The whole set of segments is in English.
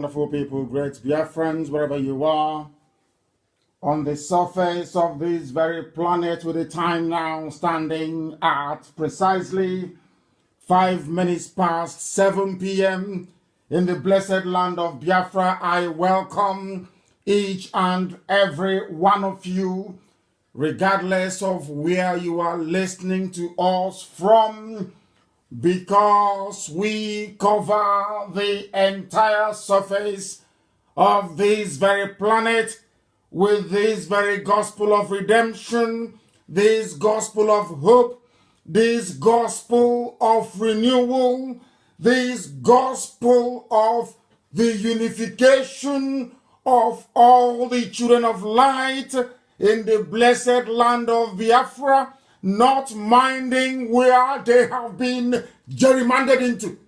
Wonderful people, great Biafrans, wherever you are, on the surface of this very planet with the time now standing at precisely 5 minutes past 7 p.m. in the blessed land of Biafra. I welcome each and every one of you, regardless of where you are listening to us from, because we cover the entire surface of this very planet with this very gospel of redemption, this gospel of hope, this gospel of renewal, this gospel of the unification of all the children of light in the blessed land of Biafra, not minding where they have been gerrymandered into.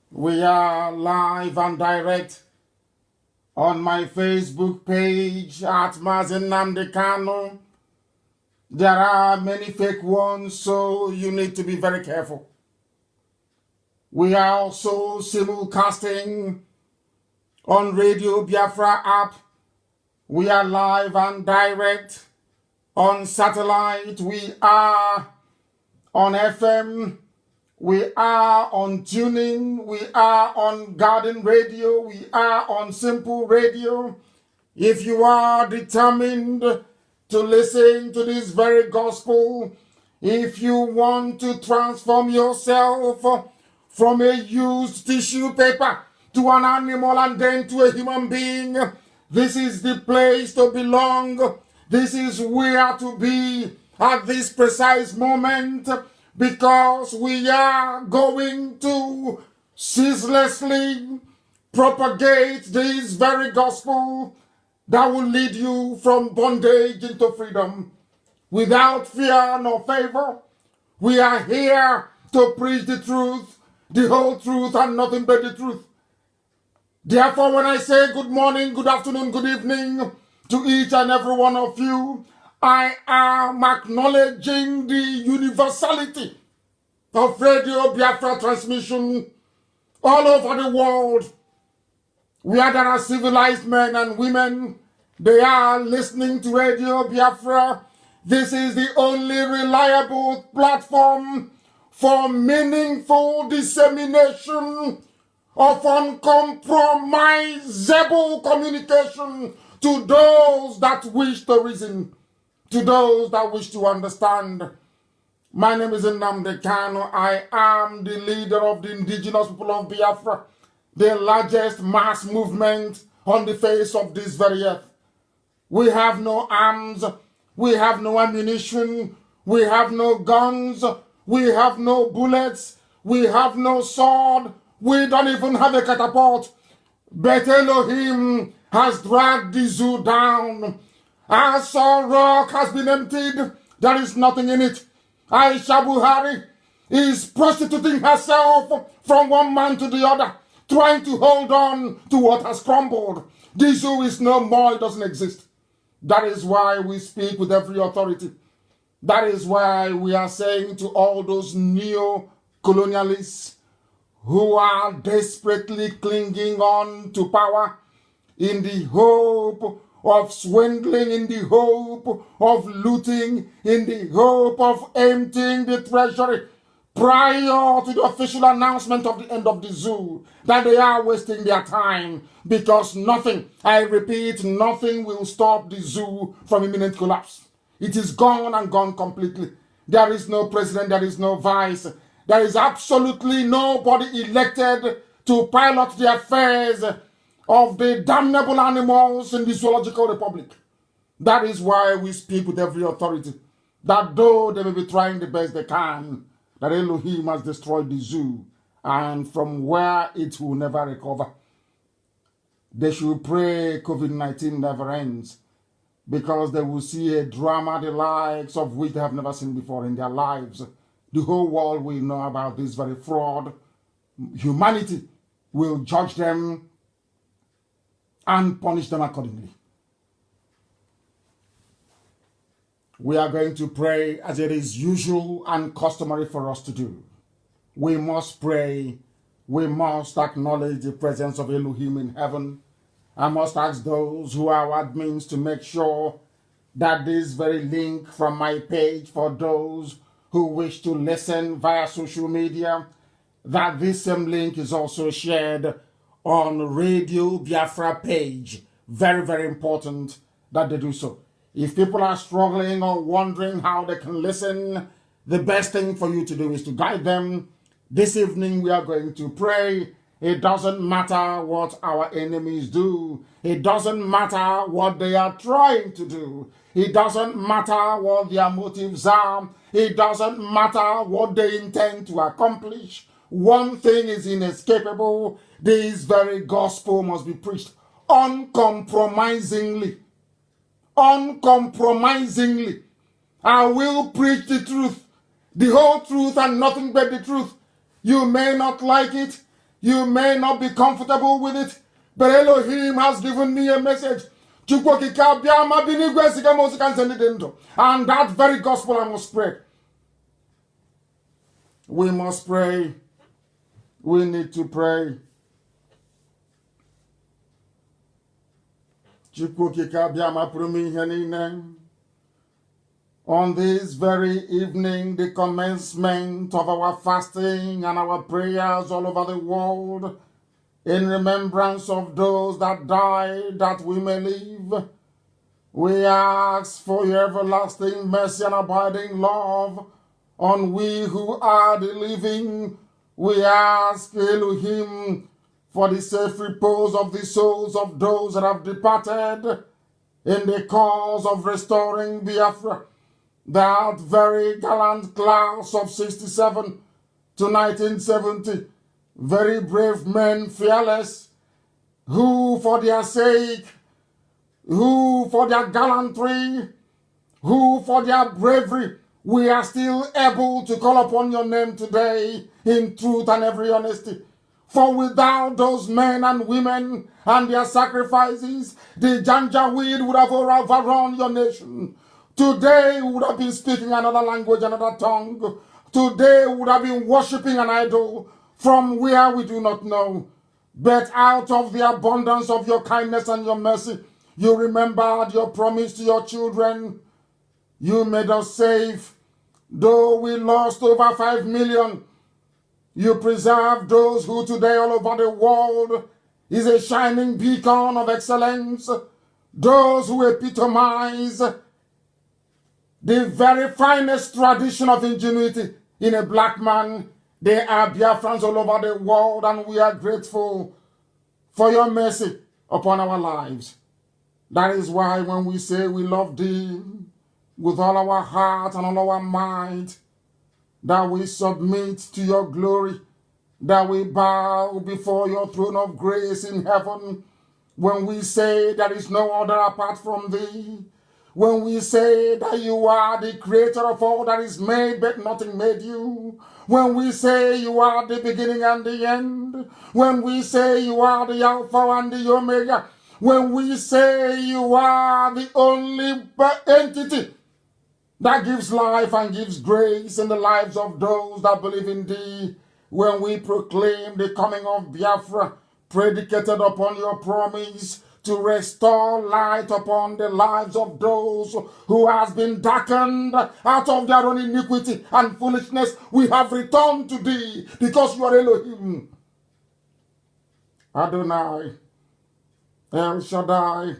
We are live and direct on my Facebook page at Mazi Nnamdi Kanu. There are many fake ones, so you need to be very careful. We are also simulcasting on Radio Biafra app. We are live and direct on satellite. We are on FM. We are on Tuning. We are on Garden Radio. We are on Simple Radio. If you are determined to listen to this very gospel, if you want to transform yourself from a used tissue paper to an animal and then to a human being, this is the place to belong. This is where to be at this precise moment, because we are going to ceaselessly propagate this very gospel that will lead you from bondage into freedom without fear nor favor. We are here to preach the truth, the whole truth, and nothing but the truth. Therefore, when I say good morning, good afternoon, good evening to each and every one of you, I am acknowledging the universality of Radio Biafra transmission all over the world. Where there are civilized men and women, they are listening to Radio Biafra. This is the only reliable platform for meaningful dissemination of uncompromisable communication to those that wish to reason, to those that wish to understand. My name is Nnamdi Kanu. I am the leader of the indigenous people of Biafra, the largest mass movement on the face of this very earth. We have no arms, we have no ammunition, we have no guns, we have no bullets, we have no sword, we don't even have a catapult. But Elohim has dragged the zoo down. Aisha rock has been emptied. There is nothing in it. Aisha Buhari is prostituting herself from one man to the other, trying to hold on to what has crumbled. The zoo is no more. It doesn't exist. That is why we speak with every authority. That is why we are saying to all those neo-colonialists who are desperately clinging on to power in the hope of swindling, in the hope of looting, in the hope of emptying the treasury prior to the official announcement of the end of the zoo, that they are wasting their time, because nothing, I repeat, nothing will stop the zoo from imminent collapse. It is gone and gone completely. There is no president, there is no vice. There is absolutely nobody elected to pilot the affairs of the damnable animals in the zoological republic. That is why we speak with every authority, that though they may be trying the best they can, that Elohim has destroyed the zoo, and from where it will never recover. They should pray COVID-19 never ends, because they will see a drama the likes of which they have never seen before in their lives. The whole world will know about this very fraud. Humanity will judge them and punish them accordingly. We are going to pray as it is usual and customary for us to do. We must pray we must acknowledge the presence of Elohim in heaven. I must ask those who are admins to make sure that this very link from my page for those who wish to listen via social media, that this same link is also shared on Radio Biafra page. Very, very important that they do so. If people are struggling or wondering how they can listen, the best thing for you to do is to guide them. This evening we are going to pray. It doesn't matter what our enemies do. It doesn't matter what they are trying to do. It doesn't matter what their motives are. It doesn't matter what they intend to accomplish. One thing is inescapable. This very gospel must be preached uncompromisingly. Uncompromisingly. I will preach the truth, the whole truth and nothing but the truth. You may not like it. You may not be comfortable with it. But Elohim has given me a message. And that very gospel I must pray. We must pray. We need to pray. On this very evening, the commencement of our fasting and our prayers all over the world, in remembrance of those that died, that we may live, we ask for your everlasting mercy and abiding love on we who are the living. We ask Elohim for the safe repose of the souls of those that have departed in the cause of restoring Biafra. That very gallant class of 67 to 1970, very brave men, fearless, who for their sake, who for their gallantry, who for their bravery, we are still able to call upon your name today in truth and every honesty. For without those men and women and their sacrifices, the Janjaweed would have overrun your nation. Today we would have been speaking another language, another tongue. Today we would have been worshiping an idol from where we do not know. But out of the abundance of your kindness and your mercy, you remembered your promise to your children. You made us safe. Though we lost over 5 million, you preserved those who today all over the world is a shining beacon of excellence. Those who epitomize the very finest tradition of ingenuity in a black man. They are Biafrans all over the world, and we are grateful for your mercy upon our lives. That is why when we say we love thee with all our heart and all our might, that we submit to your glory, that we bow before your throne of grace in heaven, when we say there is no other apart from thee, when we say that you are the creator of all that is made, but nothing made you, when we say you are the beginning and the end, when we say you are the Alpha and the Omega, when we say you are the only entity that gives life and gives grace in the lives of those that believe in thee, when we proclaim the coming of Biafra, predicated upon your promise to restore light upon the lives of those who has been darkened out of their own iniquity and foolishness, we have returned to thee because you are Elohim. Adonai, El Shaddai,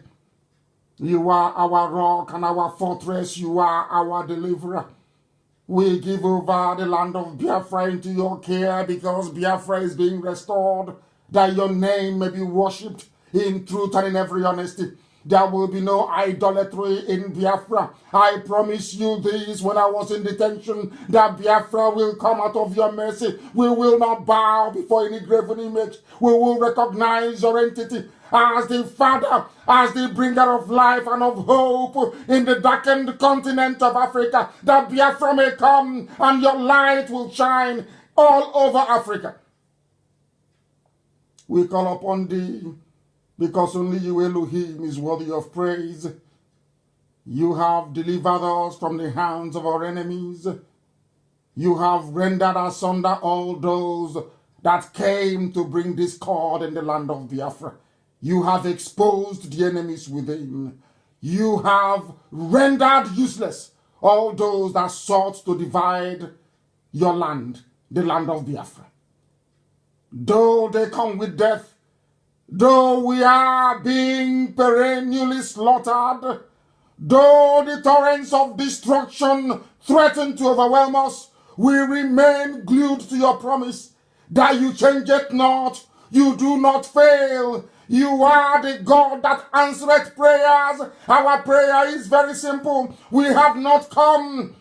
you are our rock and our fortress. You are our deliverer. We give over the land of Biafra into your care because Biafra is being restored, that your name may be worshipped in truth and in every honesty. There will be no idolatry in Biafra. I promise you this when I was in detention, that Biafra will come out of your mercy. We will not bow before any graven image. We will recognize your entity as the Father, as the bringer of life and of hope in the darkened continent of Africa, that Biafra may come and your light will shine all over Africa. We call upon thee because only you, Elohim, is worthy of praise. You have delivered us from the hands of our enemies. You have rendered asunder all those that came to bring discord in the land of Biafra. You have exposed the enemies within. You have rendered useless all those that sought to divide your land, the land of Biafra. Though they come with death, though we are being perennially slaughtered, though the torrents of destruction threaten to overwhelm us, we remain glued to your promise that you change it not, you do not fail. You are the God that answereth prayers. Our prayer is very simple. We have not come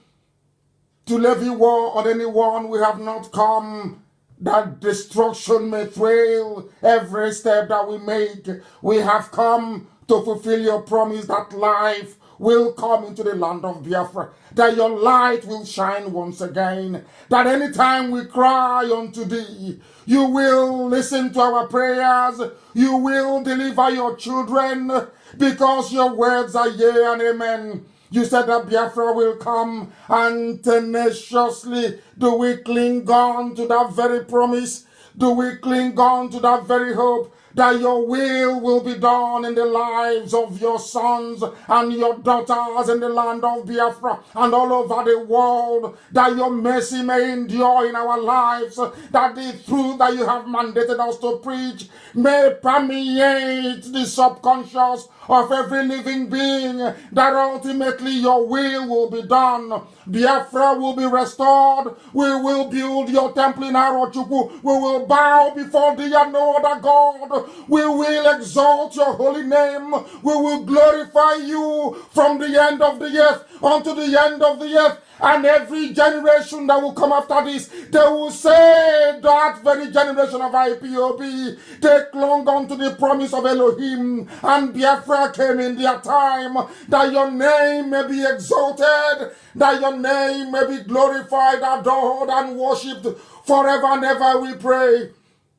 to levy war on anyone. We have not come that destruction may thrill every step that we make. We have come to fulfill your promise that life will come into the land of Biafra, that your light will shine once again, that anytime we cry unto thee, you will listen to our prayers, you will deliver your children, because your words are yea and amen. You said that Biafra will come, and tenaciously do we cling on to that very promise, do we cling on to that very hope, that your will be done in the lives of your sons and your daughters in the land of Biafra and all over the world, that your mercy may endure in our lives, that the truth that you have mandated us to preach may permeate the subconscious of every living being, that ultimately your will be done. Biafra will be restored. We will build your temple in Arochukwu. We will bow before thee and no other God. We will exalt your holy name. We will glorify you from the end of the earth unto the end of the earth. And every generation that will come after this, they will say that very generation of IPOB, they clung on to the promise of Elohim, and Biafra came in their time, that your name may be exalted, that your name may be glorified, adored, and worshipped forever and ever, we pray.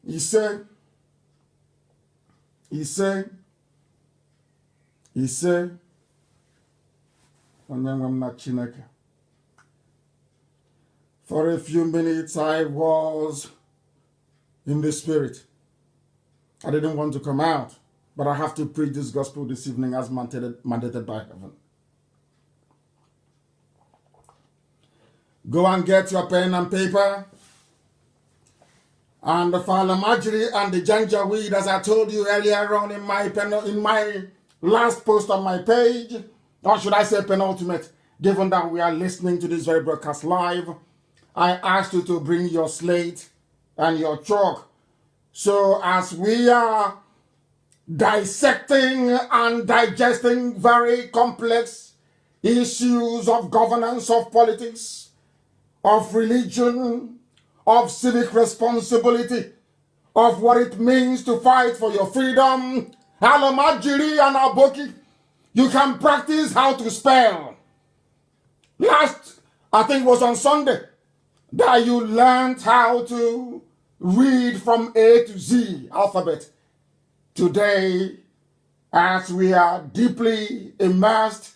He said, for a few minutes I was in the spirit. I didn't want to come out, but I have to preach this gospel this evening as mandated by heaven. Go and get your pen and paper. And the Mazi and the Janjaweed, as I told you earlier on in my last post on my page, or should I say penultimate, given that we are listening to this very broadcast live, I asked you to bring your slate and your chalk. So as we are dissecting and digesting very complex issues of governance, of politics, of religion, of civic responsibility, of what it means to fight for your freedom, Alamajiri and Aboki, you can practice how to spell. Last, I think it was on Sunday, that you learned how to read from A to Z alphabet. Today, as we are deeply immersed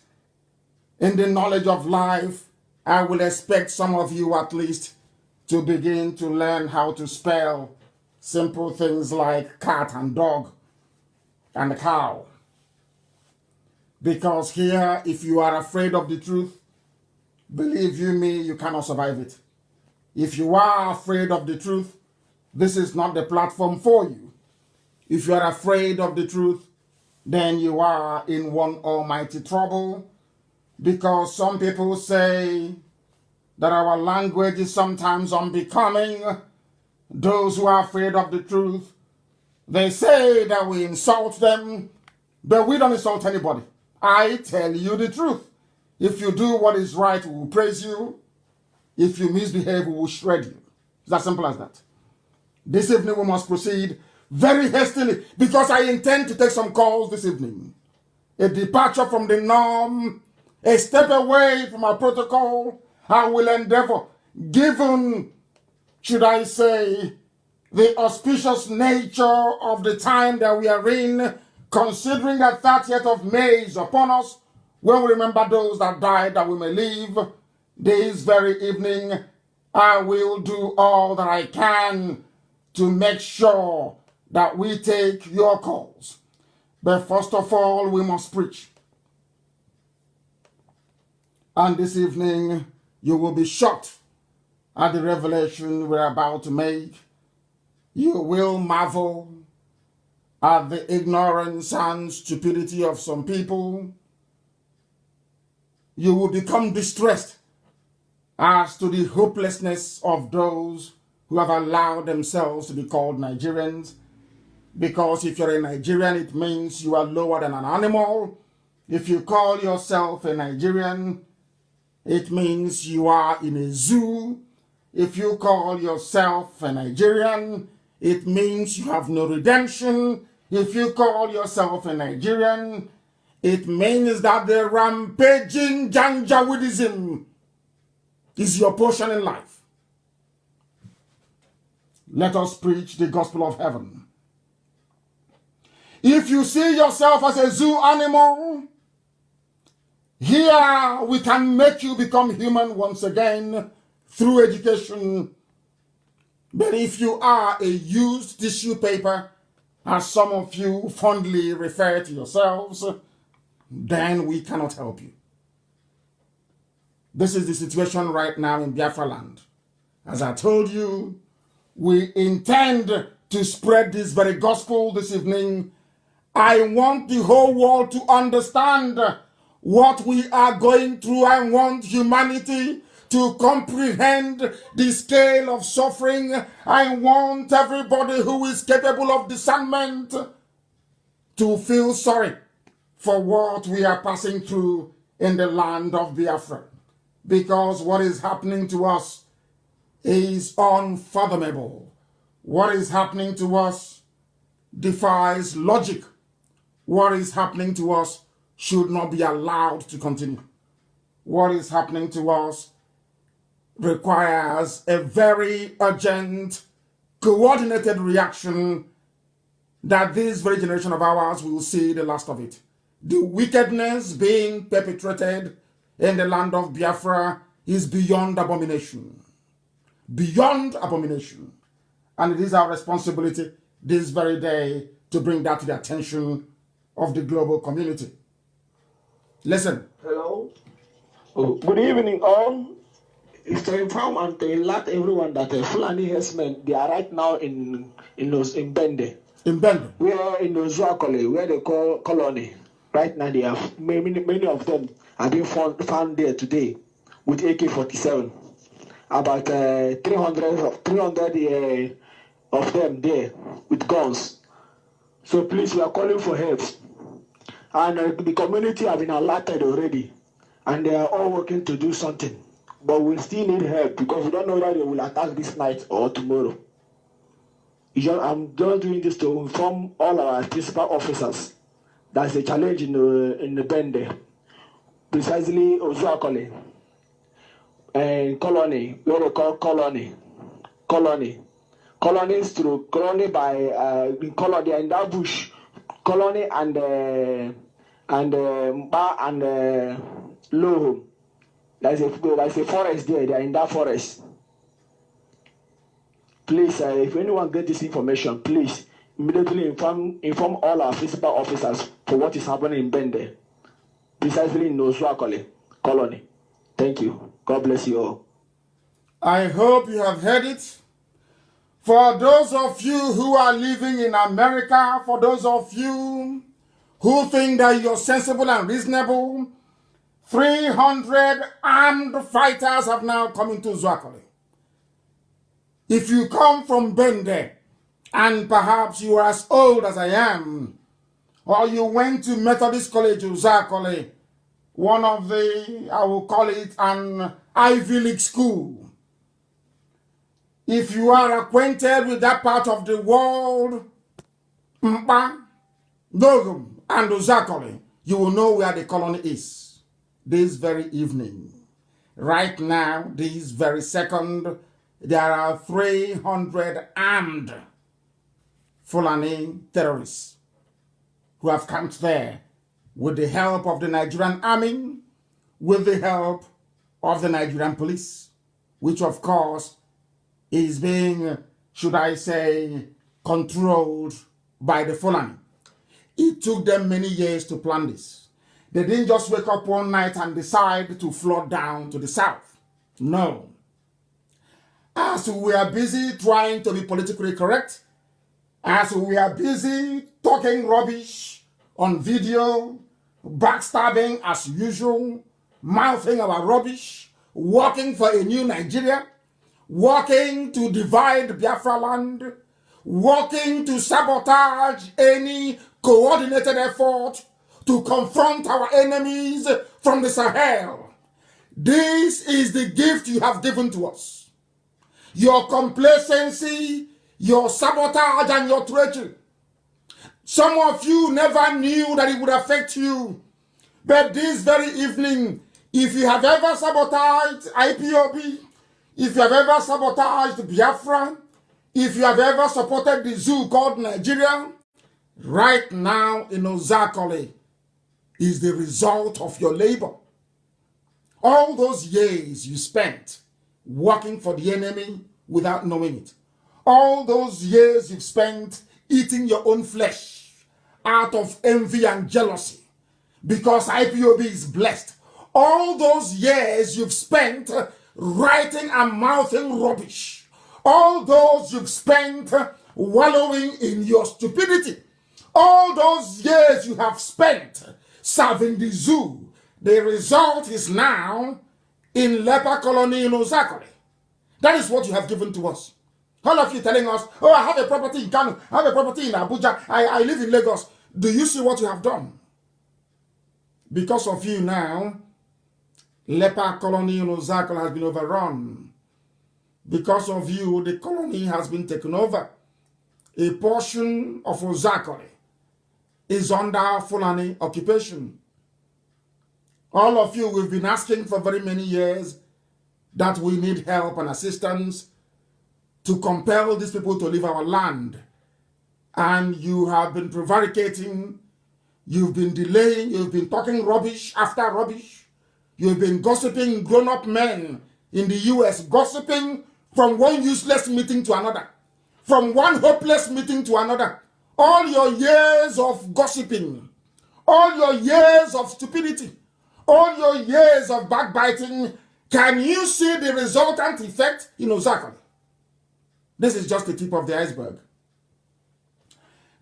in the knowledge of life, I will expect some of you at least to begin to learn how to spell simple things like cat and dog and cow. Because here, if you are afraid of the truth, believe you me, you cannot survive it. If you are afraid of the truth, this is not the platform for you. If you are afraid of the truth, then you are in one almighty trouble, because some people say that our language is sometimes unbecoming. Those who are afraid of the truth, they say that we insult them, but we don't insult anybody. I tell you the truth. If you do what is right, we will praise you. If you misbehave, we will shred you. It's as simple as that. This evening we must proceed very hastily, because I intend to take some calls this evening. A departure from the norm, a step away from our protocol. I will endeavor, given, should I say, the auspicious nature of the time that we are in, considering that 30th of May is upon us, when we remember those that died that we may live. This very evening, I will do all that I can to make sure that we take your calls. But first of all, we must preach. And this evening, you will be shocked at the revelation we're about to make. You will marvel at the ignorance and stupidity of some people. You will become distressed as to the hopelessness of those who have allowed themselves to be called Nigerians. Because if you're a Nigerian, it means you are lower than an animal. If you call yourself a Nigerian, it means you are in a zoo. If you call yourself a Nigerian, it means you have no redemption. If you call yourself a Nigerian, it means that the rampaging Janjaweedism is your portion in life. Let us preach the gospel of heaven. If you see yourself as a zoo animal, here we can make you become human once again through education. But if you are a used tissue paper, as some of you fondly refer to yourselves, then we cannot help you. This is the situation right now in Biafraland. As I told you, we intend to spread this very gospel this evening. I want the whole world to understand what we are going through. I want humanity to comprehend the scale of suffering. I want everybody who is capable of discernment to feel sorry for what we are passing through in the land of Biafra. Because what is happening to us is unfathomable. What is happening to us defies logic. What is happening to us should not be allowed to continue. What is happening to us requires a very urgent, coordinated reaction that this very generation of ours will see the last of it. The wickedness being perpetrated in the land of Biafra is beyond abomination. Beyond abomination. And it is our responsibility this very day to bring that to the attention of the global community. Listen. Hello. Oh, good evening, all. It's to inform and to alert everyone that the Fulani herdsmen, they are right now in Bende. In Bende. We are in Ozuakole, where they call colony. Right now, they have many of them have been found there today with AK-47. About 300 of them there with guns. So please, we are calling for help. And the community have been alerted already, and they are all working to do something. But we still need help because we don't know whether they will attack this night or tomorrow. I'm just doing this to inform all our principal officers. That's a challenge in the Bende, precisely Ozuakole and colony, where they call colonies through colony by colony in that bush, colony and Mba and Loho. There's a forest there. They are in that forest. Please, if anyone gets this information, please immediately inform all our principal officers for what is happening in Bende, precisely in Ozuakole colony. Thank you. God bless you all. I hope you have heard it. For those of you who are living in America, for those of you who think that you're sensible and reasonable, 300 armed fighters have now come into Ozuakole. If you come from Bende, and perhaps you are as old as I am, or you went to Methodist College Ozuakole, one of the, I will call it an Ivy League school. If you are acquainted with that part of the world, Mba, Dogum, and Ozuakole, you will know where the colony is. This very evening, right now, this very second, there are 300 armed Fulani terrorists who have camped there with the help of the Nigerian army, with the help of the Nigerian police, which of course is being should I say, controlled by the Fulani. It took them many years to plan this. They didn't just wake up one night and decide to flood down to the south. No. As we are busy trying to be politically correct, as we are busy talking rubbish on video, backstabbing as usual, mouthing our rubbish, working for a new Nigeria, working to divide Biafraland, working to sabotage any coordinated effort to confront our enemies from the Sahel. This is the gift you have given to us. Your complacency, your sabotage, and your treachery. Some of you never knew that it would affect you. But this very evening, if you have ever sabotaged IPOB, if you have ever sabotaged Biafra, if you have ever supported the zoo called Nigeria, right now in Ozakole is the result of your labor. All those years you spent working for the enemy without knowing it. All those years you've spent eating your own flesh out of envy and jealousy because IPOB is blessed. All those years you've spent writing and mouthing rubbish. All those you've spent wallowing in your stupidity. All those years you have spent serving the zoo. The result is now in leper colony in Ozakole. That is what you have given to us. All of you telling us, oh, I have a property in Kanu, I have a property in Abuja, I live in Lagos. Do you see what you have done? Because of you now, leper colony in Ozakole has been overrun. Because of you, the colony has been taken over. A portion of Ozakole is under Fulani occupation. All of you, we've been asking for very many years that we need help and assistance to compel these people to leave our land. And you have been prevaricating, you've been delaying, you've been talking rubbish after rubbish. You've been gossiping, grown-up men in the US, gossiping from one useless meeting to another, from one hopeless meeting to another. All your years of gossiping, all your years of stupidity, all your years of backbiting, can you see the resultant effect in Ozakole? This is just the tip of the iceberg.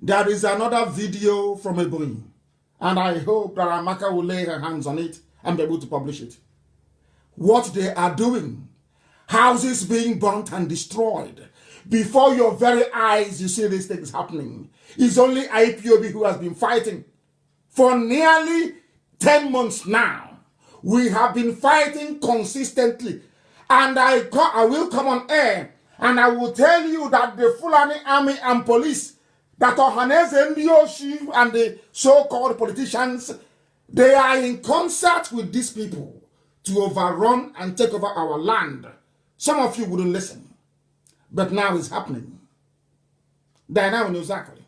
There is another video from Ebonyi, and I hope that Amaka will lay her hands on it and be able to publish it. What they are doing, houses being burnt and destroyed, before your very eyes you see these things happening. It's only IPOB who has been fighting. For nearly 10 months now, we have been fighting consistently. And I will come on air and I will tell you that the Fulani army and police, that Ohaneze Ndioshi and the so-called politicians, they are in concert with these people to overrun and take over our land. Some of you wouldn't listen, but now it's happening. They are now in Ozakole.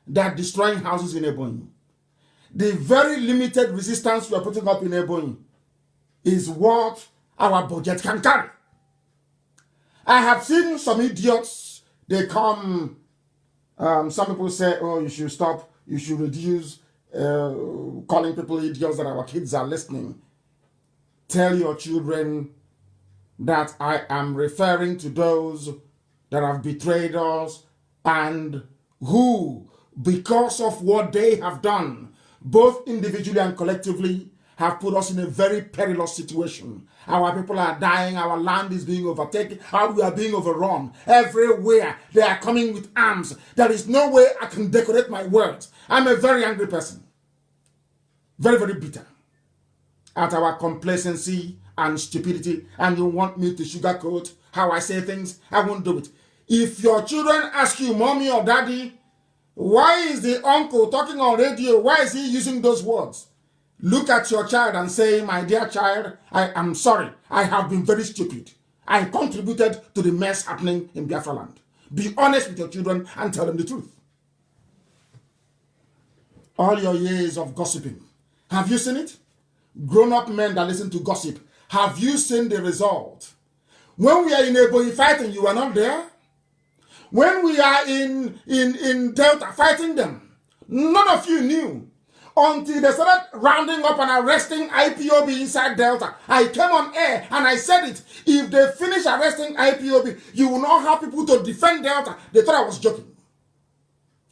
They are destroying houses in Ebonyi. The very limited resistance we are putting up in Ebonyi is what our budget can carry. I have seen some idiots, they come, some people say, oh, you should stop, you should reduce calling people idiots that our kids are listening. Tell your children that I am referring to those that have betrayed us and who, because of what they have done, both individually and collectively, have put us in a very perilous situation. Our people are dying, our land is being overtaken, we are being overrun. Everywhere they are coming with arms. There is no way I can decorate my words. I'm a very angry person. Very, very bitter at our complacency and stupidity, and you want me to sugarcoat how I say things? I won't do it. If your children ask you, mommy or daddy, why is the uncle talking on radio? Why is he using those words? Look at your child and say, my dear child, I am sorry. I have been very stupid. I contributed to the mess happening in Biafraland. Be honest with your children and tell them the truth. All your years of gossiping, have you seen it? Grown-up men that listen to gossip, have you seen the result? When we are in Ebonyi fighting, you were not there. when we are in Delta fighting them, none of you knew until they started rounding up and arresting IPOB inside Delta. I came on air and I said it. If they finish arresting IPOB, you will not have people to defend Delta. They thought I was joking.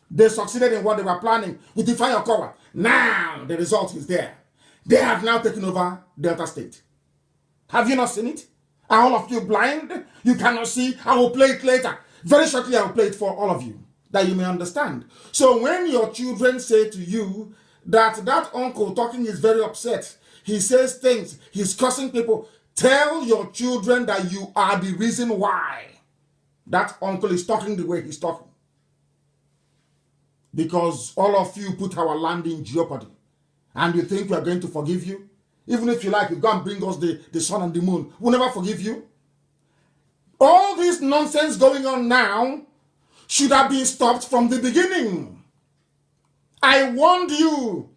They succeeded in what they were planning with the fire cover. Now the result is there. They have now taken over Delta State. Have you not seen it? Are all of you blind? You cannot see? I will play it later. Very shortly I will play it for all of you, that you may understand. So when your children say to you that uncle talking is very upset, he says things, he's cursing people, tell your children that you are the reason why that uncle is talking the way he's talking. Because all of you put our land in jeopardy. And you think we are going to forgive you? Even if you like, you go and bring us the sun and the moon. We'll never forgive you. All this nonsense going on now should have been stopped from the beginning. I warned you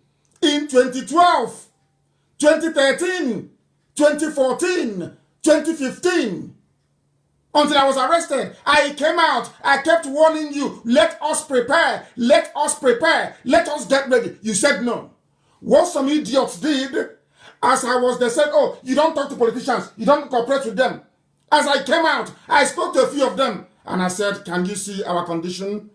in 2012, 2013, 2014, 2015. Until I was arrested, I came out. I kept warning you, let us prepare, let us prepare, let us get ready. You said no. What some idiots did, as I was, they said, oh, you don't talk to politicians, you don't cooperate with them. As I came out, I spoke to a few of them, and I said, can you see our condition?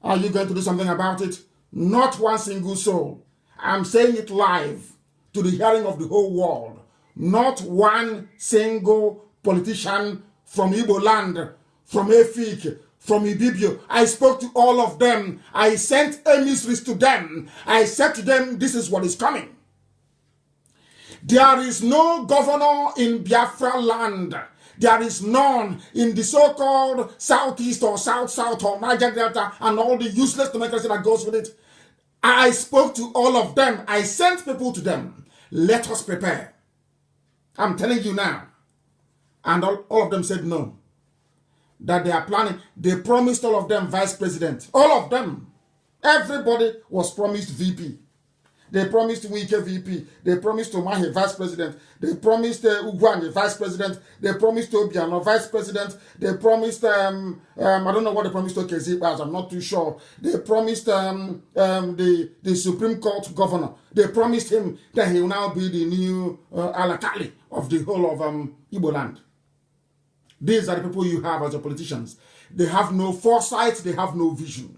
Are you going to do something about it? Not one single soul. I'm saying it live to the hearing of the whole world. Not one single politician from Igbo land, from Efik, from Ibibio. I spoke to all of them. I sent emissaries to them. I said to them, this is what is coming. There is no governor in Biafraland. There is none in the so-called Southeast or South or Niger Delta and all the useless democracy that goes with it. I spoke to all of them. I sent people to them. Let us prepare. I'm telling you now. And all of them said no. That they are planning. They promised all of them vice president. All of them. Everybody was promised VP. They promised Wike VP. They promised Omahe vice president. They promised Ugwanye vice president. They promised Obiano vice president. They promised, I don't know what they promised Okezi, but I'm not too sure. They promised the Supreme Court governor. They promised him that he will now be the new Alakali of the whole of Igbo land. These are the people you have as your politicians. They have no foresight, they have no vision.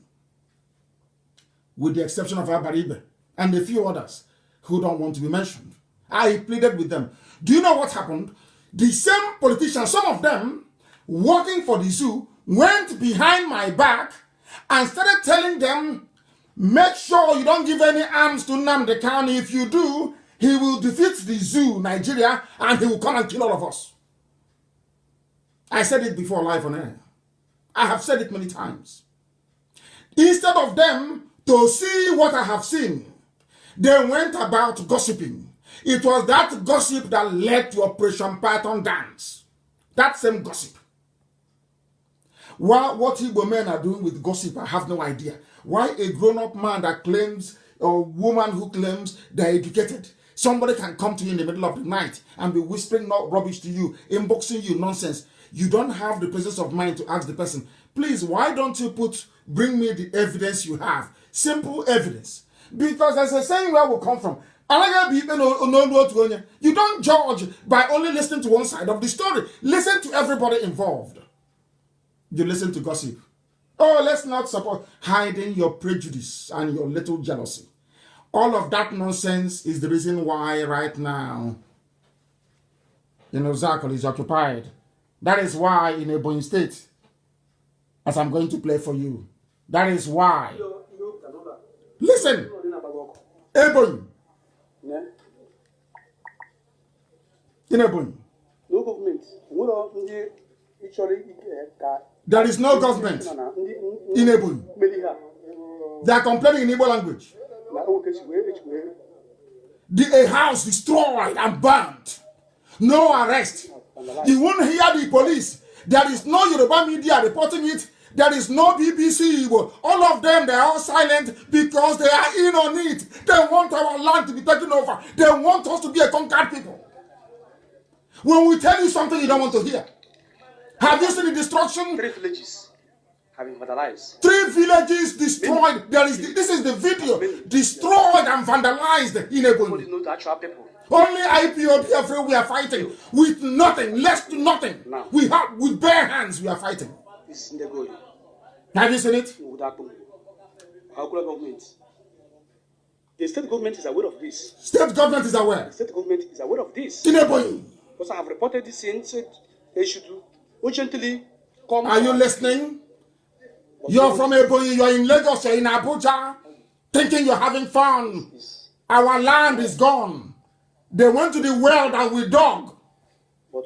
With the exception of Abaribe and a few others who don't want to be mentioned. I pleaded with them. Do you know what happened? The same politicians, some of them, working for the zoo, went behind my back and started telling them, make sure you don't give any arms to Nnamdi Kanu. If you do, he will defeat the zoo, Nigeria, and he will come and kill all of us. I said it before live on air. I have said it many times. Instead of them to see what I have seen, they went about gossiping. It was that gossip that led to Operation Python Dance. That same gossip. What Igbo men are doing with gossip, I have no idea. Why a grown-up man that claims, or woman who claims they're educated, somebody can come to you in the middle of the night and be whispering rubbish to you, inboxing you nonsense. You don't have the presence of mind to ask the person, please, why don't you bring me the evidence you have? Simple evidence. Because there's a saying where we come from. You don't judge by only listening to one side of the story. Listen to everybody involved. You listen to gossip. Oh, let's not support hiding your prejudice and your little jealousy. All of that nonsense is the reason why right now, Zakal is occupied. That is why in Ebonyi State, as I'm going to play for you, that is why. Listen, Ebonyi. In Ebonyi. No government. There is no government in Ebonyi. They are complaining in Igbo language. A house destroyed and burnt. No arrest. You won't hear the police. There is no Yoruba media reporting it. There is no BBC Igbo. All of them, they are all silent because they are in on it. They want our land to be taken over. They want us to be a conquered people. When we tell you something you don't want to hear. Have you seen the destruction? 3 villages. have been vandalized. 3 villages destroyed. This is the video. Destroyed and vandalized in Ebonyi. Nobody knows the actual people. Only IPOB we are fighting with nothing, less to nothing. Now, we have with bare hands we are fighting. This is Ndegoi. Have you seen it? Our government. The state government is aware of this. State government is aware. The state government is aware of this. In Ebonyi. Because I have reported this in, said they should urgently come. Are you listening? You're from Ebonyi, you're in Lagos, you're in Abuja, thinking you're having fun. Our land is gone. They went to the well that we dug. But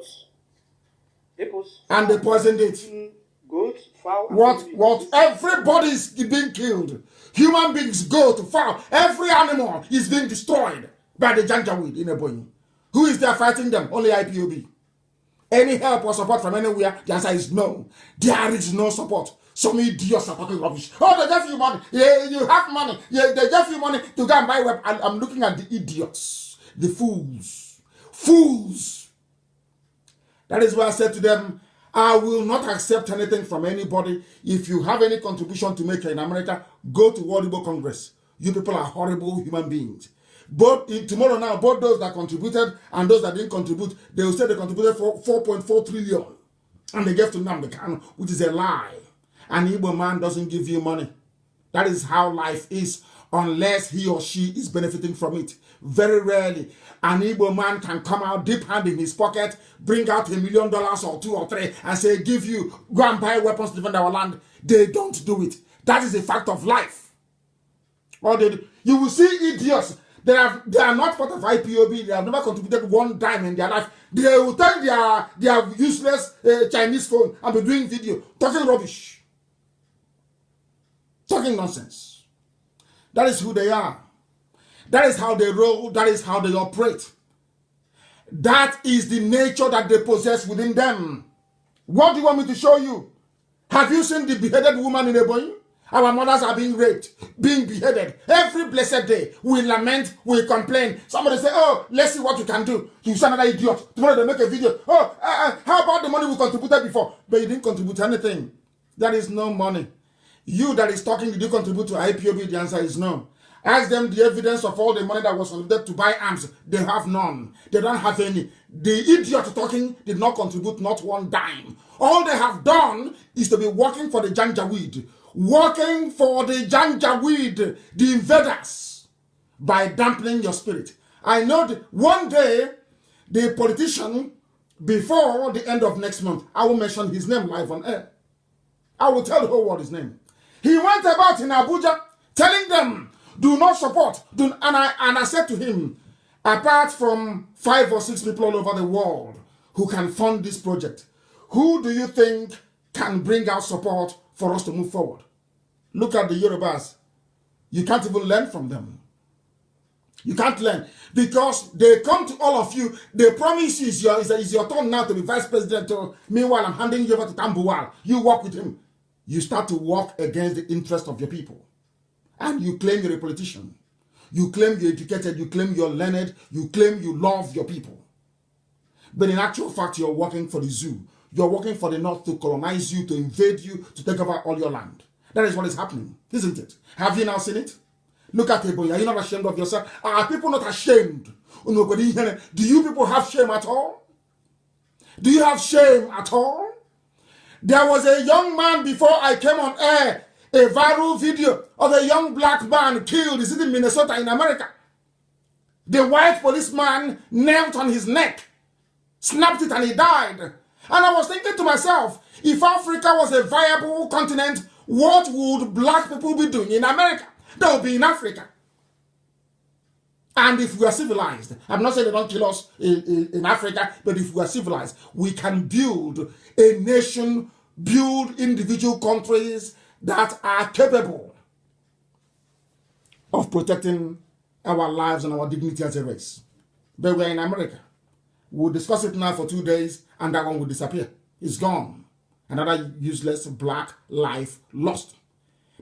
and they poisoned it. Goat, fowl, what everybody is being killed. Human beings, goat, fowl, every animal is being destroyed by the Janjaweed in Ebonyi. Who is there fighting them? Only IPOB. Any help or support from anywhere? The answer is no. There is no support. Some idiots are talking rubbish. Oh, they give you money. Yeah, you have money. Yeah, they give you money to go and buy web. I'm looking at the idiots, the fools. Fools. That is why I said to them, I will not accept anything from anybody. If you have any contribution to make in America, go to World Igbo Congress. You people are horrible human beings. Tomorrow now, both those that contributed and those that didn't contribute, they will say they contributed for 4.4 trillion. And they gave to Nnamdi Kanu, which is a lie. An Igbo man doesn't give you money. That is how life is, unless he or she is benefiting from it. Very rarely, an Igbo man can come out deep hand in his pocket, bring out $1 million or 2 or 3, and say, give you, go and buy weapons to defend our land. They don't do it. That is a fact of life. Or you will see idiots. They are not part of IPOB. They have never contributed one dime in their life. They will take their useless Chinese phone and be doing video, talking rubbish. Talking nonsense. That is who they are. That is how they roll. That is how they operate. That is the nature that they possess within them. What do you want me to show you? Have you seen the beheaded woman in Ebonyi? Our mothers are being raped, being beheaded. Every blessed day, we lament, we complain. Somebody say, oh, let's see what you can do. You son another idiot. Tomorrow they make a video. Oh, how about the money we contributed before? But you didn't contribute anything. There is no money. You that is talking, did you contribute to IPOB? The answer is no. Ask them the evidence of all the money that was contributed to buy arms. They have none. They don't have any. The idiot talking did not contribute not one dime. All they have done is to be working for the Janjaweed. Working for the Janjaweed, the invaders, by dampening your spirit. I know that one day, the politician, before the end of next month, I will mention his name live on air. I will tell the whole world his name. He went about in Abuja telling them, do not support. And I said to him, apart from 5 or 6 people all over the world who can fund this project, who do you think can bring out support for us to move forward? Look at the Yorubas. You can't even learn from them. You can't learn because they come to all of you. They promise you it's your turn now to be vice president. Meanwhile, I'm handing you over to Tambuwal. You work with him. You start to work against the interest of your people. And you claim you're a politician. You claim you're educated. You claim you're learned. You claim you love your people. But in actual fact, you're working for the zoo. You're working for the North to colonize you, to invade you, to take over all your land. That is what is happening, isn't it? Have you now seen it? Look at Ebonyi. Are you not ashamed of yourself? Are people not ashamed? Do you people have shame at all? Do you have shame at all? There was a young man before I came on air, a viral video of a young black man killed. Is it in Minnesota in America? The white policeman knelt on his neck, snapped it, and he died. And I was thinking to myself, if Africa was a viable continent, what would black people be doing in America? They would be in Africa. And if we are civilized, I'm not saying they don't kill us in Africa, but if we are civilized, we can build a nation, build individual countries that are capable of protecting our lives and our dignity as a race. But we're in America. We'll discuss it now for 2 days, and that one will disappear. It's gone. Another useless black life lost.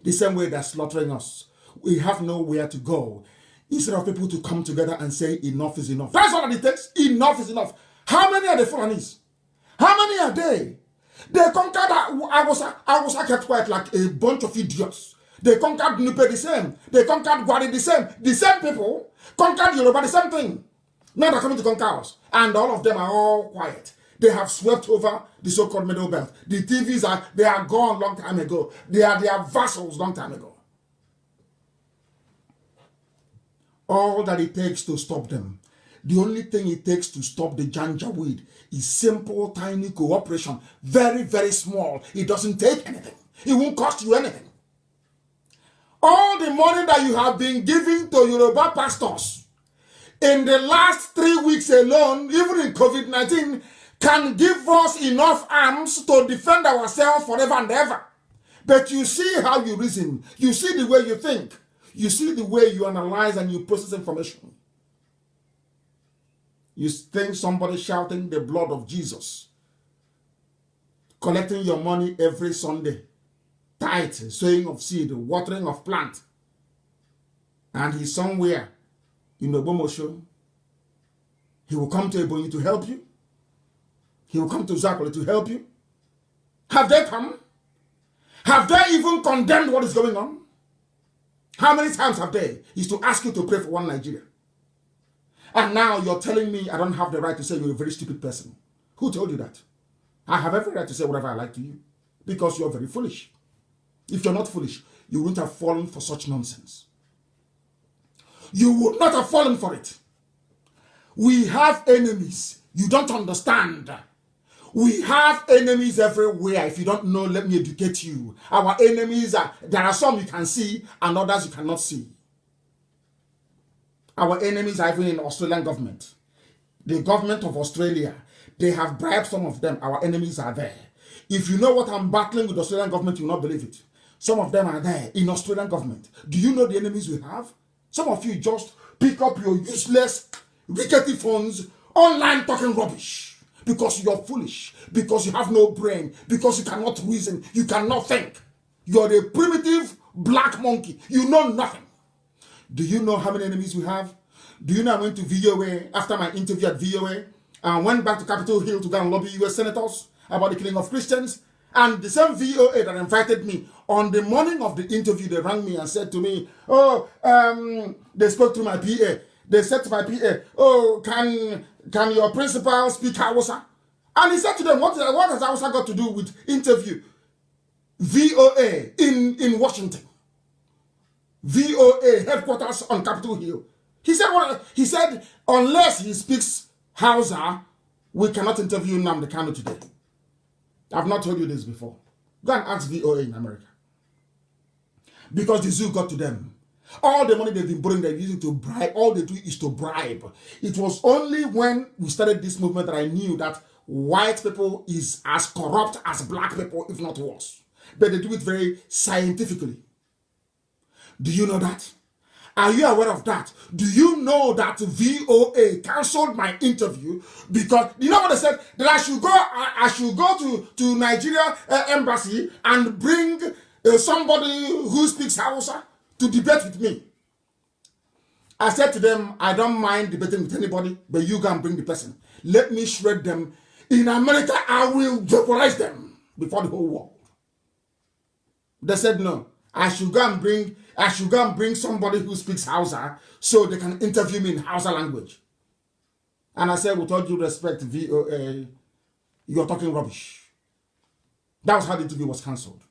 The same way they're slaughtering us. We have nowhere to go. Instead of people to come together and say enough is enough. That's all it takes. Enough is enough. How many are the Fulanis? How many are they? They conquered Awusa kept quiet like a bunch of idiots. They conquered Nupe the same. They conquered Gwari the same. The same people conquered Yoruba the same thing. Now they're coming to conquer us. And all of them are all quiet. They have swept over the so-called Middle Belt. The TVs they are gone long time ago. They are their vassals long time ago. All that it takes to stop them, the only thing it takes to stop the Janjaweed is simple, tiny cooperation. Very, very small. It doesn't take anything. It won't cost you anything. All the money that you have been giving to Yoruba pastors in the last 3 weeks alone, even in COVID-19, can give us enough arms to defend ourselves forever and ever. But you see how you reason. You see the way you think. You see the way you analyze and you process information. You think somebody shouting the blood of Jesus, collecting your money every Sunday, tithe, sowing of seed, watering of plant, and he's somewhere in Obomosho. He will come to Ebonyi to help you. He will come to Zakole to help you. Have they come? Have they even condemned what is going on? How many times have they? Is to ask you to pray for one Nigeria. And now you're telling me I don't have the right to say you're a very stupid person. Who told you that? I have every right to say whatever I like to you. Because you're very foolish. If you're not foolish, you wouldn't have fallen for such nonsense. You would not have fallen for it. We have enemies. You don't understand. We have enemies everywhere. If you don't know, let me educate you. Our enemies there are some you can see and others you cannot see. Our enemies are even in the Australian government. The government of Australia, they have bribed some of them. Our enemies are there. If you know what I'm battling with the Australian government, you will not believe it. Some of them are there in Australian government. Do you know the enemies we have? Some of you just pick up your useless, rickety phones, online talking rubbish. Because you're foolish, because you have no brain, because you cannot reason, you cannot think. You're a primitive black monkey. You know nothing. Do you know how many enemies we have? Do you know I went to VOA after my interview at VOA and went back to Capitol Hill to go and lobby US senators about the killing of Christians? And the same VOA that invited me, on the morning of the interview, they rang me and said to me, they spoke to my PA. They said to my PA, can your principal speak Hausa? And he said to them, what has Hausa got to do with interview? VOA in Washington. VOA headquarters on Capitol Hill. He said, unless he speaks Hausa, we cannot interview Nnamdi Kanu today. I've not told you this before. Go and ask VOA in America. Because the zoo got to them. All the money they've been borrowing, they're using to bribe. All they do is to bribe. It was only when we started this movement that I knew that white people is as corrupt as black people, if not worse. But they do it very scientifically. Do you know that? Are you aware of that? Do you know that VOA cancelled my interview because you know what they said? That I should go to Nigeria embassy and bring somebody who speaks Hausa to debate with me. I said to them, I don't mind debating with anybody, but you can bring the person. Let me shred them. In America, I will vaporize them before the whole world. They said no. I should go and bring somebody who speaks Hausa so they can interview me in Hausa language. And I said, with all due respect, VOA, you're talking rubbish. That was how the interview was cancelled.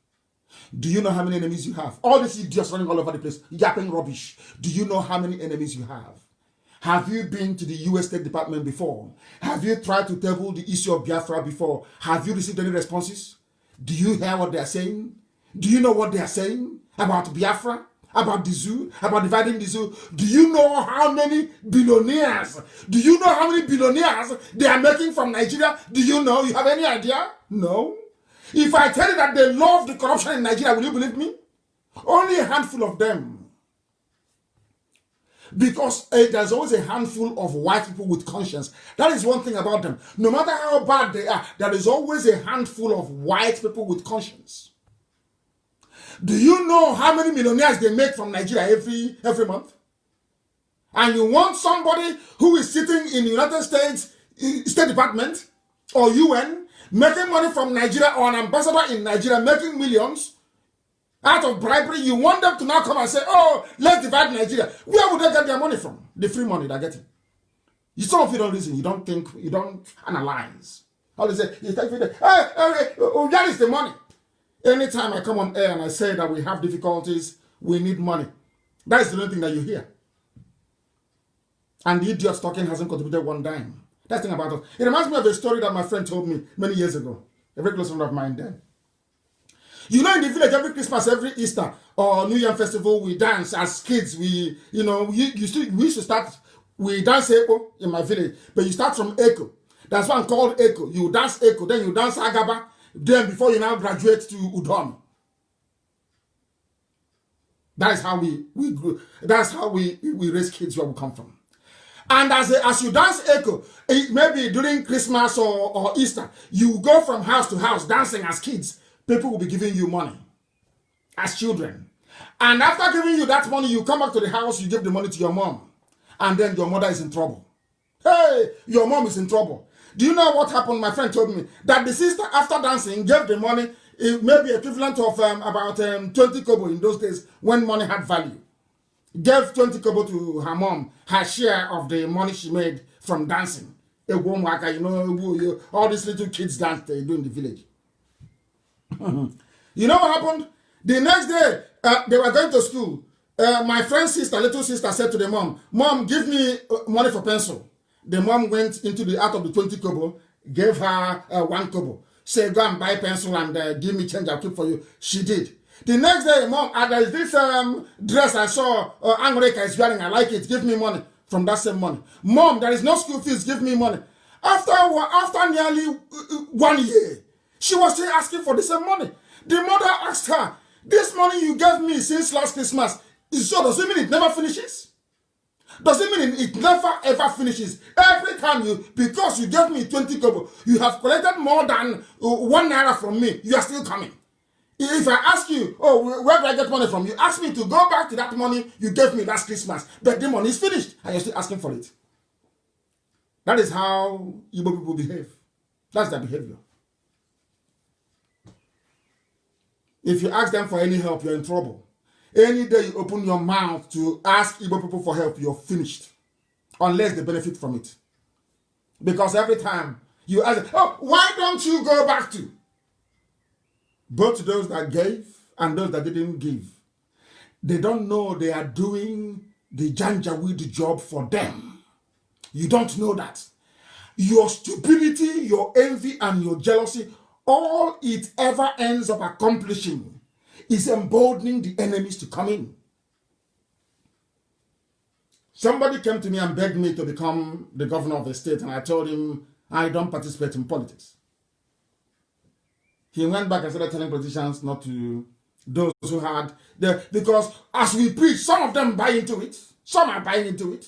Do you know how many enemies you have? All these idiots running all over the place, yapping rubbish. Do you know how many enemies you have? Have you been to the US State Department before? Have you tried to table the issue of Biafra before? Have you received any responses? Do you hear what they are saying? Do you know what they are saying about Biafra? About the zoo? About dividing the zoo? Do you know how many billionaires? Do you know how many billionaires they are making from Nigeria? Do you know? You have any idea? No. If I tell you that they love the corruption in Nigeria, will you believe me? Only a handful of them. Because there's always a handful of white people with conscience. That is one thing about them. No matter how bad they are, there is always a handful of white people with conscience. Do you know how many millionaires they make from Nigeria every month? And you want somebody who is sitting in the United States State Department or UN making money from Nigeria, or an ambassador in Nigeria making millions out of bribery. You want them to now come and say, oh, let's divide Nigeria. Where would they get their money from? The free money they're getting. Some of you don't listen, you don't think, you don't analyze. All they say, you take it, that is the money. Anytime I come on air and I say that we have difficulties, we need money, that is the only thing that you hear. And the idiots talking hasn't contributed one dime. That's the thing about us. It reminds me of a story that my friend told me many years ago. A very close friend of mine then. You know, in the village, every Christmas, every Easter, or New Year festival, we dance as kids. We used to start, we dance Echo in my village, but you start from Echo. That's one called Echo. You dance Echo, then you dance Agaba, then before you now graduate to Udon. That is how we grew. That's how we raise kids where we come from. And as you dance Echo, maybe during Christmas or Easter, you go from house to house dancing as kids. People will be giving you money as children. And after giving you that money, you come back to the house, you give the money to your mom. And then your mother is in trouble. Hey, your mom is in trouble. Do you know what happened? My friend told me that the sister, after dancing, gave the money, maybe equivalent of about 20 kobo in those days when money had value. Gave 20 kobo to her mom, her share of the money she made from dancing. You know, all these little kids dance they do in the village. You know what happened? The next day, they were going to school. My friend's sister, little sister, said to the mom, "Mom, give me money for pencil." The mom went into out of the 20 kobo, gave her 1 kobo. Said, "Go and buy pencil and give me change, I'll keep for you." She did. The next day, "Mom, there is this dress I saw Angreka is wearing, I like it, give me money." From that same money. "Mom, there is no school fees, give me money." After nearly 1 year, she was still asking for the same money. The mother asked her, "This money you gave me since last Christmas, so does it mean it never finishes? Does it mean it never ever finishes? Every time because you gave me 20 kobo, you have collected more than 1 naira from me, you are still coming. If I ask you, oh, where do I get money from? You ask me to go back to that money you gave me last Christmas, but the money is finished, and you're still asking for it." That is how Igbo people behave. That's their behavior. If you ask them for any help, you're in trouble. Any day you open your mouth to ask Igbo people for help, you're finished. Unless they benefit from it. Because every time you ask, "Oh, why don't you go back to?" Both those that gave and those that didn't give, they don't know they are doing the Janjaweed job for them. You don't know that. Your stupidity, your envy, and your jealousy, all it ever ends up accomplishing is emboldening the enemies to come in. Somebody came to me and begged me to become the governor of a state, and I told him I don't participate in politics. He went back and started telling politicians not to, those who had, because as we preach, some of them buy into it. Some are buying into it.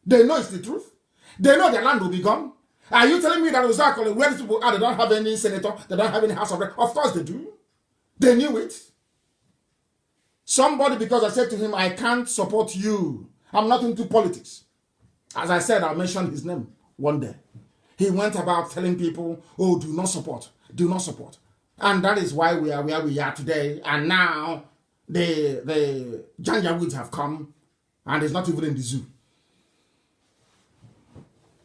They know it's the truth. They know their land will be gone. Are you telling me that exactly where these people are, they don't have any senator, they don't have any house of rep? Of course they do. They knew it. Somebody, because I said to him, "I can't support you. I'm not into politics." As I said, I'll mention his name one day. He went about telling people, "Oh, do not support, do not support." And that is why we are where we are today. And now the Janjaweeds have come, and it's not even in the zoo.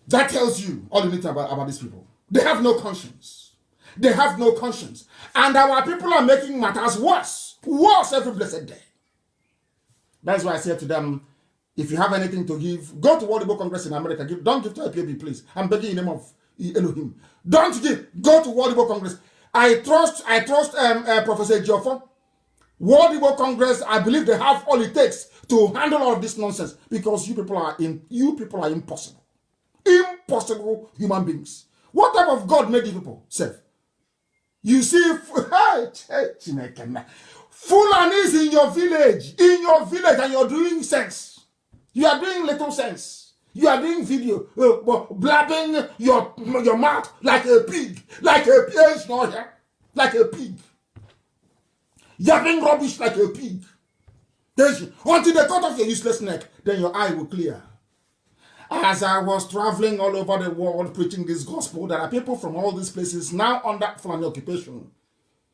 That tells you all you need to about these people. They have no conscience. They have no conscience. And our people are making matters worse. Worse every blessed day. That's why I said to them, if you have anything to give, go to World Igbo Congress in America. Don't give to IPAB, please. I'm begging in the name of Elohim. Don't give. Go to World Igbo Congress. I trust Professor Geoffrey. World Igbo Congress, I believe they have all it takes to handle all of this nonsense, because you people are impossible. Impossible human beings. What type of God made you people, Seth? You see, Fulani is in your village, and you're doing sense. You are doing little sense. You are doing video, blabbing your mouth like a pig, like a pig. Yapping rubbish like a pig. Until they cut off your useless neck, then your eye will clear. As I was traveling all over the world preaching this gospel, there are people from all these places now under Fulani occupation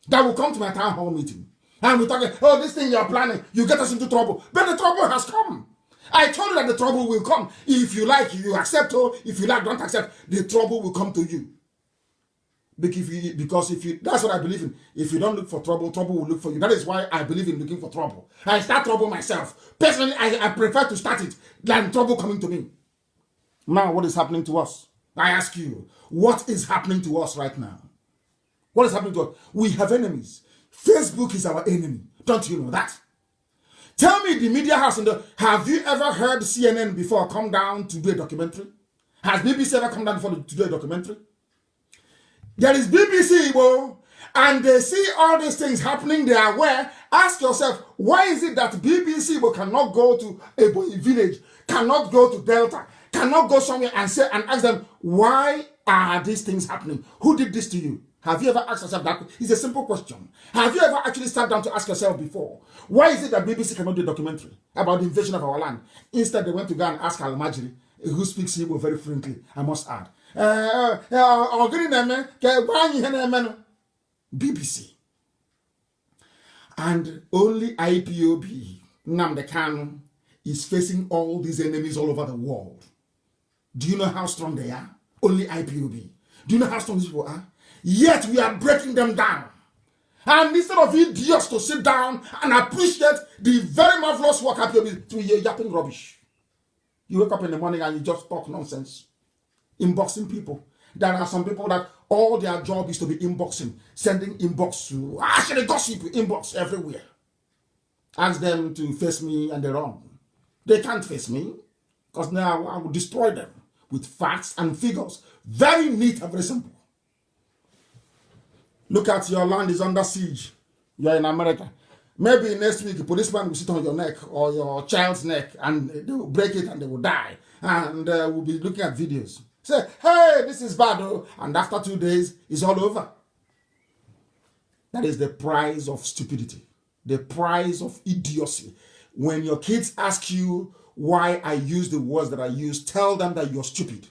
that will come to my town hall meeting. And we're talking, oh, this thing you're planning, you get us into trouble. But the trouble has come. I told you that the trouble will come. If you like, you accept, or if you like, don't accept, the trouble will come to you. Because if you, that's what I believe in. If you don't look for trouble, trouble will look for you. That is why I believe in looking for trouble. I start trouble myself. Personally, I prefer to start it than trouble coming to me. Now, what is happening to us? I ask you, what is happening to us right now? What is happening to us? We have enemies. Facebook is our enemy. Don't you know that? Tell me, the media house, have you ever heard CNN before come down to do a documentary? Has BBC ever come down before to do a documentary? There is BBC, Igbo, and they see all these things happening. They are aware. Ask yourself, why is it that BBC Igbo cannot go to a village, cannot go to Delta, cannot go somewhere and say and ask them, why are these things happening? Who did this to you? Have you ever asked yourself that? It's a simple question. Have you ever actually sat down to ask yourself before, why is it that BBC cannot do a documentary about the invasion of our land? Instead, they went to go and ask Al-Majri, who speaks Igbo very fluently, I must add. BBC. And only IPOB, Nnamdi Kanu, is facing all these enemies all over the world. Do you know how strong they are? Only IPOB. Do you know how strong these people are? Yet we are breaking them down. And instead of idiots to sit down and appreciate the very marvelous work IPOB to yapping rubbish. You wake up in the morning and you just talk nonsense. Inboxing people. There are some people that all their job is to be inboxing, sending inbox to actually gossip inbox everywhere. Ask them to face me and they run. They can't face me because now I will destroy them with facts and figures. Very neat and very simple. Look at your land is under siege. You're in America. Maybe next week a policeman will sit on your neck or your child's neck and they will break it and they will die. And we'll be looking at videos. Say, hey, this is bad. Oh. And after 2 days, it's all over. That is the price of stupidity. The price of idiocy. When your kids ask you why I use the words that I use, tell them that you're stupid.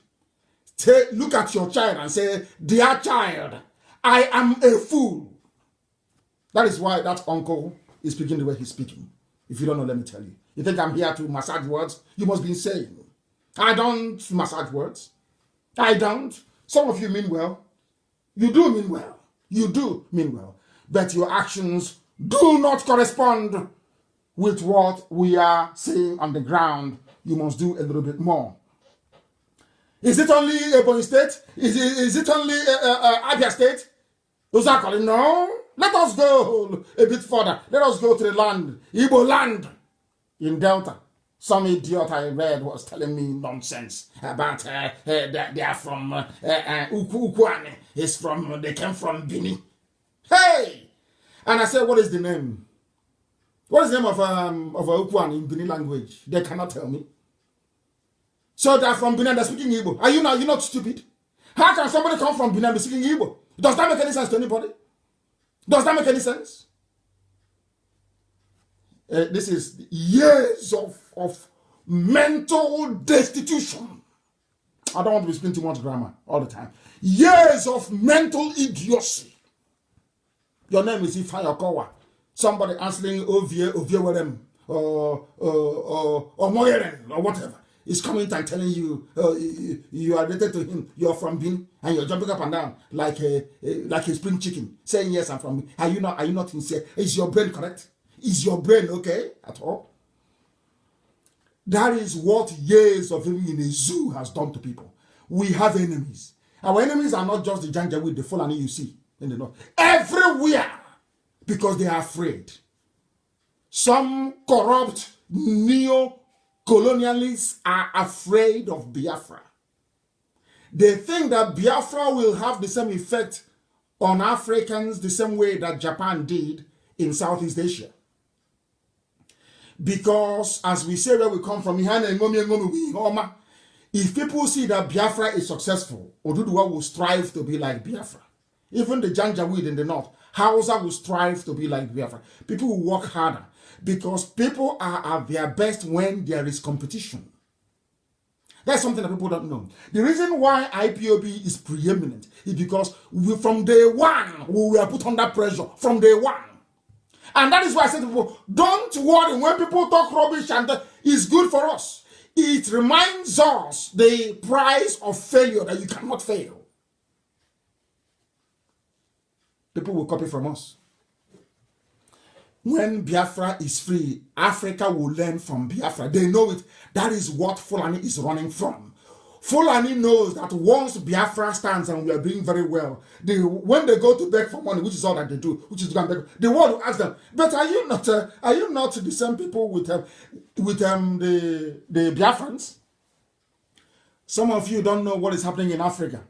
Look at your child and say, dear child, I am a fool. That is why that uncle is speaking the way he's speaking. If you don't know, let me tell you. You think I'm here to massage words? You must be insane. I don't massage words. I don't. Some of you mean well. You do mean well. You do mean well. But your actions do not correspond with what we are seeing on the ground. You must do a little bit more. Is it only Ebonyi State? Is it only Abia State? No. Let us go a bit further. Let us go to the land, Igbo land in Delta. Some idiot I read was telling me nonsense about they are from Ukuane. They came from Bini. Hey! And I said, what is the name? What is the name of Ukuane in Bini language? They cannot tell me. So they are from Bini and they're speaking Igbo. Are you not stupid? How can somebody come from Bini and be speaking Igbo? Does that make any sense to anybody? Does that make any sense? This is years of mental destitution. I don't want to be speaking too much grammar all the time. Years of mental idiocy. Your name is Ifeanyi Okowa. Somebody answering Oviewerem or Moyeren or whatever is coming and telling you you are related to him. You're from Benin and you're jumping up and down like a spring chicken, saying yes, I'm from Benin. Are you not sincere? Is your brain correct? Is your brain okay at all? That is what years of living in a zoo has done to people. We have enemies. Our enemies are not just the Janjaweed, the Fulani you see in the north. Everywhere. Because they are afraid. Some corrupt neo-colonialists are afraid of Biafra. They think that Biafra will have the same effect on Africans the same way that Japan did in Southeast Asia. Because, as we say where we come from, if people see that Biafra is successful, Oduduwa will strive to be like Biafra. Even the Janjaweed in the north, Hausa will strive to be like Biafra. People will work harder because people are at their best when there is competition. That's something that people don't know. The reason why IPOB is preeminent is because from day one, we were put under pressure. From day one. And that is why I say to people, don't worry when people talk rubbish and it's good for us. It reminds us the price of failure, that you cannot fail. People will copy from us. When Biafra is free, Africa will learn from Biafra. They know it. That is what Fulani is running from. Fulani knows that once Biafra stands and we are doing very well, when they go to beg for money, which is all that they do, which is to go and beg, the world will ask them, but are you not the same people with the Biafrans? Some of you don't know what is happening in Africa.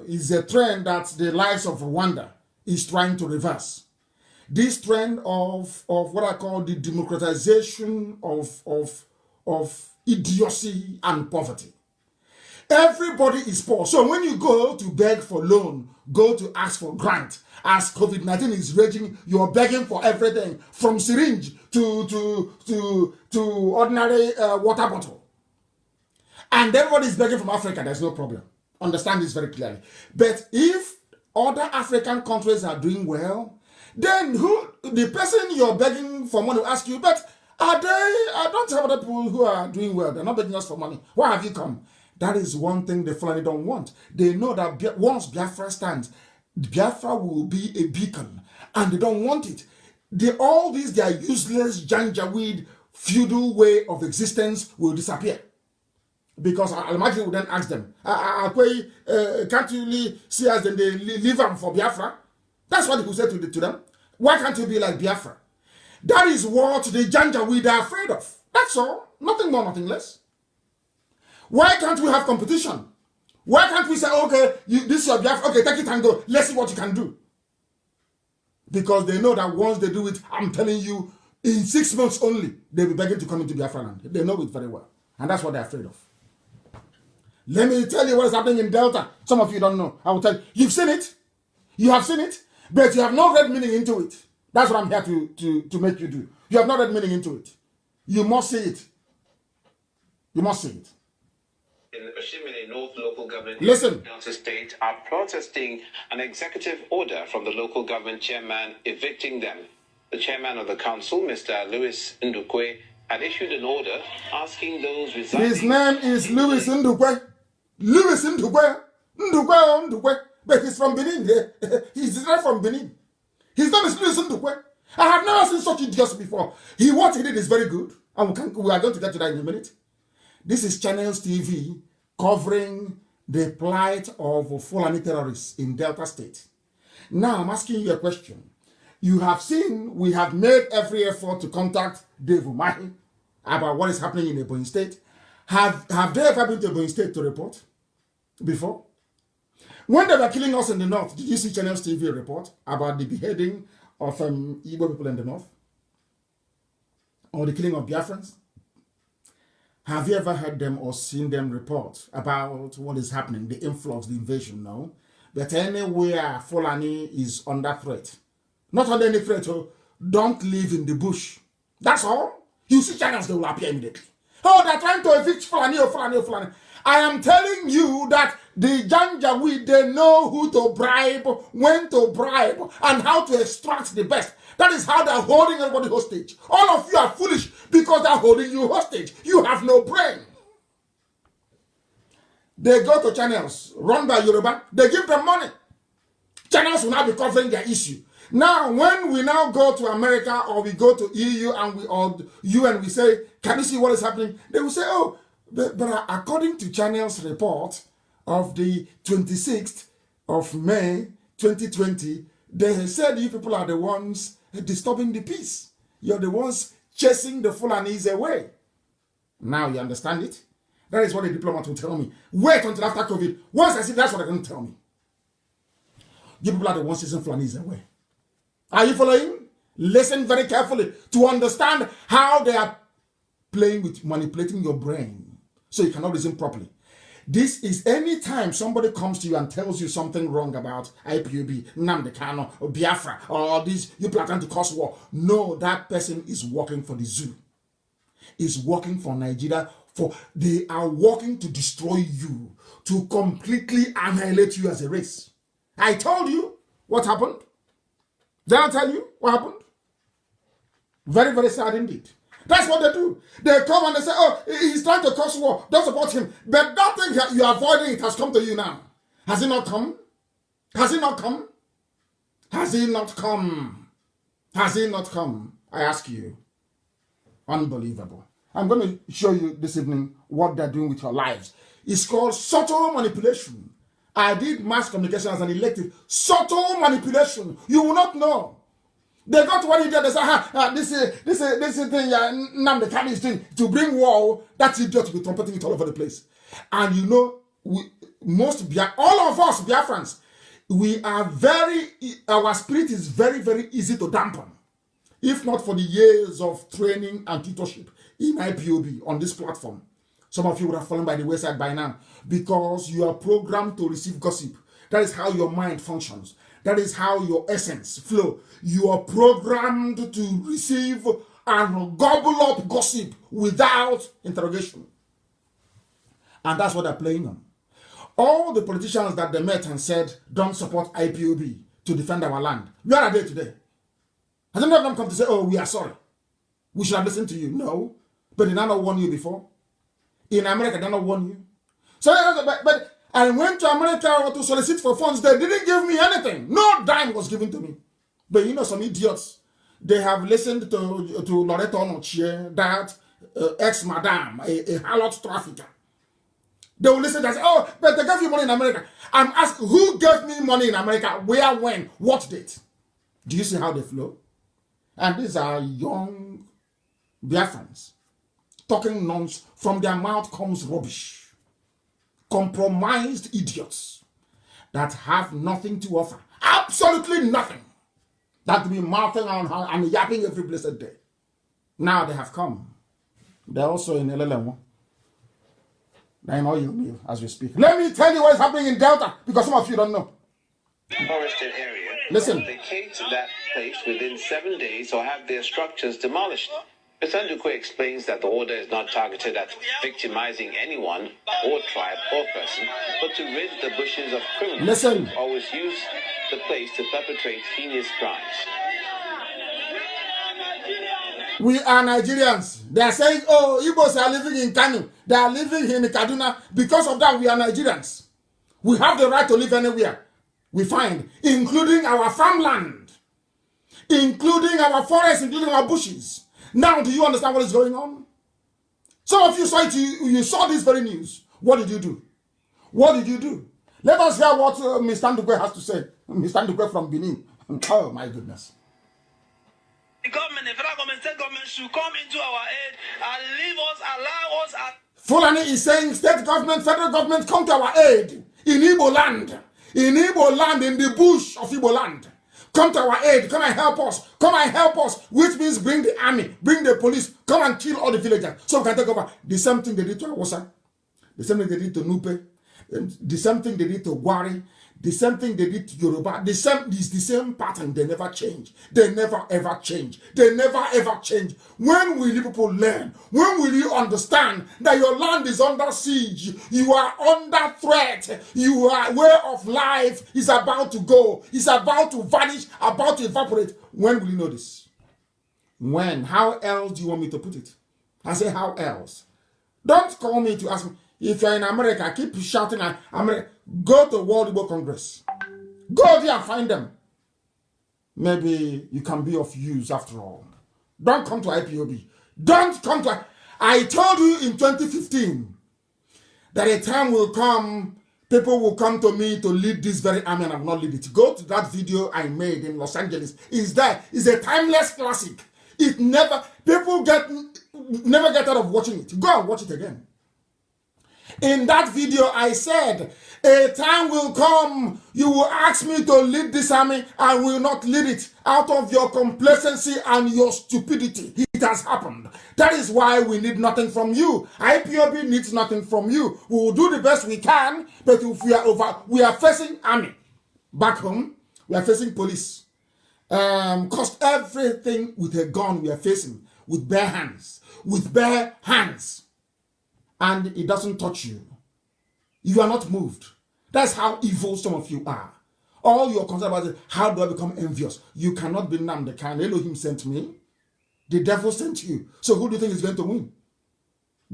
It's a trend that the likes of Rwanda is trying to reverse. This trend of what I call the democratization of idiocy and poverty. Everybody is poor. So when you go to beg for loan, go to ask for grant, as COVID-19 is raging, you're begging for everything from syringe to ordinary water bottle. And everybody is begging from Africa. There's no problem. Understand this very clearly. But if other African countries are doing well, then the person you're begging for money will ask you, but I don't have other people who are doing well. They're not begging us for money. Why have you come? That is one thing the Fulani don't want. They know that once Biafra stands, Biafra will be a beacon. And they don't want it. All these, their useless Janjaweed feudal way of existence will disappear. Because I'll imagine we then ask them, can't you really see us then they leave them for Biafra? That's what he will say to them. Why can't you be like Biafra? That is what the Janjaweed are afraid of. That's all. Nothing more, nothing less. Why can't we have competition? Why can't we say, okay, this is your Biafra, okay, take it and go. Let's see what you can do. Because they know that once they do it, I'm telling you, in 6 months only, they'll be begging to come into Biafraland. They know it very well. And that's what they're afraid of. Let me tell you what is happening in Delta. Some of you don't know. I will tell you. You've seen it. You have seen it. But you have not read meaning into it. That's what I'm here to make you do. You have not read meaning into it. You must see it. You must see it. In the Oshimini North local government Listen. in Delta State are protesting an executive order from the local government chairman evicting them. The chairman of the council, Mr. Louis Ndukwe, had issued an order asking those residing... His name is Louis Ndukwe. Louis Ndukwe. Ndukwe. But he's from Benin. He's not from Benin. His name is Louis Ndukwe. I have never seen such idiots before. What he did is very good. And we are going to get to that in a minute. This is Channels TV covering the plight of Fulani terrorists in Delta State. Now, I'm asking you a question. You have seen we have made every effort to contact Dave Umahi about what is happening in Ebonyi State. Have they ever been to Ebonyi State to report before? When they were killing us in the north, did you see Channels TV report about the beheading of Igbo people in the north? Or the killing of Biafrans? Have you ever heard them or seen them report about what is happening, the influx, the invasion? No. But anywhere Fulani is under threat, not under any threat, don't live in the bush. That's all. You see channels, they will appear immediately. Oh, they're trying to evict Fulani, Fulani. I am telling you that the Janjaweed, they know who to bribe, when to bribe, and how to extract the best. That is how they're holding everybody hostage. All of you are foolish because they're holding you hostage. You have no brain. They go to channels run by Yoruba. They give them money. Channels will now be covering their issue. Now, when we now go to America or we go to EU and we say, can you see what is happening? They will say, oh, but according to Channel's report of the 26th of May 2020, they said you people are the ones disturbing the peace. You're the ones chasing the Fulanis away. Now you understand it? That is what the diplomat will tell me. Wait until after COVID. Once I see that's what they're going to tell me. You people are the ones chasing Fulanis away. Are you following? Listen very carefully to understand how they are playing with manipulating your brain so you cannot reason properly. This is any time somebody comes to you and tells you something wrong about IPOB, Nnamdi Kanu, or Biafra, or this, you plan to cause war. No, that person is working for the zoo. Is working for Nigeria For they are working to destroy you, to completely annihilate you as a race. I told you what happened. Did I tell you what happened? Very, very sad indeed. That's what they do. They come and they say, oh, he's trying to cause war. Don't support him. But that thing you're avoiding, it has come to you now. Has it not come? Has it not come? Has it not come? Has it not come? I ask you. Unbelievable. I'm going to show you this evening what they're doing with your lives. It's called subtle manipulation. I did mass communication as an elective. Subtle manipulation. You will not know. They got what he did. They said, this is thing Nnamdi Kanu is doing to bring war. That idiot will be trumpeting it all over the place. And you know, all of us Biafrans, our spirit is very, very easy to dampen. If not for the years of training and tutorship in IPOB on this platform, some of you would have fallen by the wayside by now, because you are programmed to receive gossip. That is how your mind functions. That is how your essence flow. You are programmed to receive and gobble up gossip without interrogation. And that's what they're playing on. All the politicians that they met and said, don't support IPOB to defend our land, where are they today? Has any of them come to say, oh, we are sorry, we should have listened to you? No. But did I not warn you before? In America, did I not warn you? So, but I went to America to solicit for funds. They didn't give me anything. No dime was given to me. But you know, some idiots, they have listened to Loretta Onochie, that ex-madam, a harlot trafficker. They will listen and say, oh, but they gave you money in America. I'm asking, who gave me money in America? Where, when, what date? Do you see how they flow? And these are young Biafrans talking nonsense. From their mouth comes rubbish. Compromised idiots that have nothing to offer. Absolutely nothing. That will be mouthing and yapping every blessed day. Now they have come. They're also in LLM. They're in oil mill as we speak. Let me tell you what's happening in Delta, because some of you don't know. Forested area. Listen. Vacate that place within 7 days or have their structures demolished. Mr. Ndukwe explains that the order is not targeted at victimizing anyone or tribe or person, but to rid the bushes of criminals. Listen. Who always use the place to perpetrate heinous crimes. We are Nigerians. They are saying, oh, Igbos are living in Kanu. They are living in Kaduna. Because of that, we are Nigerians. We have the right to live anywhere we find, including our farmland, including our forests, including our bushes. Now, do you understand what is going on? Some of you saw it, you saw this very news. What did you do? What did you do? Let us hear what Mr. Ndukwe has to say. Mr. Ndukwe from Benin. Oh, my goodness. The government, the federal government, state government should come into our aid and leave us, allow us. Fulani is saying state government, federal government, come to our aid in Igbo land. In Igbo land, in the bush of Igbo land. Come to our aid, come and help us. Come and help us, which means bring the army, bring the police, come and kill all the villagers so we can take over. The same thing they did to Awasa, the same thing they did to Nupe, the same thing they did to Buhari, the same thing they did to Yoruba. Is the same pattern. They never change. They never ever change. They never ever change. When will you people learn? When will you understand that your land is under siege? You are under threat. Your way of life is about to go. It's about to vanish, about to evaporate. When will you know this? When? How else do you want me to put it? I say, how else? Don't call me to ask me. If you're in America, keep shouting at America. Go to World Igbo Congress. Go there and find them. Maybe you can be of use after all. Don't come to IPOB. Don't come to... I told you in 2015 that a time will come, people will come to me to lead this very army, and I will not lead it. Go to that video I made in Los Angeles. It's there. It's a timeless classic. It never... People never get out of watching it. Go and watch it again. In that video, I said, a time will come, you will ask me to lead this army, I will not lead it out of your complacency and your stupidity. It has happened. That is why we need nothing from you. IPOB needs nothing from you. We will do the best we can, but if we are facing army. Back home, we are facing police. Cost everything with a gun we are facing, with bare hands. With bare hands. and it doesn't touch you, you are not moved. That's how evil some of you are. All you're concerned about is, how do I become envious? You cannot be Nnamdi Kanu. Elohim sent me. The devil sent you. So who do you think is going to win?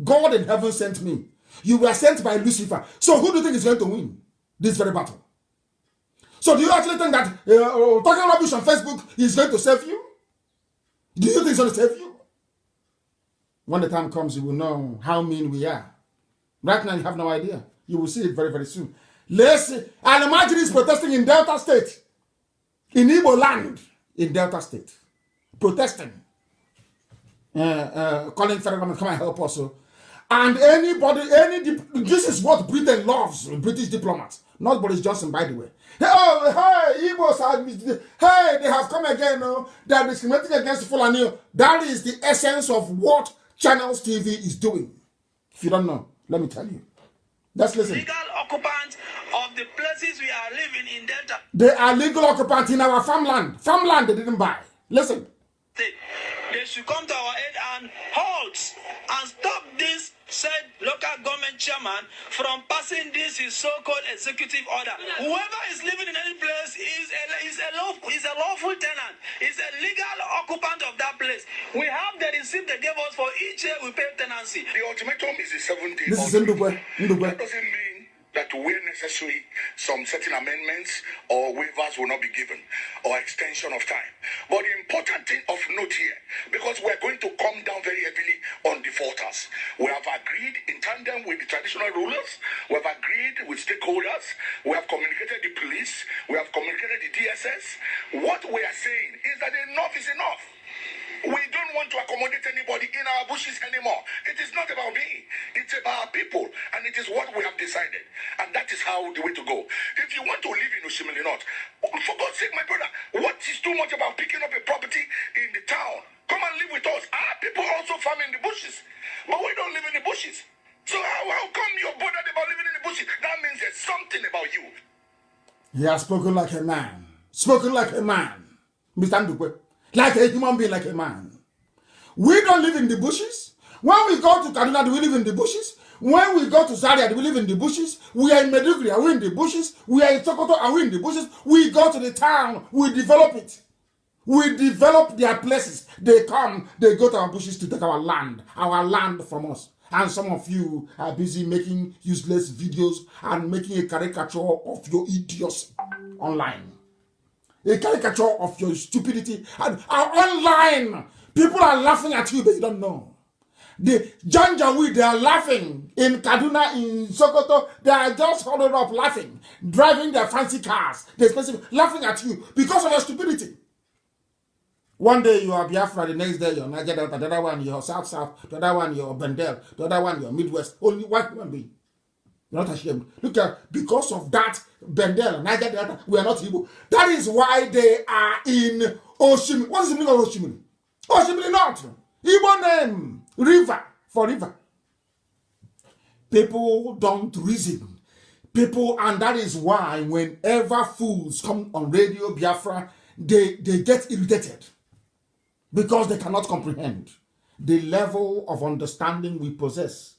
God in heaven sent me. You were sent by Lucifer. So who do you think is going to win this very battle? So do you actually think that talking rubbish on Facebook is going to save you? Do you think it's going to save you? When the time comes, you will know how mean we are. Right now, you have no idea. You will see it very, very soon. Let's see. Al-Majri is protesting in Delta State. In Igbo land. In Delta State. Protesting. Calling federal government, come and help us. And this is what Britain loves, British diplomats. Not Boris Johnson, by the way. Hey, Igbos they have come again. They are discriminating against Fulani. That is the essence of what Channels TV is doing. If you don't know, let me tell you. Let's listen. Legal occupants of the places we are living in Delta. They are legal occupants in our farmland. Farmland they didn't buy. Listen. They should come to our aid and halt and stop this said local government chairman from passing this his so-called executive order. Whoever is living in any place is a lawful tenant, is a legal occupant of that place. We have the receipt they gave us for each year we pay tenancy. The ultimatum is a 7-day. This is Ndugwe. That doesn't mean that where necessary, some certain amendments or waivers will not be given, or extension of time. But the important thing of note here, because we're going to come down very heavily on defaulters. We have agreed in tandem with the traditional rulers, we have agreed with stakeholders, we have communicated the police, we have communicated the DSS. What we are saying is that enough is enough. We don't want to accommodate anybody in our bushes anymore. It is not about me. It's about our people. And it is what we have decided. And that is how the way to go. If you want to live in Oshimili North, for God's sake, my brother, what is too much about picking up a property in the town? Come and live with us. Our people also farm in the bushes. But we don't live in the bushes. So how come you're bothered about living in the bushes? That means there's something about you. He has spoken like a man. Spoken like a man. Mr. Ndukwe. Like a human being, like a man. We don't live in the bushes. When we go to Kaduna, do we live in the bushes? When we go to Zaria, do we live in the bushes? We are in Meduguri, are we in the bushes? We are in Sokoto, are we in the bushes? We go to the town, we develop it. We develop their places. They come, they go to our bushes to take our land from us. And some of you are busy making useless videos and making a caricature of your idiots online. A caricature of your stupidity. And online, people are laughing at you, but you don't know. The Janjaweed, they are laughing. In Kaduna, in Sokoto, they are just huddled up laughing. Driving their fancy cars. They're laughing at you because of your stupidity. One day you are Biafra, the next day you're Niger Delta, the other one you're South, the other one you're Bendel, the other one you're Midwest. Only white human being. You're not ashamed. Look at, because of that, Bendel, Niger Delta, we are not Igbo. That is why they are in Oshimili. What is the meaning of Oshimili? Oshimili North. Igbo name, river, for river. People don't reason. People, and that is why whenever fools come on radio Biafra, they get irritated. Because they cannot comprehend the level of understanding we possess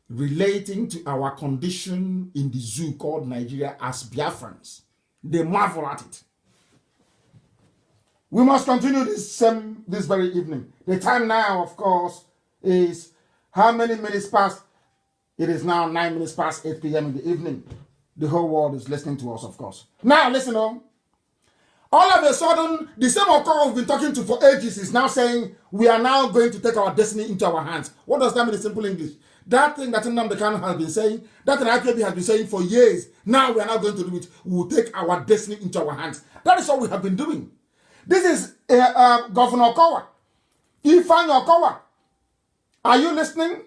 relating to our condition in the zoo called Nigeria as Biafrans. They marvel at it. We must continue this very evening. The time now, of course, is how many minutes past? It is now 9 minutes past 8 p.m. in the evening. The whole world is listening to us, of course. Now, listen on. All of a sudden, the same Okoro we've been talking to for ages is now saying, we are now going to take our destiny into our hands. What does that mean in simple English? That thing that Nnamdi Kanu has been saying, that thing IPOB has been saying for years, now we are now going to do it. We will take our destiny into our hands. That is what we have been doing. This is Governor Okowa. Ifeanyi Okowa. Are you listening?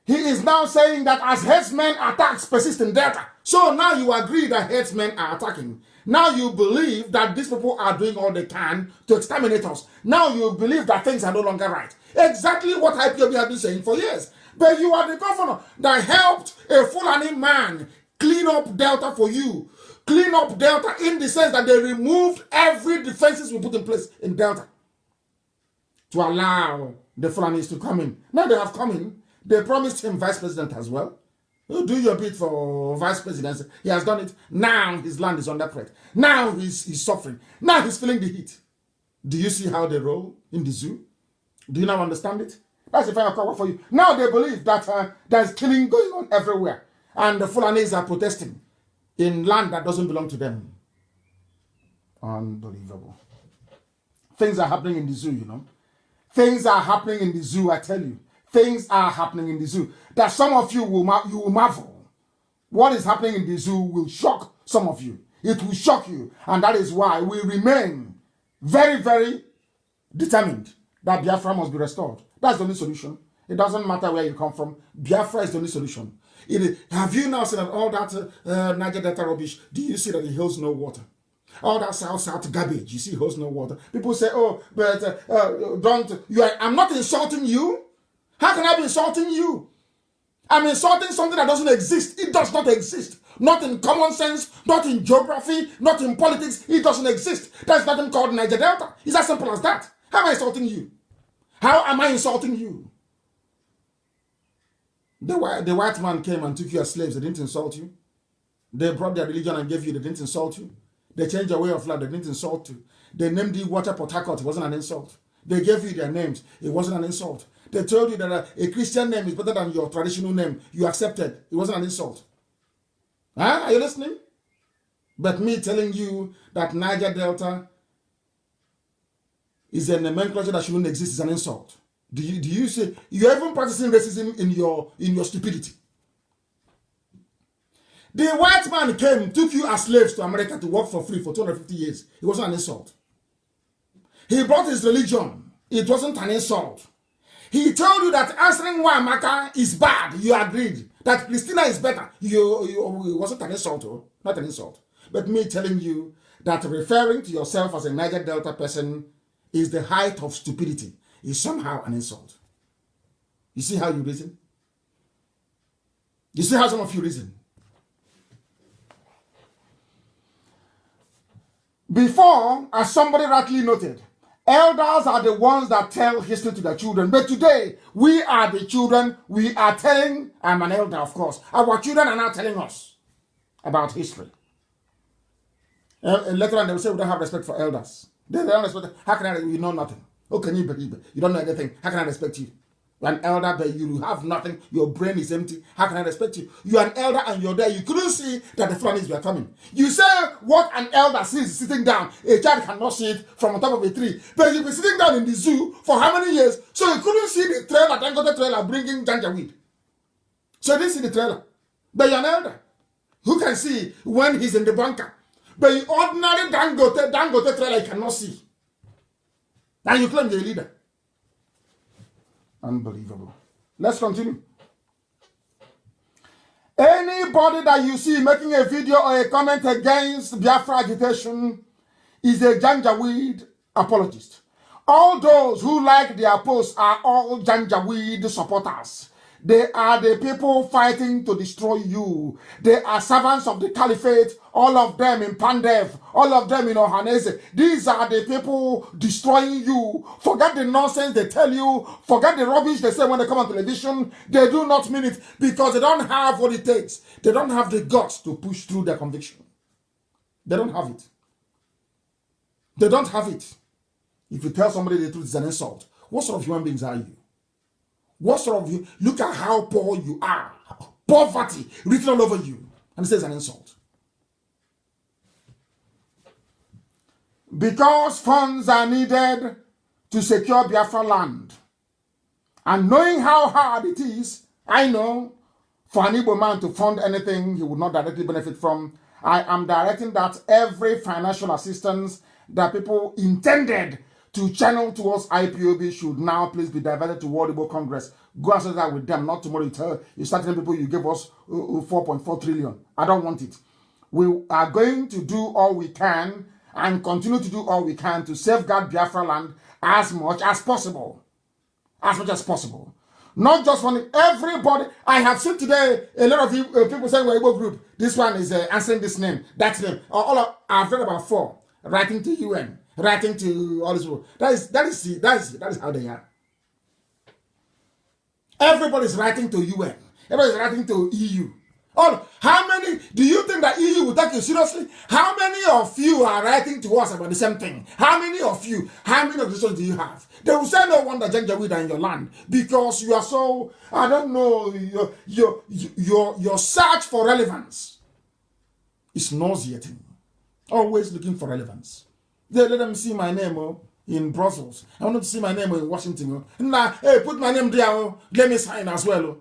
He is now saying that as herdsmen attacks persist in Delta. So now you agree that herdsmen are attacking. Now you believe that these people are doing all they can to exterminate us. Now you believe that things are no longer right. Exactly what IPOB has been saying for years. But you are the governor that helped a Fulani man clean up Delta for you. Clean up Delta in the sense that they removed every defenses we put in place in Delta to allow the Fulanis to come in. Now they have come in. They promised him vice president as well. You do your bit for vice presidency. He has done it. Now his land is under threat. Now he's suffering. Now he's feeling the heat. Do you see how they roll in the zoo? Do you now understand it? That's the final cover for you. Now they believe that there's killing going on everywhere. And the Fulanis are protesting in land that doesn't belong to them. Unbelievable. Things are happening in the zoo, you know. Things are happening in the zoo, I tell you. Things are happening in the zoo. That some of you will marvel. What is happening in the zoo will shock some of you. It will shock you. And that is why we remain very, very determined that Biafra must be restored. That's the only solution. It doesn't matter where you come from. Biafra is the only solution. Have you now seen that all that Niger Delta rubbish? Do you see that it holds no water? All that south garbage, you see, holds no water. People say, oh, but I'm not insulting you. How can I be insulting you? I'm insulting something that doesn't exist. It does not exist. Not in common sense, not in geography, not in politics. It doesn't exist. There's nothing called Niger Delta. It's as simple as that. How am I insulting you? How am I insulting you? The white man came and took you as slaves. They didn't insult you. They brought their religion and gave you. They didn't insult you. They changed your way of life. They didn't insult you. They named you Water Port Harcourt. It wasn't an insult. They gave you their names. It wasn't an insult. They told you that a Christian name is better than your traditional name. You accepted. It wasn't an insult. Huh? Are you listening? But me telling you that Niger Delta is a nomenclature that shouldn't exist is an insult. Do you say you're even practicing racism in your stupidity? The white man came, took you as slaves to America to work for free for 250 years. It wasn't an insult. He brought his religion. It wasn't an insult. He told you that answering Wamaka is bad. You agreed. That Christina is better. It wasn't an insult, not an insult. But me telling you that referring to yourself as a Niger Delta person is the height of stupidity is somehow an insult. You see how you reason? You see how some of you reason? Before, as somebody rightly noted, elders are the ones that tell history to their children. But today, we are the children. We are telling, I'm an elder, of course. Our children are now telling us about history. And later on, they will say we don't have respect for elders. They don't respect. How can you know nothing? How can you believe it? You don't know anything. How can I respect you? You're an elder, but you have nothing. Your brain is empty. How can I respect you? You're an elder and you're there. You couldn't see that the Fulanis were coming. You say what an elder sees sitting down. A child cannot see it from on top of a tree. But you've been sitting down in the zoo for how many years? So you couldn't see the trailer, Dangote trailer bringing Janjaweed. So you didn't see the trailer. But you're an elder. Who can see when he's in the bunker? But the ordinary Dangote trailer you cannot see. And you claim you're a leader. Unbelievable. Let's continue. Anybody that you see making a video or a comment against Biafra agitation is a Janjaweed apologist. All those who like their posts are all Janjaweed supporters. They are the people fighting to destroy you. They are servants of the caliphate, all of them in Pandev, all of them in Ohanese. These are the people destroying you. Forget the nonsense they tell you. Forget the rubbish they say when they come on television. They do not mean it because they don't have what it takes. They don't have the guts to push through their conviction. They don't have it. They don't have it. If you tell somebody the truth, it's an insult. What sort of human beings are you? What sort of you? Look at how poor you are. Poverty written all over you. And it says an insult. Because funds are needed to secure Biafraland. And knowing how hard it is, I know for an Igbo man to fund anything he would not directly benefit from, I am directing that every financial assistance that people intended to channel towards IPOB should now please be diverted to World Igbo Congress. Go and say that with them. Not tomorrow you start telling people you gave us 4.4 trillion. I don't want it. We are going to do all we can and continue to do all we can to safeguard Biafraland as much as possible. As much as possible. Not just for everybody. I have seen today a lot of people saying we're Igbo group. This one is answering this name, that name. I've read about 4. Writing to UN. Writing to all this world. That is how they are. Everybody's writing to UN. Everybody's writing to EU. Oh, how many do you think that EU will take you seriously? How many of you are writing to us about the same thing? How many of you? How many organizations do you have? They will say no wonder Janjaweed in your land because you are so, I don't know, your search for relevance is nauseating. Always looking for relevance. They let them see my name in Brussels. I want to see my name in Washington. Nah, hey, put my name there. Let me sign as well.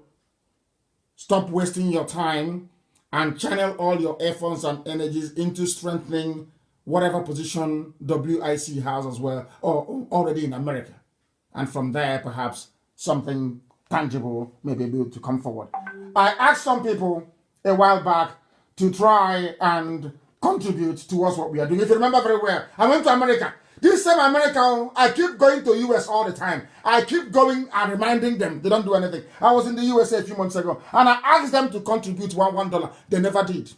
Stop wasting your time and channel all your efforts and energies into strengthening whatever position WIC has as well, or already in America. And from there, perhaps something tangible may be able to come forward. I asked some people a while back to try and contribute towards what we are doing. If you remember very well, I went to America. This same America, I keep going to US all the time. I keep going and reminding them they don't do anything. I was in the USA a few months ago, and I asked them to contribute $1. They never did.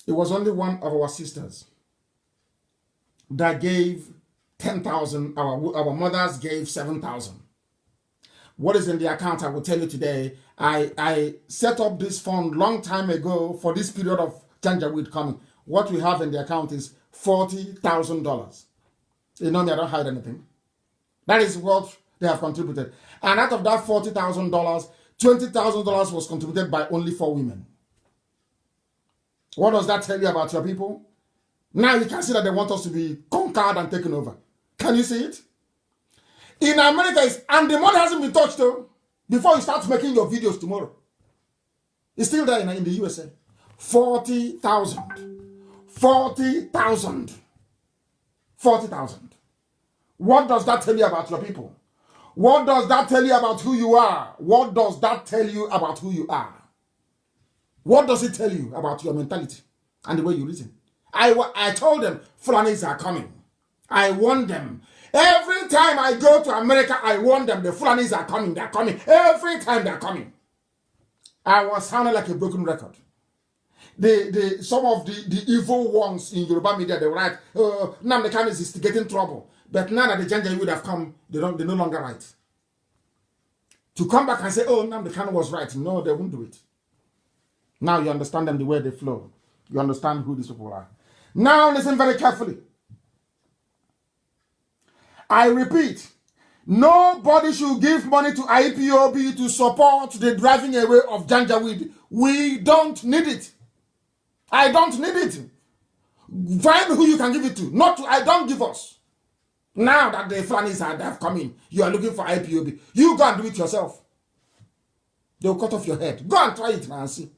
It was only one of our sisters that gave 10,000. Our mothers gave 7,000. What is in the account, I will tell you today. I set up this fund long time ago for this period of Janjaweed coming. What we have in the account is $40,000. You know me, I don't hide anything. That is what they have contributed. And out of that $40,000, $20,000 was contributed by only 4 women. What does that tell you about your people? Now you can see that they want us to be conquered and taken over. Can you see it? In America, and the money hasn't been touched though, before you start making your videos tomorrow. It's still there in the USA. 40,000. 40,000. 40,000. What does that tell you about your people? What does that tell you about who you are? What does that tell you about who you are? What does it tell you about your mentality and the way you reason? I told them, Fulanis are coming. I warned them. Every time I go to America, I warn them, the Fulanis are coming. They're coming. Every time they're coming. I was sounding like a broken record. Some of the evil ones in Yoruba media, they were like, Nnamdi Kanu is instigating trouble. But now that the Janjaweed have come, they no longer right. To come back and say, oh, Nnamdi Kanu was right. No, they won't do it. Now you understand them the way they flow. You understand who these people are. Now listen very carefully. I repeat, nobody should give money to IPOB to support the driving away of Janjaweed. We don't need it. I don't need it. Find who you can give it to. Not to, I don't give us. Now that the Fulanis have come in, you are looking for IPOB. You go and do it yourself. They'll cut off your head. Go and try it now and see.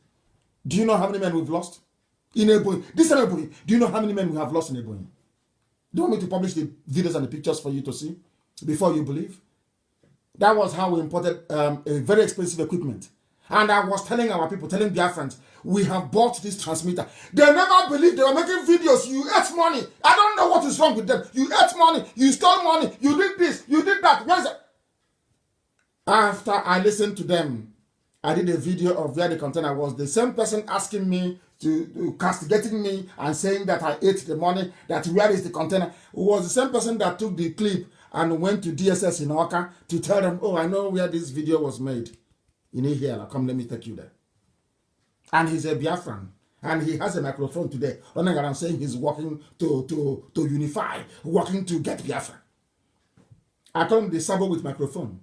Do you know how many men we've lost? In Ebonyi. This is Ebonyi. Do you know how many men we have lost in Ebonyi? Do you want me to publish the videos and the pictures for you to see before you believe? That was how we imported a very expensive equipment. And I was telling our people, telling Biafrans, we have bought this transmitter. They never believed they were making videos. You ate money. I don't know what is wrong with them. You ate money. You stole money. You did this. You did that. Where is it? After I listened to them, I did a video of where the container was. The same person asking me to castigating me and saying that I ate the money, that where is the container, it was the same person that took the clip and went to DSS in Oka to tell them, oh, I know where this video was made. You need here, come let me take you there. And he's a Biafran. And he has a microphone today. Running around saying he's working to unify, working to get Biafra. I told him the sabo with microphone.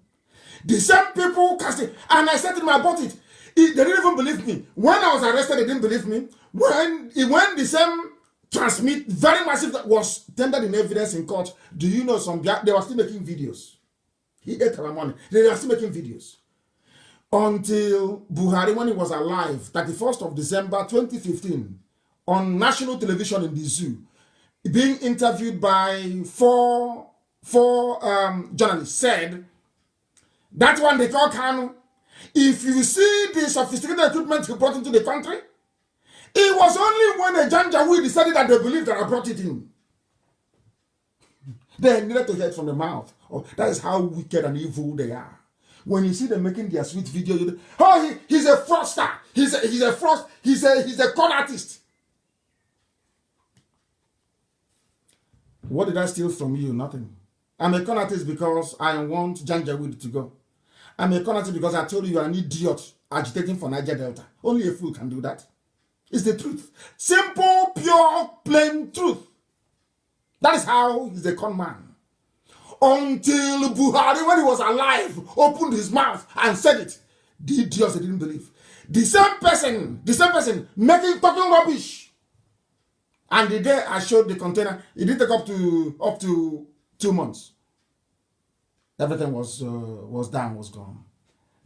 The same people casting, and I said to them, I bought it. They didn't even believe me. When I was arrested, they didn't believe me. When the same transmit, very massive, that was tendered in evidence in court, do you know they were still making videos. He ate our money. They were still making videos. Until Buhari, when he was alive, 31st of December 2015, on national television in the zoo, being interviewed by four journalists, said, that one they call Kanu, if you see the sophisticated equipment he brought into the country, it was only when a Janjaweed decided that they believed that I brought it in. They needed to hear it from the mouth. Oh, that is how wicked and evil they are. When you see them making their sweet video, you oh, he's a fraudster. He's a con artist. What did I steal from you? Nothing. I'm a conatist because I want Janjaweed to go. I'm a conatist because I told you are an idiot agitating for Niger Delta. Only a fool can do that. It's the truth. Simple, pure, plain truth. That is how he's a con man. Until Buhari, when he was alive, opened his mouth and said it. The idiots they didn't believe. The same person talking rubbish. And the day I showed the container, it didn't take up to 2 months. Everything was down, was gone.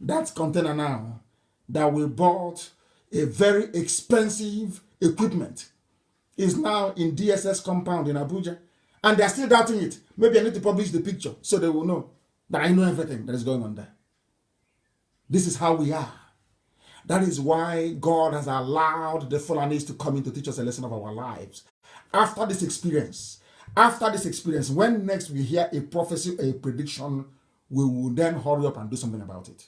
That container now that we bought a very expensive equipment is now in DSS compound in Abuja. And they're still doubting it. Maybe I need to publish the picture so they will know that I know everything that is going on there. This is how we are. That is why God has allowed the Fulanis to come in to teach us a lesson of our lives. After this experience, when next we hear a prophecy, a prediction, we will then hurry up and do something about it.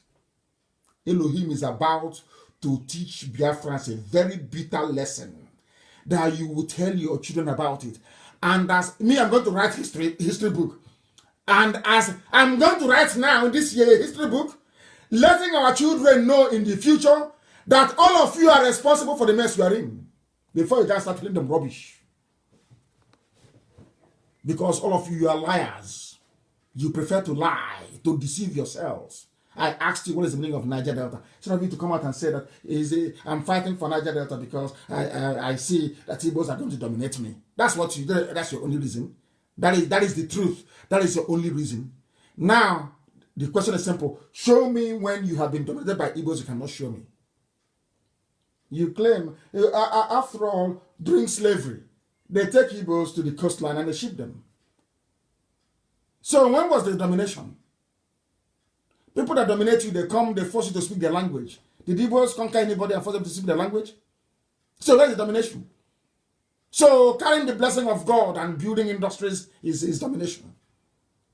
Elohim is about to teach Biafrans a very bitter lesson that you will tell your children about it. And as me, I'm going to write history book. And as I'm going to write now this year a history book, letting our children know in the future that all of you are responsible for the mess you are in before you just start telling them rubbish. Because all of you are liars. You prefer to lie, to deceive yourselves. I asked you what is the meaning of Niger Delta. Instead of you to come out and say that I'm fighting for Niger Delta because I see that Igbos are going to dominate me. That's your only reason. That is the truth. That is your only reason. Now, the question is simple. Show me when you have been dominated by Igbos. You cannot show me. You claim, after all, during slavery, they take Igbos to the coastline and they ship them. So when was the domination? People that dominate you, they come, they force you to speak their language. Did Igbos conquer anybody and force them to speak their language? So where's the domination? So carrying the blessing of God and building industries is domination.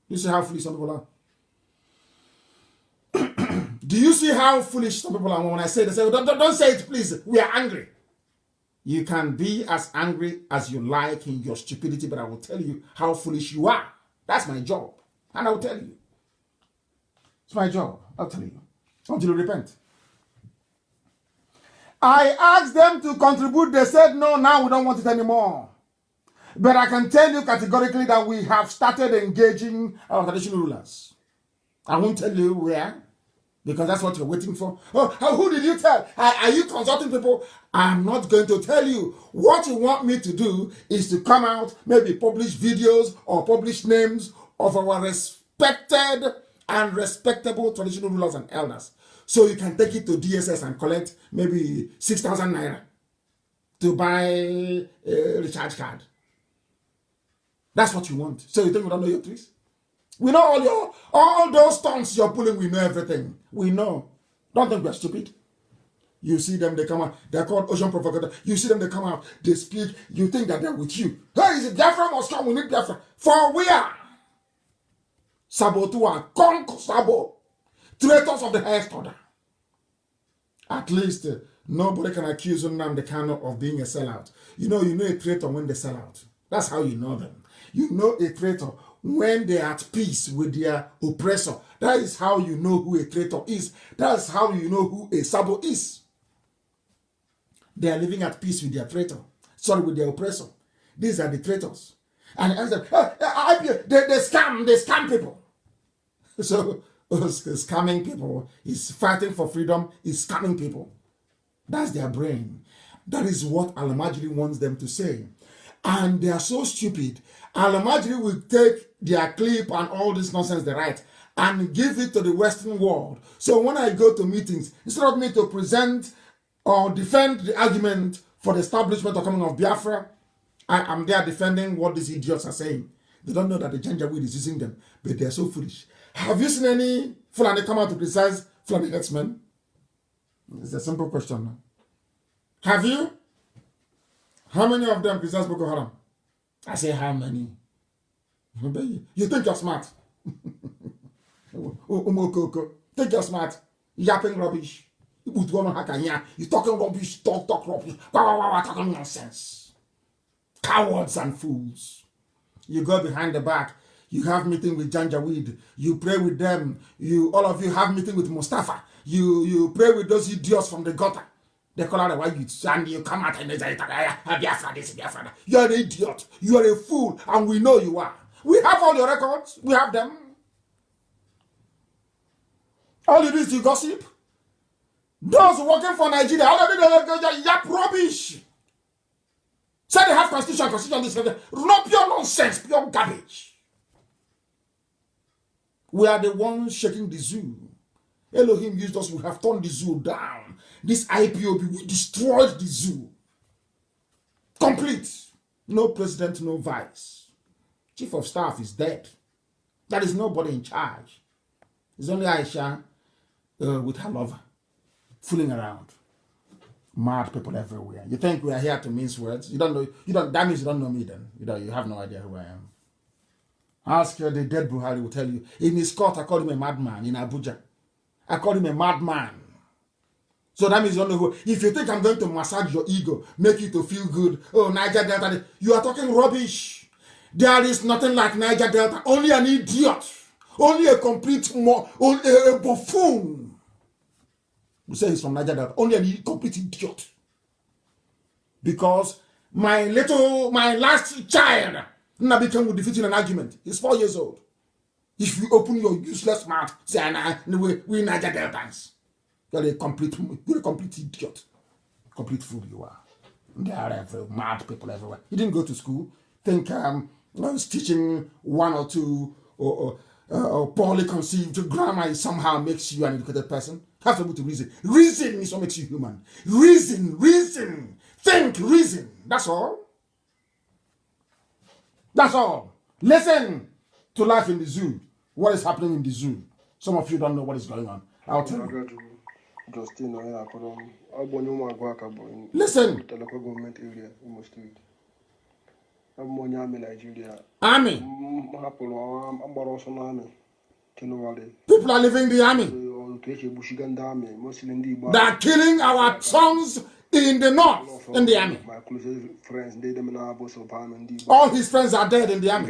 You see how foolish some people are? Do you see how foolish some people are when I say, they say, don't say it, please. We are angry. You can be as angry as you like in your stupidity, but I will tell you how foolish you are. That's my job. And I will tell you. It's my job. I'll tell you. Until you repent. I asked them to contribute. They said, no, now we don't want it anymore. But I can tell you categorically that we have started engaging our traditional rulers. I won't tell you where, because that's what you're waiting for. Oh, who did you tell? Are you consulting people? I'm not going to tell you. What you want me to do is to come out, maybe publish videos or publish names of our respected and respectable traditional rulers and elders. So you can take it to DSS and collect maybe 6,000 naira to buy a recharge card. That's what you want. So you think we don't know your tricks? We know all those stunts you're pulling, we know everything. We know. Don't think we're stupid. You see them, they come out, they're called ocean provocators. You see them, they come out, they speak, you think that they're with you. Hey, is it Biafra must come? We need Biafra. For we are Sabotua, Conk Sabo, traitors of the highest order. At least nobody can accuse Nnamdi Kanu of being a sellout. You know a traitor when they sell out. That's how you know them. You know a traitor when they're at peace with their oppressor. That is how you know who a traitor is. That's how you know who a Sabo is. They are living at peace with their traitor. Sorry, with their oppressor. These are the traitors. And they scam people. So scamming people is fighting for freedom, is scamming people. That's their brain. That is what Al-Majri wants them to say. And they are so stupid. Al-Majri will take their clip and all this nonsense they write and give it to the Western world. So when I go to meetings, instead of me to present or defend the argument for the establishment or coming of Biafra, I am there defending what these idiots are saying. They don't know that the Janjaweed is using them, but they are so foolish. Have you seen any Fulani come out to criticize Fulani X-Men? It's a simple question. Have you? How many of them criticize Boko Haram? I say, how many? You think you're smart. Think you're smart. Yapping rubbish. You talking rubbish, talk rubbish. Talking nonsense. Cowards and fools. You go behind the back. You have meeting with Janjaweed. You pray with them. All of you have meeting with Mustafa. You pray with those idiots from the gutter. They call out the white youths, and you come out and say, Biafra. You are an idiot. You are a fool, and we know you are. We have all your records. We have them. All you do is you gossip. Those working for Nigeria, all of them, yap rubbish. Say they have constitution, this, not pure nonsense, pure garbage. We are the ones shaking the zoo. Elohim used us, we have turned the zoo down. This IPOB, we destroyed the zoo. Complete. No president, no vice. Chief of staff is dead. There is nobody in charge. It's only Aisha with her lover, fooling around. Mad people everywhere. You think we are here to mince words? That means you don't know me then. You have no idea who I am. Ask the dead Buhari will tell you. In his court, I call him a madman in Abuja. I call him a madman. So that means you don't know who. If you think I'm going to massage your ego, make you to feel good, oh, Niger Delta, you are talking rubbish. There is nothing like Niger Delta. Only an idiot. Only a complete, a buffoon. We say he's from Niger Delta. Only a complete idiot. Because my last child, Nnamdi will defeat in an argument. He's 4 years old. If you open your useless mouth, say, we Niger Deltans. You're a complete idiot. Complete fool you are. There are mad people everywhere. You didn't go to school. Think I was teaching one or two or poorly conceived grammar somehow makes you an educated person. Have to be able to reason. Reason is what makes you human. Reason. Think, reason. That's all. That's all. Listen to life in the zoo. What is happening in the zoo? Some of you don't know what is going on. I'll tell you. Listen. Army. People are leaving the army. They are killing our sons in the north in the army. All his friends are dead in the army.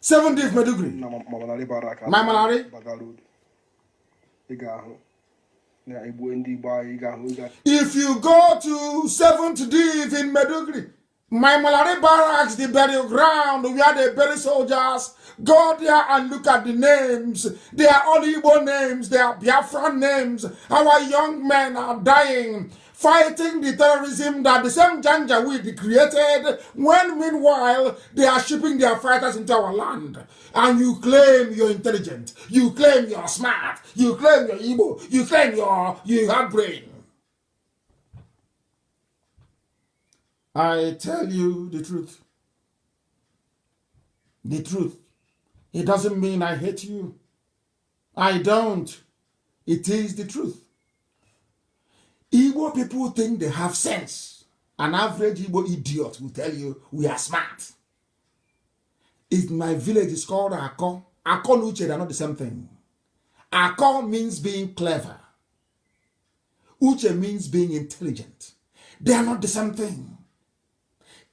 7 Div Medugri. Mamalari. If you go to 7th Div in Medugri, my Malari barracks, the burial ground where they bury soldiers, go there and look at the names. They are all Igbo names, they are Biafran names. Our young men are dying, fighting the terrorism that the same Janjaweed created, when meanwhile they are shipping their fighters into our land. And you claim you're intelligent, you claim you're smart, you claim you're Igbo, you claim you have brain. I tell you the truth. The truth. It doesn't mean I hate you. I don't. It is the truth. Igbo people think they have sense. An average Igbo idiot will tell you we are smart. In my village is called Ako. Ako and Uche, they are not the same thing. Ako means being clever. Uche means being intelligent. They are not the same thing.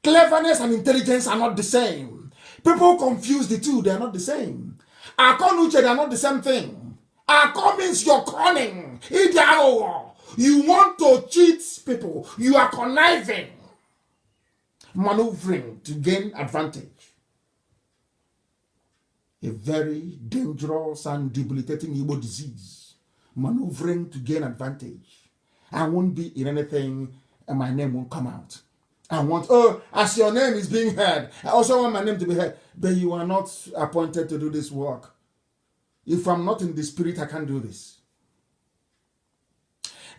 Cleverness and intelligence are not the same. People confuse the two. They are not the same. Ako and Uche, they are not the same thing. Ako means you're cunning. You want to cheat people. You are conniving. Maneuvering to gain advantage. A very dangerous and debilitating Igbo disease. Maneuvering to gain advantage. I won't be in anything and my name won't come out. I want, as your name is being heard, I also want my name to be heard. But you are not appointed to do this work. If I'm not in the spirit, I can't do this.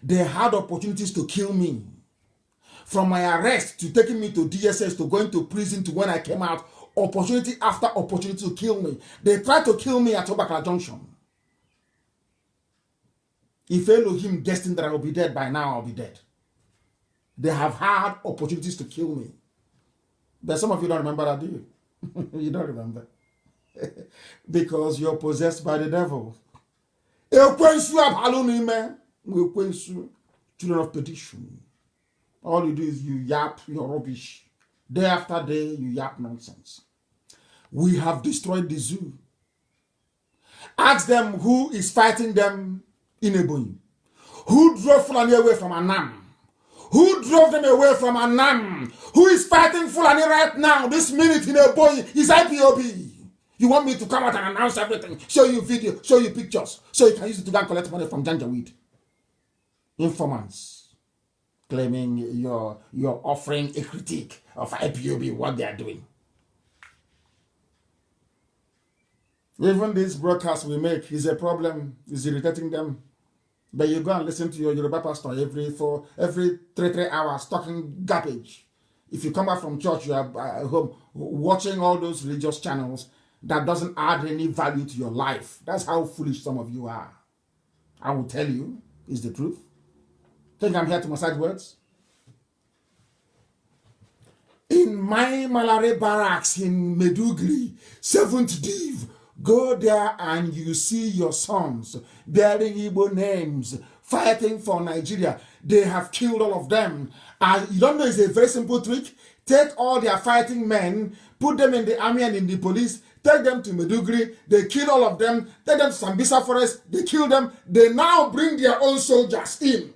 They had opportunities to kill me. From my arrest to taking me to DSS to going to prison to when I came out, opportunity after opportunity to kill me. They tried to kill me at Obakala Junction. If Elohim destined that I will be dead by now, I'll be dead. They have had opportunities to kill me. But some of you don't remember that, do you? You don't remember. Because you're possessed by the devil. Children of perdition. All you do is you yap your rubbish. Day after day, you yap nonsense. We have destroyed the zoo. Ask them who is fighting them in Ebonyi. Who drove Fulani away from Annam? Who drove them away from Annam? Who is fighting Fulani right now, this minute in Ebonyi? Is IPOB. You want me to come out and announce everything, show you video, show you pictures, so you can use it to go and collect money from Janjaweed? Informants claiming you're offering a critique of IPOB, what they are doing. Even this broadcast we make is a problem, is irritating them. But you go and listen to your Yoruba pastor every 3 hours talking garbage. If you come back from church, you are home watching all those religious channels that doesn't add any value to your life. That's how foolish some of you are. I will tell you, is the truth. Think I'm here to massage words? In my Malare barracks in Medugri, 7th Div, go there and you see your sons bearing Igbo names, fighting for Nigeria. They have killed all of them. And you don't know, it's a very simple trick. Take all their fighting men, put them in the army and in the police, take them to Medugri, they kill all of them, take them to Sambisa Forest, they kill them. They now bring their own soldiers in,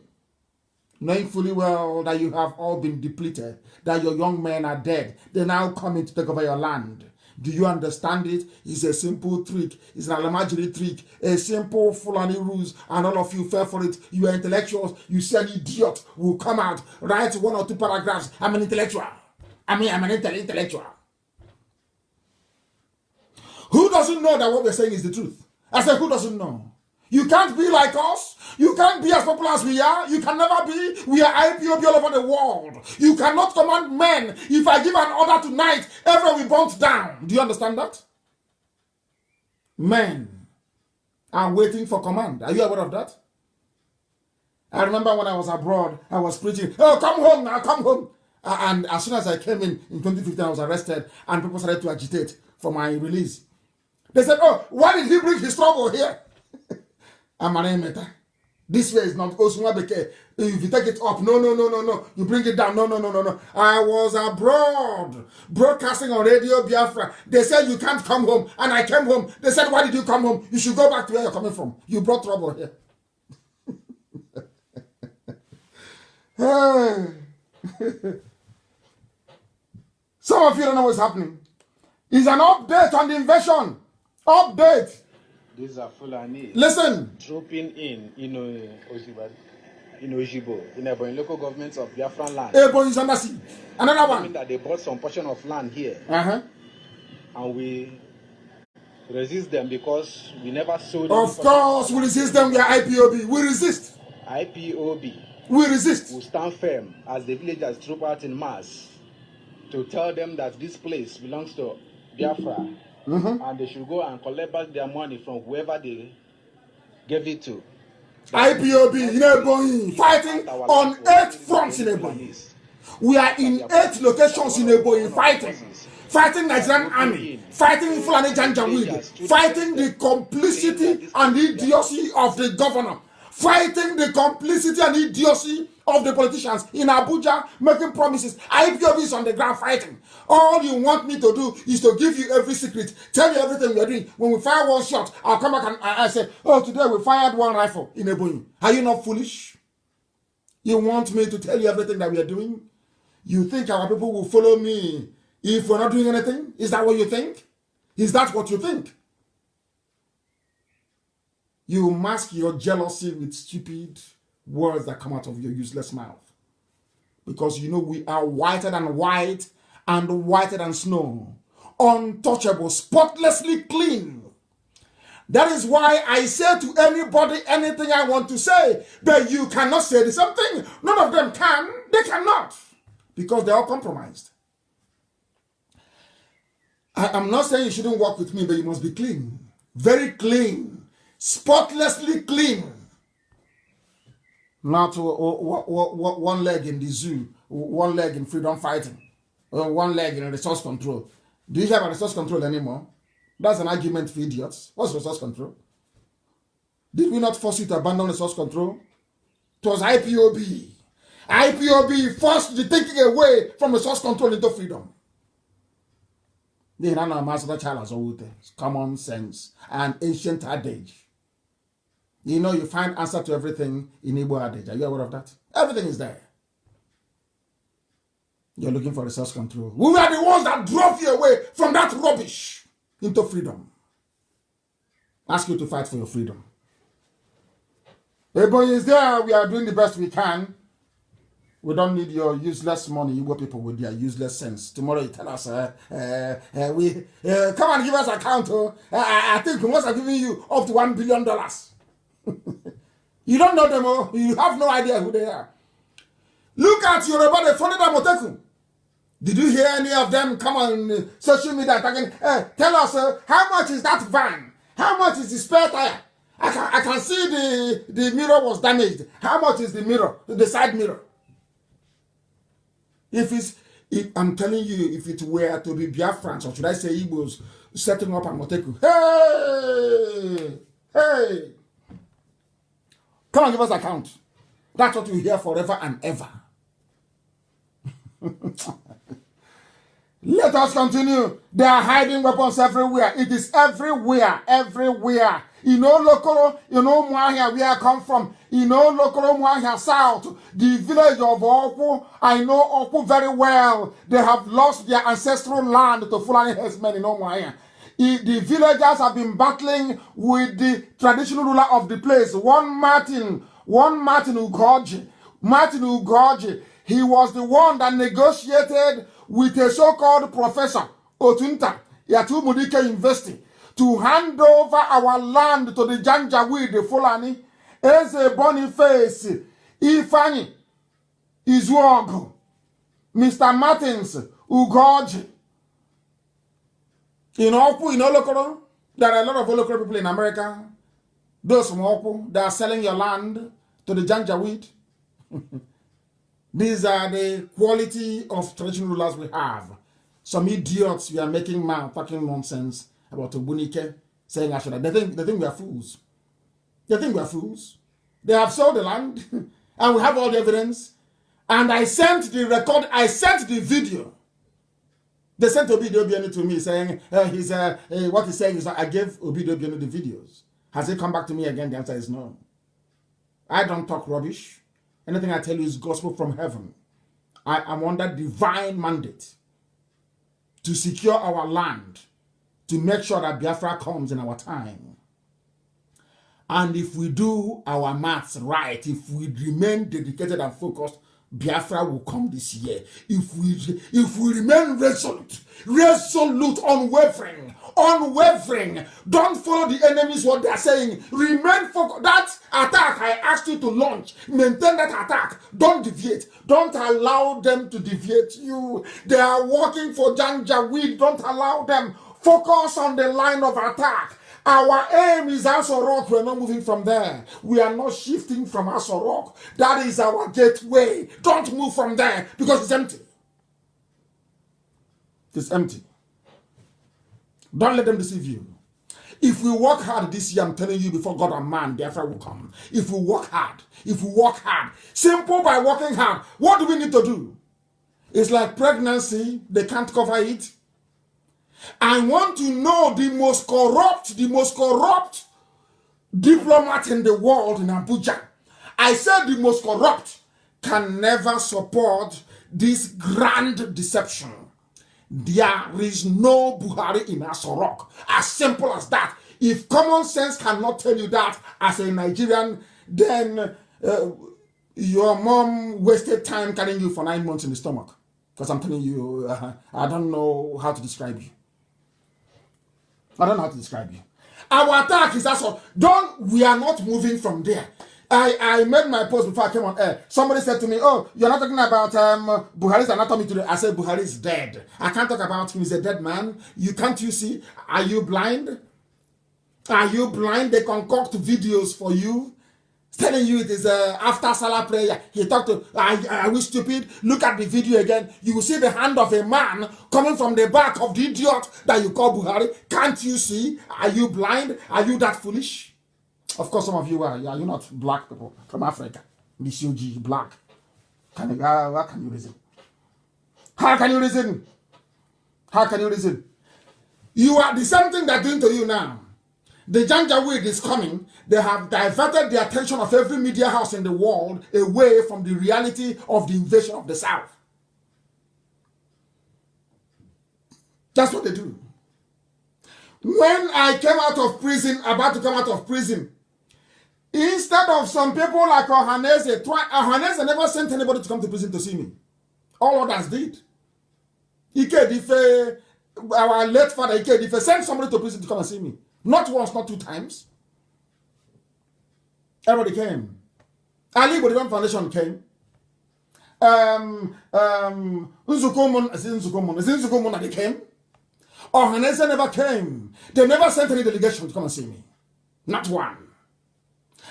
knowing fully well that you have all been depleted, that your young men are dead. They now come in to take over your land. Do you understand it? It's a simple trick. It's an Alamajiri trick. A simple Fulani rules, and all of you fell for it. You are intellectuals. You say an idiot will come out, write 1 or 2 paragraphs. I'm an intellectual. I'm an intellectual. Who doesn't know that what we're saying is the truth? I said, who doesn't know? You can't be like us. You can't be as popular as we are. You can never be. We are IPOB all over the world. You cannot command men. If I give an order tonight, everyone will burn down. Do you understand that? Men are waiting for command. Are you aware of that? I remember when I was abroad, I was preaching, oh, come home now, come home. And as soon as I came in 2015, I was arrested, and people started to agitate for my release. They said, oh, why did he bring his trouble here? This way is not Osumabeke. If you take it up, no. You bring it down, no. I was abroad, broadcasting on Radio Biafra. They said you can't come home, and I came home. They said, why did you come home? You should go back to where you're coming from. You brought trouble here. Some of you don't know what's happening. It's an update on the invasion. Update. These are Fulani. Listen. Trooping in Ojibo, in local governments of Biafraland. Ebonyi is under siege. Another one. That they bought some portion of land here. And we resist them because we never sold. Of course, we resist them. We are IPOB. We resist. IPOB. We resist. We stand firm as the villagers troop out in mass to tell them that this place belongs to Biafra. And they should go and collect back their money from whoever they gave it to. IPOB in Ebonyi, fighting on 8 fronts in Ebonyi. We are in 8 locations in Ebonyi fighting Nigerian army, fighting Fulani Janjaweed, fighting the complicity and idiocy of the governor, fighting the complicity and idiocy of the politicians in Abuja, making promises. IPOB is on the ground fighting. All you want me to do is to give you every secret, tell you everything we're doing. When we fire 1 shot, I'll come back and I say, oh, today we fired 1 rifle in Ebonyi. Are you not foolish? You want me to tell you everything that we are doing? You think our people will follow me if we're not doing anything? Is that what you think? Is that what you think? You mask your jealousy with stupid words that come out of your useless mouth. Because you know we are whiter than white and whiter than snow. Untouchable, spotlessly clean. That is why I say to anybody anything I want to say. But you cannot say the same thing. None of them can. They cannot. Because they're all compromised. I'm not saying you shouldn't work with me, but you must be clean. Very clean. Spotlessly clean. Not 1 leg in the zoo, 1 leg in freedom fighting, or 1 leg in resource control. Do you have a resource control anymore? That's an argument for idiots. What's resource control? Did we not force you to abandon resource control? It was IPOB. IPOB forced the taking away from resource control into freedom. The Nana Master Child common sense and ancient adage. You know, you find answer to everything in Igbo adage. Are you aware of that? Everything is there. You're looking for resource control. We were the ones that drove you away from that rubbish into freedom. Ask you to fight for your freedom. Everybody is there. We are doing the best we can. We don't need your useless money, Igbo people with their useless sense. Tomorrow you tell us, come and give us account. I think we must have given you up to $1 billion. You don't know them all. You have no idea who they are. Look at Yoruba, they followed Amotekun. Did you hear any of them come on social media talking? Tell us, how much is that van? How much is the spare tire? I can see the mirror was damaged. How much is the mirror, the side mirror? If I'm telling you, if it were to be Biafrans, or should I say Igbos, setting up Amotekun, hey, come and give us account. That's what we hear forever and ever. Let us continue. They are hiding weapons everywhere. It is everywhere, everywhere. You know, local, you know, Mwahia, where I come from. You know, local Mwahia South, the village of Oku. I know Oku very well. They have lost their ancestral land to Fulani herdsmen in Mwahia. The villagers have been battling with the traditional ruler of the place, one Martin Ugoji. Martin Ugoji, he was the one that negotiated with a so-called professor, Otunta, Yatu Mudike University, to hand over our land to the Janjaweed, the Fulani, Eze Boniface, Ifani, Izuogu, Mr. Martins, Ugoji. In Oku, in Olokoro, there are a lot of Olokoro people in America. Those from Oku, they are selling your land to the Janjaweed. These are the quality of traditional rulers we have. Some idiots we are making talking nonsense about Obunike, saying Ashoda. They think we are fools. They think we are fools. They have sold the land, and we have all the evidence. And I sent the record, I sent the video. They sent Obidobiano to me saying, what he's saying is that I gave Obidobiano the videos. Has he come back to me again? The answer is no. I don't talk rubbish. Anything I tell you is gospel from heaven. I am under divine mandate to secure our land, to make sure that Biafra comes in our time. And if we do our maths right, if we remain dedicated and focused, Biafra will come this year. If we remain resolute, unwavering, don't follow the enemies what they are saying. Remain focused. That attack I asked you to launch, maintain that attack. Don't deviate. Don't allow them to deviate you. They are working for Janjaweed. Don't allow them. Focus on the line of attack. Our aim is Asorok. We're not moving from there. We are not shifting from Asorok. That is our gateway. Don't move from there because it's empty. It's empty. Don't let them deceive you. If we work hard this year, I'm telling you, before God and man, Biafra will come. If we work hard, simple by working hard, what do we need to do? It's like pregnancy, they can't cover it. I want to know the most corrupt diplomat in the world in Abuja. I said the most corrupt can never support this grand deception. There is no Buhari in Asorok. As simple as that. If common sense cannot tell you that as a Nigerian, then your mom wasted time carrying you for 9 months in the stomach. Because I'm telling you, I don't know how to describe you. I don't know how to describe you. Our attack is also, we are not moving from there. I made my post before I came on air. Somebody said to me, oh, you're not talking about Buhari's anatomy today. I said, Buhari is dead. I can't talk about him. He's a dead man. Can't you see? Are you blind? Are you blind? They concoct videos for you, telling you it is after Salah prayer. He talked to, are we stupid? Look at the video again. You will see the hand of a man coming from the back of the idiot that you call Buhari. Can't you see? Are you blind? Are you that foolish? Of course, some of you are. Yeah, you're not black people from Africa. BCOG, black. How can you reason? How can you reason? How can you reason? You are the same thing they're doing to you now. The Janjaweed is coming. They have diverted the attention of every media house in the world away from the reality of the invasion of the South. That's what they do. When I came out of prison, about to come out of prison, instead of some people like Ohaneze, Ohaneze never sent anybody to come to prison to see me. All others did. Ikedife, our late father Ikedife, sent somebody to prison to come and see me. Not once, not 2 times. Everybody came. Ali Bodibam Foundation came. Nzukomon, they came. Ohaneze never came. They never sent any delegation to come and see me. Not one.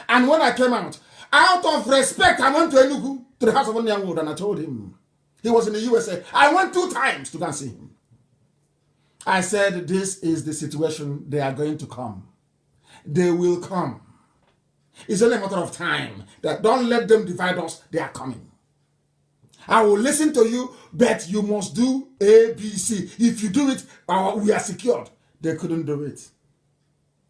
And when I came out of respect, I went to Enugu, to the house of Nnamdi, and I told him. He was in the USA. I went 2 times to go and see him. I said, this is the situation. They are going to come. They will come. It's only a matter of time. That don't let them divide us. They are coming. I will listen to you, but you must do A, B, C. If you do it, we are secured. They couldn't do it.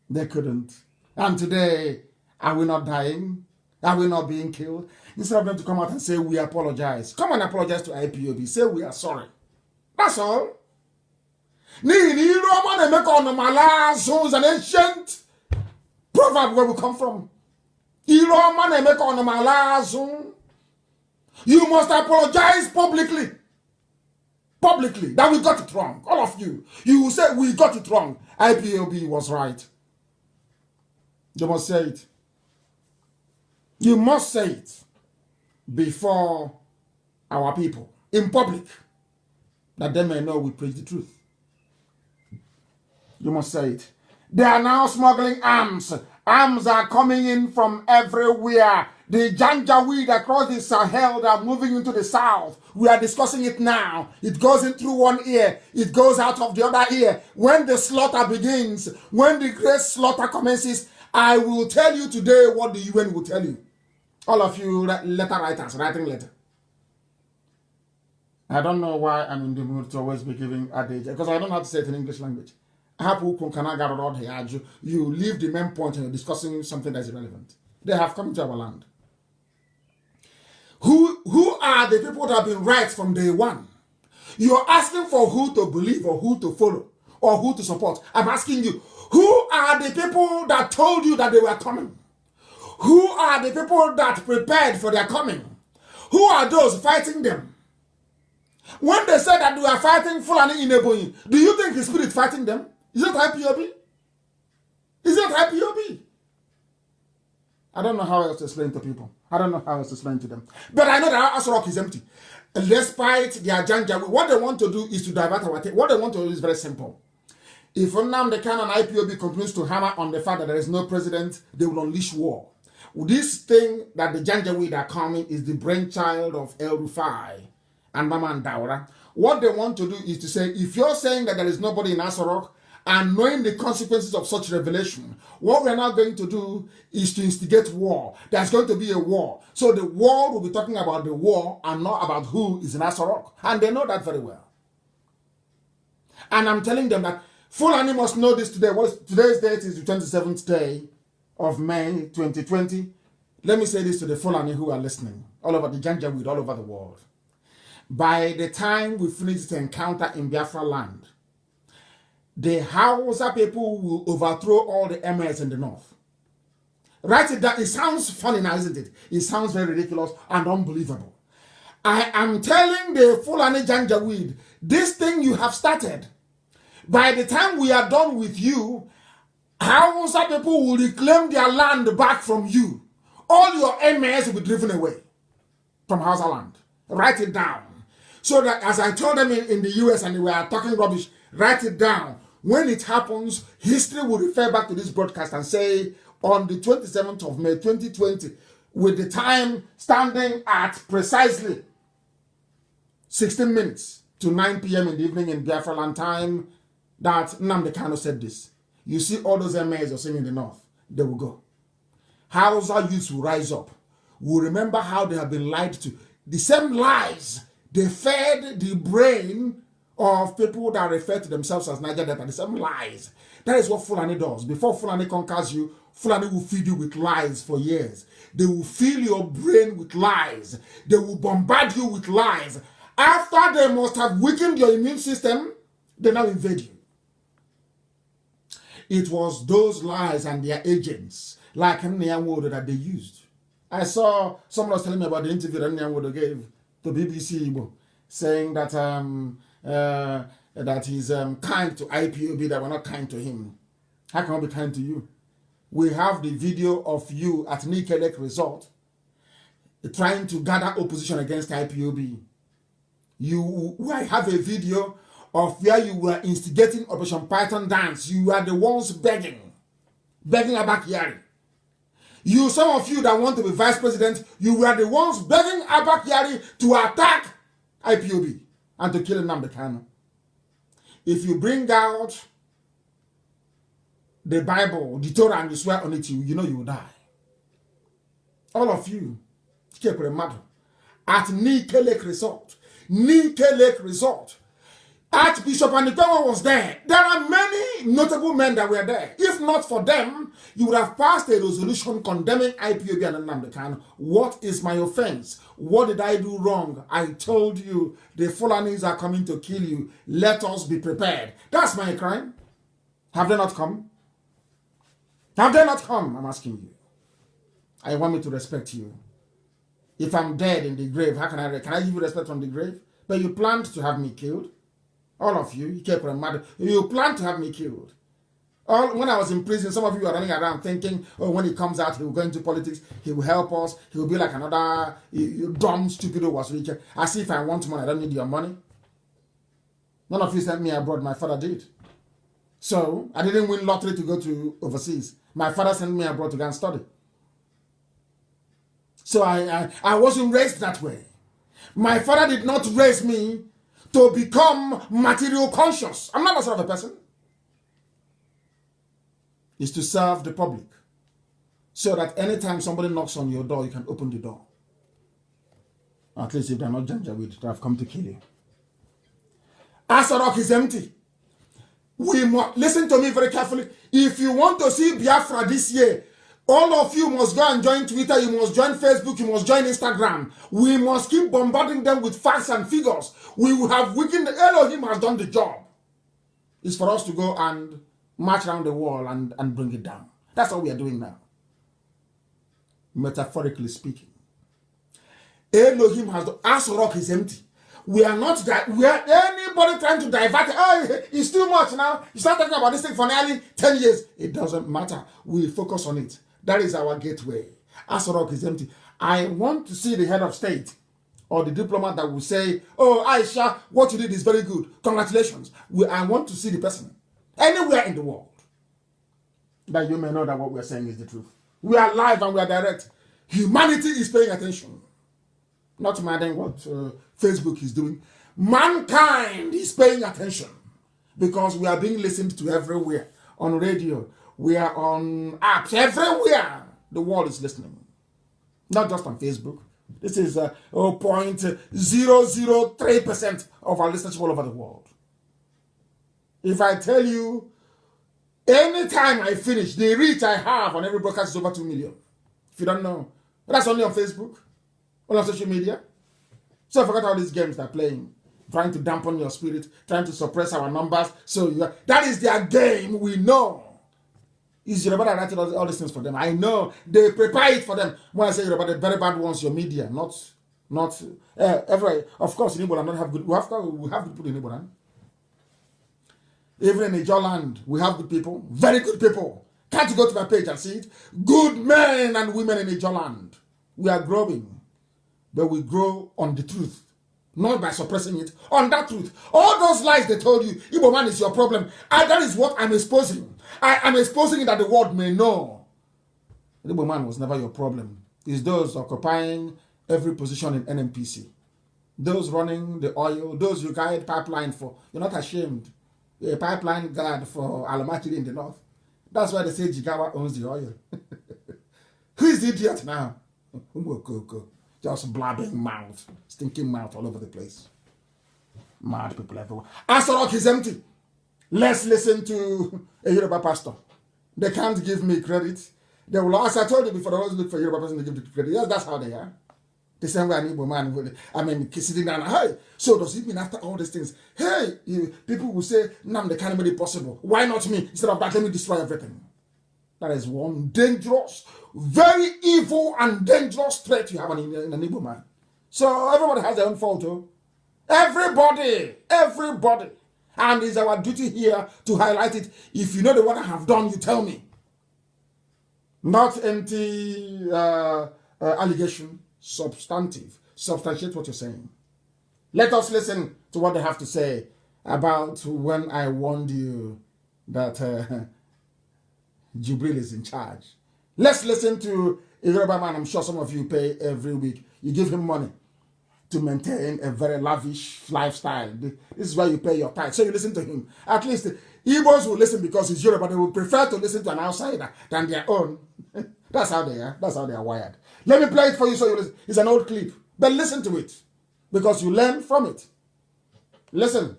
They couldn't. And today, are we not dying? Are we not being killed? Instead of them to come out and say, we apologize. Come and apologize to IPOB. Say, we are sorry. That's all. Is an ancient proverb where we come from. You must apologize publicly. Publicly. That we got it wrong. All of you. You will say, we got it wrong. IPOB was right. You must say it. You must say it before our people in public, that they may know we preach the truth. You must say it. They are now smuggling arms. Arms are coming in from everywhere. The Janjaweed across the Sahel, they are moving into the south. We are discussing it now. It goes in through one ear. It goes out of the other ear. When the slaughter begins, when the great slaughter commences, I will tell you today what the UN will tell you. All of you letter writers, writing letter. I don't know why I'm in the mood to always be giving adage, because I don't know how to say it in English language. You leave the main point and you're discussing something that's irrelevant. They have come to our land. Who are the people that have been right from day one? You're asking for who to believe or who to follow or who to support. I'm asking you, who are the people that told you that they were coming? Who are the people that prepared for their coming? Who are those fighting them? When they said that they were fighting Fulani in Ebonyi, do you think the spirit fighting them? Is it IPOB? Is it IPOB? I don't know how else to explain to people. I don't know how else to explain to them. But I know that Asarok is empty. Despite their Janjaweed, what they want to do is to divert our attention. What they want to do is very simple. If Nnamdi Kanu and IPOB continues to hammer on the fact that there is no president, they will unleash war. This thing that the Janjaweed are coming is the brainchild of El Rufai and Mama and Daura. What they want to do is to say, if you're saying that there is nobody in Asarok, and knowing the consequences of such revelation, what we're now going to do is to instigate war. There's going to be a war. So the world will be talking about the war and not about who is in Asarok. And they know that very well. And I'm telling them that Fulani must know this today. Today's date is the 27th day of May 2020. Let me say this to the Fulani who are listening, all over the Janjaweed, all over the world. By the time we finish this encounter in Biafraland, the Hausa people will overthrow all the emirs in the north. Write it down. It sounds funny now, isn't it? It sounds very ridiculous and unbelievable. I am telling the Fulani Janjaweed, this thing you have started, by the time we are done with you, Hausa people will reclaim their land back from you. All your emirs will be driven away from Hausa land. Write it down. So that as I told them in the US and they were talking rubbish, write it down. When it happens, history will refer back to this broadcast and say, on the 27th of May 2020, with the time standing at precisely 16 minutes to 9 p.m. in the evening in Biafraland time, that Nnamdi Kanu said this. You see all those emirs you're seeing in the north, they will go. Hausa youths will rise up, will remember how they have been lied to. the same lies they fed the brain of people that refer to themselves as Niger Delta, the same lies. That is what Fulani does. Before Fulani conquers you, Fulani will feed you with lies for years. They will fill your brain with lies. They will bombard you with lies. After they must have weakened your immune system, they now invade you. It was those lies and their agents, like Nnamdi, that they used. I saw someone was telling me about the interview that Nnamdi gave to BBC Igbo, saying that that he's kind to IPOB, that we're not kind to him. How can I be kind to you? We have the video of you at Nikelek Resort trying to gather opposition against IPOB. I have a video of where you were instigating Operation Python Dance. You were the ones begging Abba Kyari. Some of you that want to be vice president, you were the ones begging Abba Kyari to attack IPOB and to kill Nnamdi Kanu. If you bring out the Bible, the Torah, and you swear on it, you know you will die. All of you, at Nike Lake Resort, Archbishop Anitowo was there. There are many notable men that were there. If not for them, you would have passed a resolution condemning IPOB and Nnamdi Kanu. What is my offense? What did I do wrong? I told you the Fulanis are coming to kill you. Let us be prepared. That's my crime. Have they not come? Have they not come? I'm asking you. I want me to respect you. If I'm dead in the grave, how can I give you respect from the grave? But you planned to have me killed. All of you, you planned to have me killed. When I was in prison, some of you are running around thinking, oh, when he comes out, he will go into politics, he will help us, he will be like another dumb, stupid who was richer. As if I want money, I don't need your money. None of you sent me abroad, my father did. So, I didn't win lottery to go to overseas. My father sent me abroad to go and study. So I wasn't raised that way. My father did not raise me to become material conscious. I'm not that sort of a person. It's to serve the public. So that anytime somebody knocks on your door, you can open the door. At least if they're not Janjaweed, they have come to kill you. Asarok is empty. We must listen to me very carefully. If you want to see Biafra this year, all of you must go and join Twitter, you must join Facebook, you must join Instagram. We must keep bombarding them with facts and figures. We will have weakened. Elohim has done the job. It's for us to go and march around the wall and bring it down. That's what we are doing now. Metaphorically speaking. Elohim has done. Asarok is empty. We are not that. We are anybody trying to divert. Oh, it's too much now. You start talking about this thing for nearly 10 years. It doesn't matter. We focus on it. That is our gateway. Asarok is empty. I want to see the head of state or the diplomat that will say, oh, Aisha, what you did is very good. Congratulations. I want to see the person anywhere in the world that you may know that what we're saying is the truth. We are live and we are direct. Humanity is paying attention. Not mattering what Facebook is doing. Mankind is paying attention because we are being listened to everywhere. On radio, we are on apps, everywhere. The world is listening. Not just on Facebook. This is 0.003% of our listeners all over the world. If I tell you, anytime I finish, the reach I have on every broadcast is over 2 million. If you don't know. That's only on Facebook. On social media. So I forgot all these games they're playing, trying to dampen your spirit, trying to suppress our numbers. So that is their game. We know. It's Yoruba that writing all these things for them. I know they prepare it for them. When I say Yoruba, the very bad ones, your media, not every. Of course, in Igbo land don't have good. We have good people in Igbo land. Even in Ijoland, we have good people, very good people. Can't you go to my page and see it? Good men and women in Ijoland. We are growing. But we grow on the truth, not by suppressing it, on that truth. All those lies they told you, Igbo man is your problem. That is what I'm exposing. I am exposing it that the world may know. Igbo man was never your problem. It's those occupying every position in NNPC. Those running the oil, those you guide pipeline for. You're not ashamed. You're a pipeline guard for Alamachiri in the north. That's why they say Jigawa owns the oil. Who is the idiot now? Just blabbing mouth, stinking mouth all over the place. Mad people everywhere. Asarok is empty. Let's listen to a Yoruba pastor. They can't give me credit. They will, as I told you before, they always look for a Yoruba person to give the credit. Yes, that's how they are. The same way an Igbo man, sitting down, hey, so does it mean after all these things, hey, people will say, Nnamdi can't make it possible. Why not me? Instead of that, let me destroy everything. That is one dangerous, very evil and dangerous threat you have in an Igbo man. So everybody has their own fault, too. Everybody. And it's our duty here to highlight it. If you know the what I have done, you tell me. Not empty allegation, substantive. Substantiate what you're saying. Let us listen to what they have to say about when I warned you that Jubril is in charge. Let's listen to a Yoruba man. I'm sure some of you pay every week. You give him money to maintain a very lavish lifestyle. This is why you pay your tithe. So you listen to him. At least Igbos will listen because he's Yoruba. They will prefer to listen to an outsider than their own. That's how they are. That's how they are wired. Let me play it for you so you listen. It's an old clip. But listen to it because you learn from it. Listen.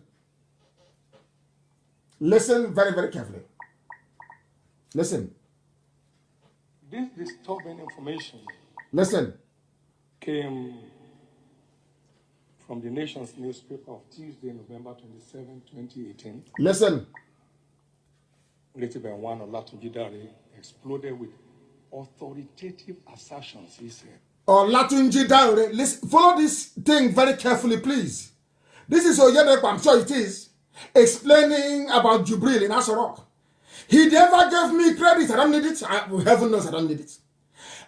Listen very, very carefully. Listen. This disturbing information came from the Nation's newspaper of Tuesday, November 27, 2018. Listen. Written by one Olatunji Dare, exploded with authoritative assertions, he said. Olatunji Dare, listen, follow this thing very carefully, please. This is Oyedepo, I'm sure it is, explaining about Jubril in Asarok. He never gave me credit. I don't need it. Heaven knows I don't need it.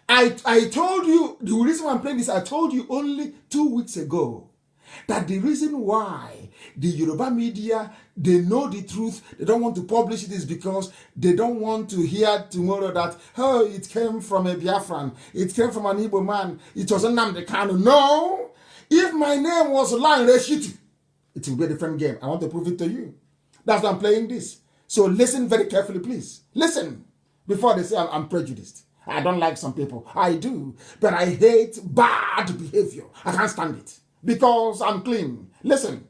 I told you, the reason why I'm playing this, I told you only 2 weeks ago that the reason why the Yoruba media, they know the truth, they don't want to publish it is because they don't want to hear tomorrow that, oh, it came from a Biafran, it came from an Igbo man, it was Nnamdi Kanu. No! If my name was Lan Reshiti, it will be a different game. I want to prove it to you. That's why I'm playing this. So listen very carefully, please. Listen before they say I'm prejudiced. I don't like some people. I do. But I hate bad behavior. I can't stand it. Because I'm clean. Listen.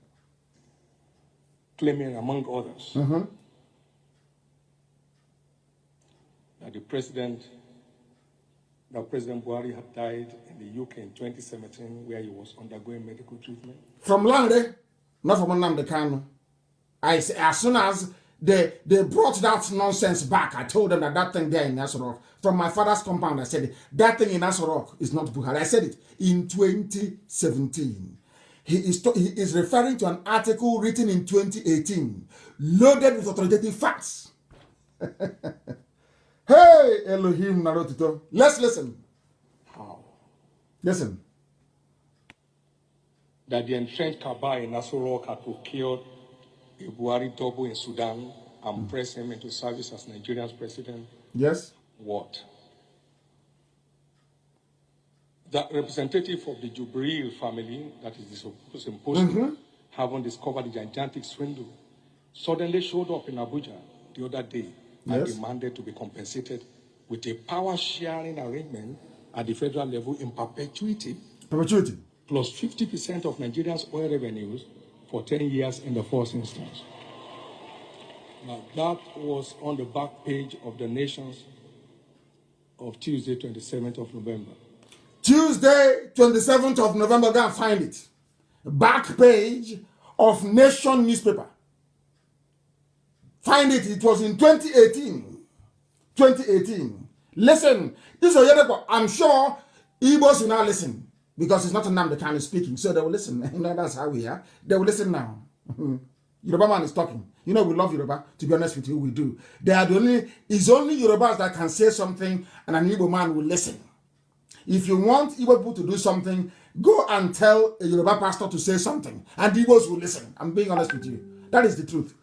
Claiming, among others, that President Buhari had died in the UK in 2017 where he was undergoing medical treatment. From Lande, not from Nnamdi Kanu. As soon as they brought that nonsense back, I told them that thing there in Asarok, from my father's compound, I said, that thing in Asarok is not Buhari. I said it in 2017. He is referring to an article written in 2018, loaded with authoritative facts. Hey, Elohim Narotito. Let's listen. How? Listen. That the entrenched Kaaba in Asarok had procured a Buhari double in Sudan and pressed him into service as Nigeria's president. Yes. What? That representative of the Jubril family, that is the symposium, having discovered the gigantic swindle, suddenly showed up in Abuja the other day and demanded to be compensated with a power-sharing arrangement at the federal level in perpetuity. Perpetuity. Plus 50% of Nigeria's oil revenues for 10 years in the first instance. Now, that was on the back page of the Nation's of Tuesday, 27th of November. Tuesday, 27th of November, go and find it. Back page of Nation newspaper. Find it. It was in 2018. 2018. Listen. This is Oyedepo. I'm sure Igbos will now listen. Because it's not Nnamdi Kanu speaking. So they will listen. You know, that's how we are. They will listen now. Yoruba man is talking. You know, we love Yoruba. To be honest with you, we do. It's only Yorubas that can say something and an Igbo man will listen. If you want Igbo people to do something, go and tell a Yoruba pastor to say something. And the Igbos will listen. I'm being honest with you. That is the truth.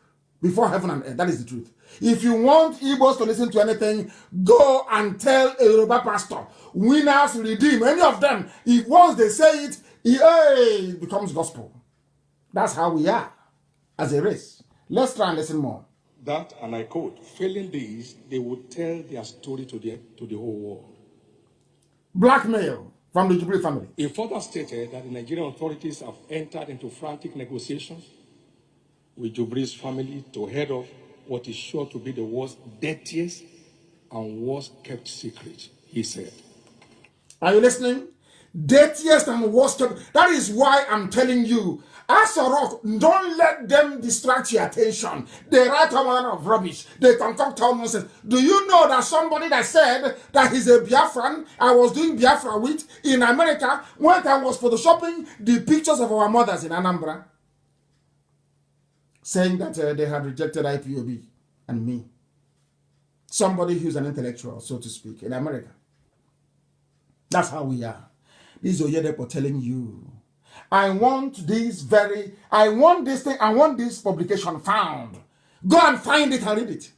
Before heaven and earth, that is the truth. If you want Igbos to listen to anything, go and tell a Yoruba pastor. Winners redeem. Any of them, if once they say it, it becomes gospel. That's how we are as a race. Let's try and listen more. That, and I quote, failing these, they would tell their story to the whole world. Blackmail. from the Jubilee family. He further stated that the Nigerian authorities have entered into frantic negotiations with Jubilee's family to head off what is sure to be the world's dirtiest and worst kept secret, he said. Are you listening? Dirtiest and worst kept. That is why I'm telling you, as a rock, don't let them distract your attention. They write a lot of rubbish. They concoct all nonsense. Do you know that somebody that said that he's a Biafran, I was doing Biafra with in America, when I was photoshopping the pictures of our mothers in Anambra, saying that they had rejected IPOB and me. Somebody who's an intellectual, so to speak, in America. That's how we are. This is Oyedepo telling you, I want this publication found. Go and find it and read it.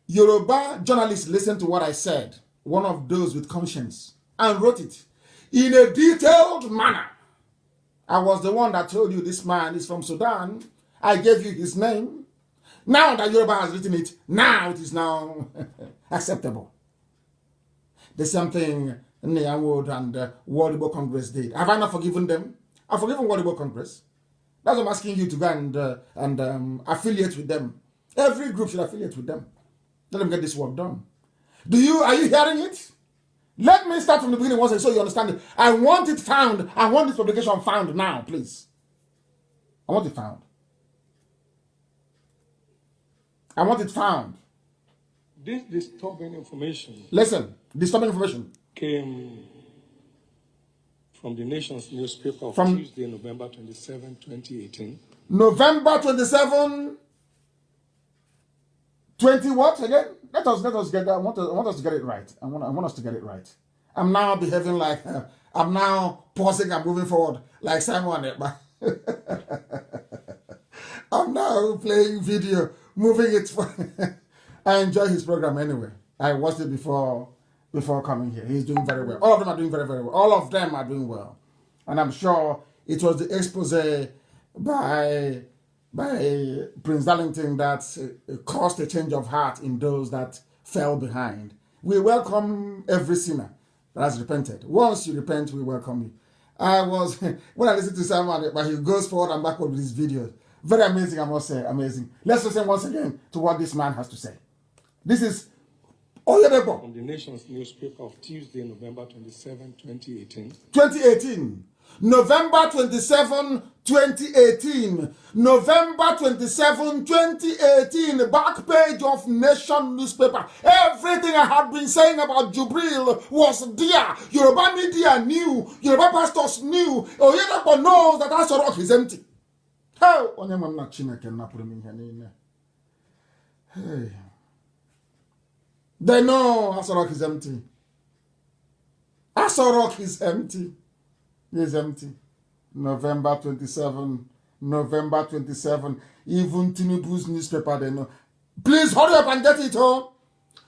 Yoruba journalists listened to what I said, one of those with conscience, and wrote it in a detailed manner. I was the one that told you this man is from Sudan. I gave you his name. Now that Yoruba has written it, now it is now acceptable. The same thing Nyamwood and World Igbo Congress did. Have I not forgiven them? I've forgiven World Igbo Congress. That's what I'm asking you to go and affiliate with them. Every group should affiliate with them. Let them get this work done. Are you hearing it? Let me start from the beginning once so you understand it. I want it found. I want this publication found now, please. I want it found. I want it found. This disturbing information. Listen, disturbing information came from the Nation's newspaper of Tuesday, November 27, 2018. November 27, 20 what again? Let us get that. I want us to get it right. I want us to get it right. I'm now behaving like I'm now pausing and moving forward like Simon. I'm now playing video, moving it. I enjoy his program anyway. I watched it before coming here. He's doing very well. All of them are doing very, very well. All of them are doing well. And I'm sure it was the expose by Prince Darlington that caused a change of heart in those that fell behind. We welcome every sinner that has repented. Once you repent, we welcome you. When I listen to Simon, but he goes forward and backward with his videos. Very amazing, I must say, amazing. Let's listen once again to what this man has to say. This is Oyedepo. From the Nation's newspaper of Tuesday, November 27, 2018. 2018. November 27, 2018. November 27, 2018. Back page of Nation newspaper. Everything I had been saying about Jubril was there. Yoruba media knew. Yoruba pastors knew. Oyedepo knows that Asorok is empty. Hey. They know Asorok is empty. Asorok is empty. He is empty. November 27. Even Tinubu's newspaper, they know. Please hurry up and get it home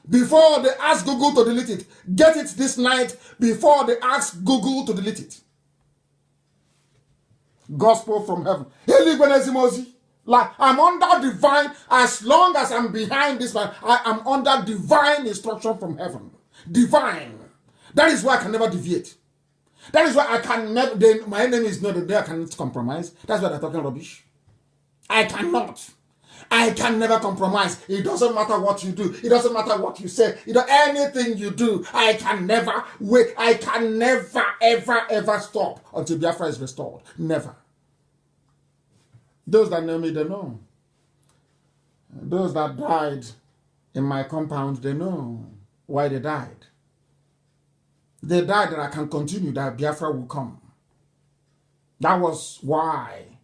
before they ask Google to delete it. Get it this night before they ask Google to delete it. Gospel from heaven. Like, I'm under divine, as long as I'm behind this man, I am under divine instruction from heaven. Divine. That is why I can never deviate. That is why I can never, my enemy is not there, I cannot compromise. That's why they're talking rubbish. I cannot. I can never compromise. It doesn't matter what you do. It doesn't matter what you say. Anything you do, I can never wait. I can never, ever stop until Biafra is restored. Never. Those that know me, they know. Those that died in my compound, they know why they died. They died that I can continue, that Biafra will come. That was why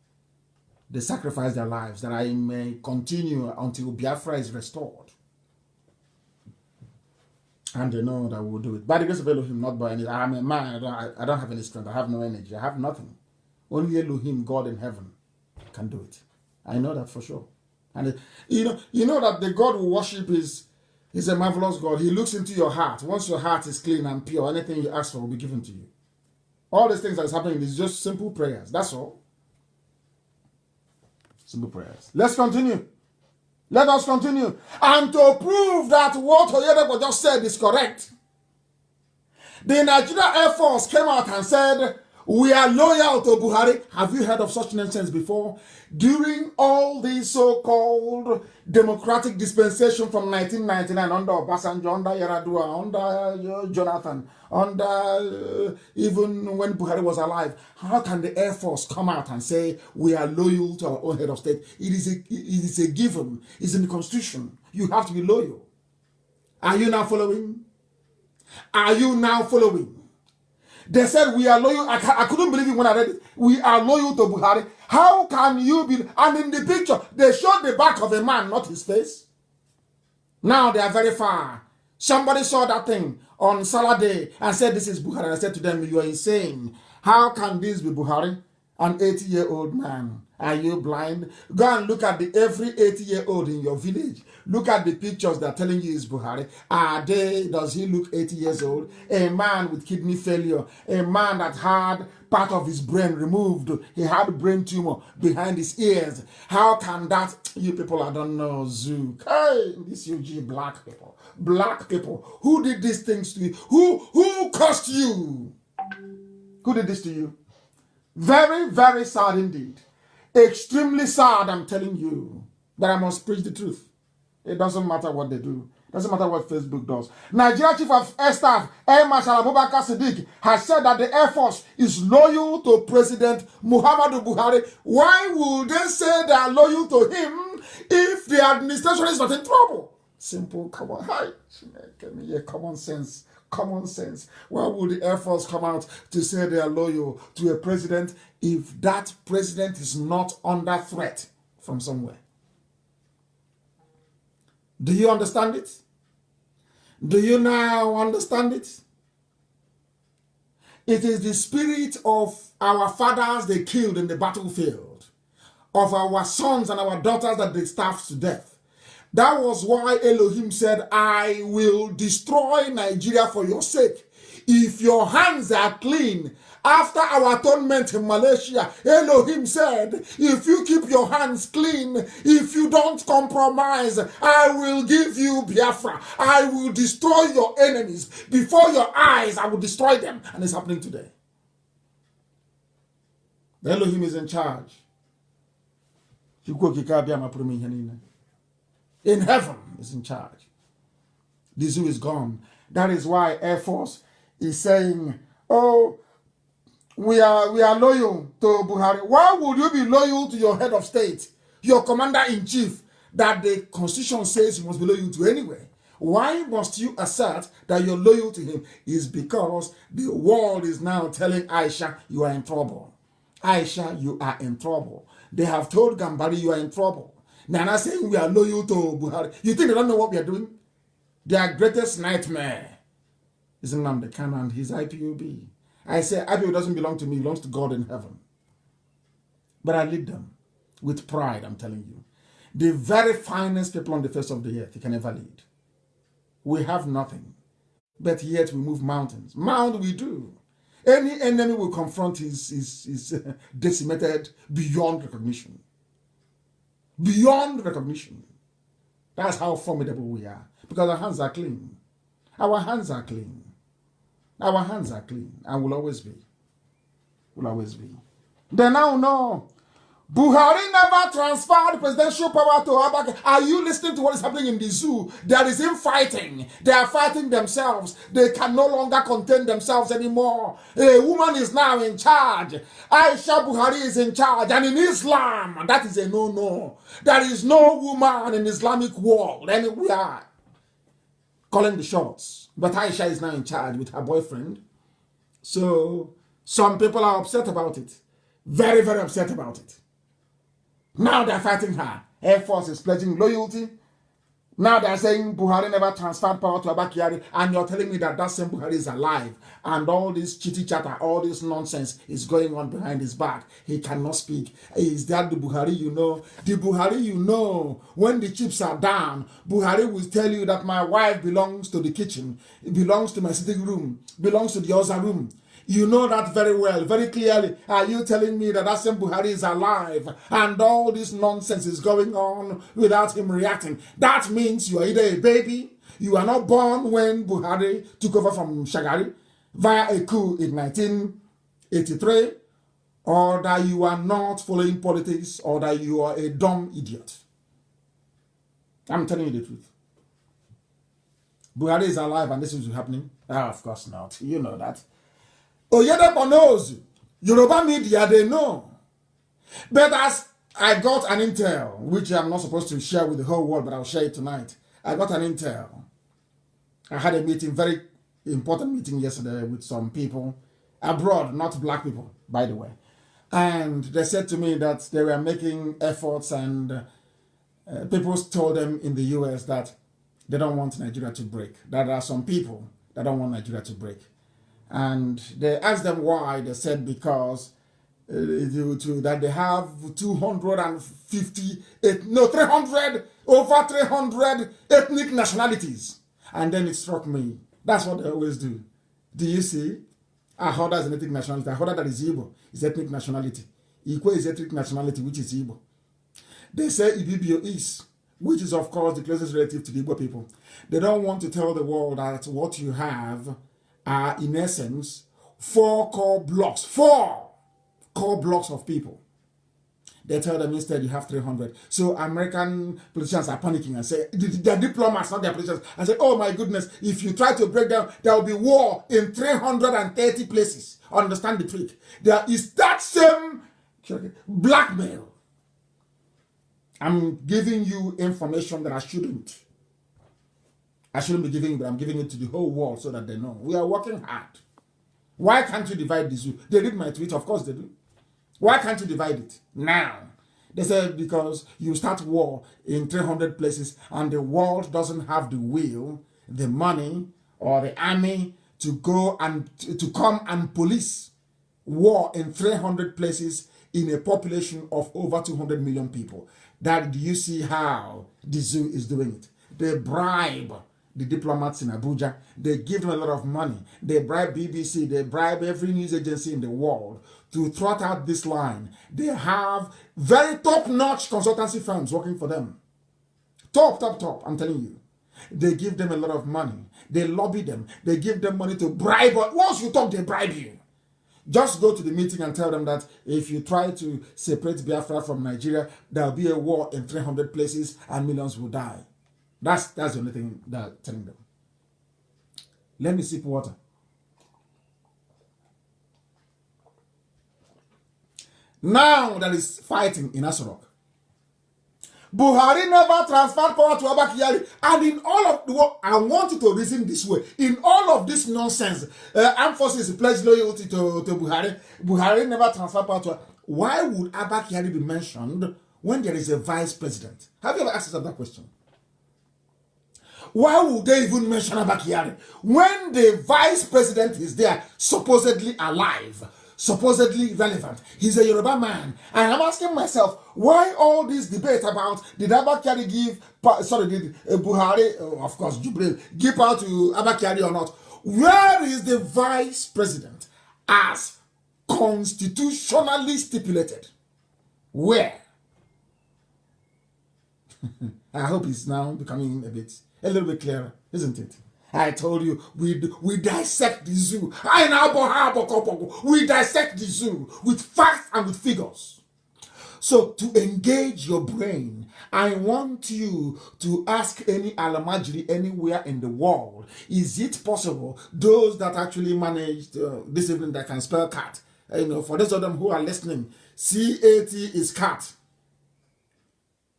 they sacrificed their lives, that I may continue until Biafra is restored. And they know that we'll do it. By the grace of Elohim, not by any. I'm a man, I don't have any strength, I have no energy, I have nothing. Only Elohim, God in heaven, can do it. I know that for sure. And you know that the God we worship is a marvelous God. He looks into your heart. Once your heart is clean and pure, anything you ask for will be given to you. All these things that is happening is just simple prayers. That's all. Simple prayers. Let's continue. Let us continue. And to prove that what Oyedepo just said is correct, The Nigerian Air Force came out and said, we are loyal to Buhari. Have you heard of such nonsense before? During all these so-called democratic dispensation from 1999 under Obasanjo, under Yaradua, under Jonathan, under even when Buhari was alive, how can the Air Force come out and say we are loyal to our own head of state? It is a given. It's in the Constitution. You have to be loyal. Are you now following? Are you now following? They said we are loyal. I couldn't believe it when I read it. We are loyal to Buhari. How can you be? And in the picture, they showed the back of a man, not his face. Now they are very far. Somebody saw that thing on Saturday and said, this is Buhari. I said to them, you are insane. How can this be Buhari? An 80-year-old man. Are you blind? Go and look at every 80-year-old in your village. Look at the pictures that are telling you is Buhari. Does he look 80 years old? A man with kidney failure. A man that had part of his brain removed. He had a brain tumor behind his ears. How can that? You people, I don't know, Zook. Hey, this UG black people. Black people. Who did these things to you? Who cursed you? Who did this to you? Very, very sad indeed. Extremely sad, I'm telling you. But I must preach the truth. It doesn't matter what they do. It doesn't matter what Facebook does. Nigeria Chief of Air Staff, Air Marshal Abubakar Siddiq, has said that the Air Force is loyal to President Muhammadu Buhari. Why would they say they are loyal to him if the administration is not in trouble? Simple, common, common sense. Common sense. Why would the Air Force come out to say they are loyal to a president if that president is not under threat from somewhere? Do you understand it? Do you now understand it? It is the spirit of our fathers they killed in the battlefield, of our sons and our daughters that they starved to death. That was why Elohim said, I will destroy Nigeria for your sake. If your hands are clean, after our atonement in Malaysia, Elohim said, if you keep your hands clean, if you don't compromise, I will give you Biafra. I will destroy your enemies. Before your eyes, I will destroy them. And it's happening today. The Elohim is in charge. In heaven is in charge. The zoo is gone. That is why Air Force is saying, oh, we are loyal to Buhari. Why would you be loyal to your head of state, your commander-in-chief, that the constitution says you must be loyal to anyway? Why must you assert that you're loyal to him? Is because the world is now telling Aisha, you are in trouble. Aisha, you are in trouble. They have told Gambari, you are in trouble. Nana saying we are loyal to Buhari. You think they don't know what we are doing? Their greatest nightmare is Nnamdi Kanu and his IPOB. I say IPOB doesn't belong to me, it belongs to God in heaven. But I lead them with pride, I'm telling you. The very finest people on the face of the earth you can ever lead. We have nothing, but yet we move mountains. Mount we do. Any enemy we confront is decimated beyond recognition. Beyond recognition. That's how formidable we are. Because our hands are clean. Our hands are clean. Our hands are clean. And will always be. Will always be. They now know. Buhari never transferred presidential power to Abaka. Are you listening to what is happening in the zoo? There is infighting. They are fighting themselves. They can no longer contain themselves anymore. A woman is now in charge. Aisha Buhari is in charge. And in Islam, that is a no-no. There is no woman in the Islamic world anywhere calling the shots. But Aisha is now in charge with her boyfriend. So some people are upset about it. Very, very upset about it. Now they're fighting her. Air Force is pledging loyalty. Now they're saying Buhari never transferred power to Abakari, and you're telling me that that same Buhari is alive, and all this chitty chatter, all this nonsense is going on behind his back. He cannot speak. Is that the Buhari you know? The Buhari you know, when the chips are down, Buhari will tell you that my wife belongs to the kitchen, it belongs to my sitting room, belongs to the other room. You know that very well, very clearly. Are you telling me that Hassan Buhari is alive and all this nonsense is going on without him reacting? That means you are either a baby, you are not born when Buhari took over from Shagari, via a coup in 1983, or that you are not following politics, or that you are a dumb idiot. I'm telling you the truth. Buhari is alive and this is happening? Ah, of course not. You know that. Oyedepo knows. Yoruba media, they know. But as I got an intel, which I'm not supposed to share with the whole world, but I'll share it tonight. I got an intel. I had a meeting, very important meeting yesterday with some people abroad, not black people, by the way. And they said to me that they were making efforts, and people told them in the US that they don't want Nigeria to break. That there are some people that don't want Nigeria to break. And they asked them why. They said because that they have over 300 ethnic nationalities. And then it struck me. That's what they always do. Do you see? Ahoda is an ethnic nationality. Ahoda that is Igbo is ethnic nationality. Ikwe is ethnic nationality, which is Igbo. They say Ibibio is, which is of course the closest relative to the Igbo people. They don't want to tell the world that what you have are in essence 4 core blocks of people. They tell them instead you have 300. So American politicians are panicking and say, they're diplomats, not their politicians, and say, oh my goodness, if you try to break down, there will be war in 330 places. Understand the trick. There is that same blackmail. I'm giving you information that I shouldn't be giving, but I'm giving it to the whole world so that they know. We are working hard. Why can't you divide the zoo? They read my tweet, of course they do. Why can't you divide it now? They said because you start war in 300 places and the world doesn't have the will, the money, or the army to go and to come and police war in 300 places in a population of over 200 million people. That, do you see how the zoo is doing it? They bribe the diplomats in Abuja. They give them a lot of money. They bribe BBC. They bribe every news agency in the world to trot out this line. They have very top-notch consultancy firms working for them. Top, I'm telling you. They give them a lot of money. They lobby them. They give them money to bribe. Once you talk, they bribe you. Just go to the meeting and tell them that if you try to separate Biafra from Nigeria, there will be a war in 300 places and millions will die. That's the only thing they're telling them. Let me sip water. Now there is fighting in Asorok. Buhari never transferred power to Abba Kyari, and in all of the world, I want you to reason this way. In all of this nonsense, armed forces pledge loyalty to Buhari. Buhari never transferred power to. Why would Abba Kyari be mentioned when there is a vice president? Have you ever asked yourself that question? Why would they even mention Abba Kyari when the vice president is there, supposedly alive, supposedly relevant? He's a Yoruba man. And I'm asking myself, why all this debate about did Abba Kyari did Buhari, of course, Jubril, give power to Abba Kyari or not? Where is the vice president as constitutionally stipulated? Where? I hope it's now becoming a little bit clearer, isn't it? I told you, we dissect the zoo. We dissect the zoo with facts and with figures. So to engage your brain, I want you to ask any Alamajiri anywhere in the world, is it possible, those that actually managed this evening that can spell cat, for those of them who are listening, CAT is cat.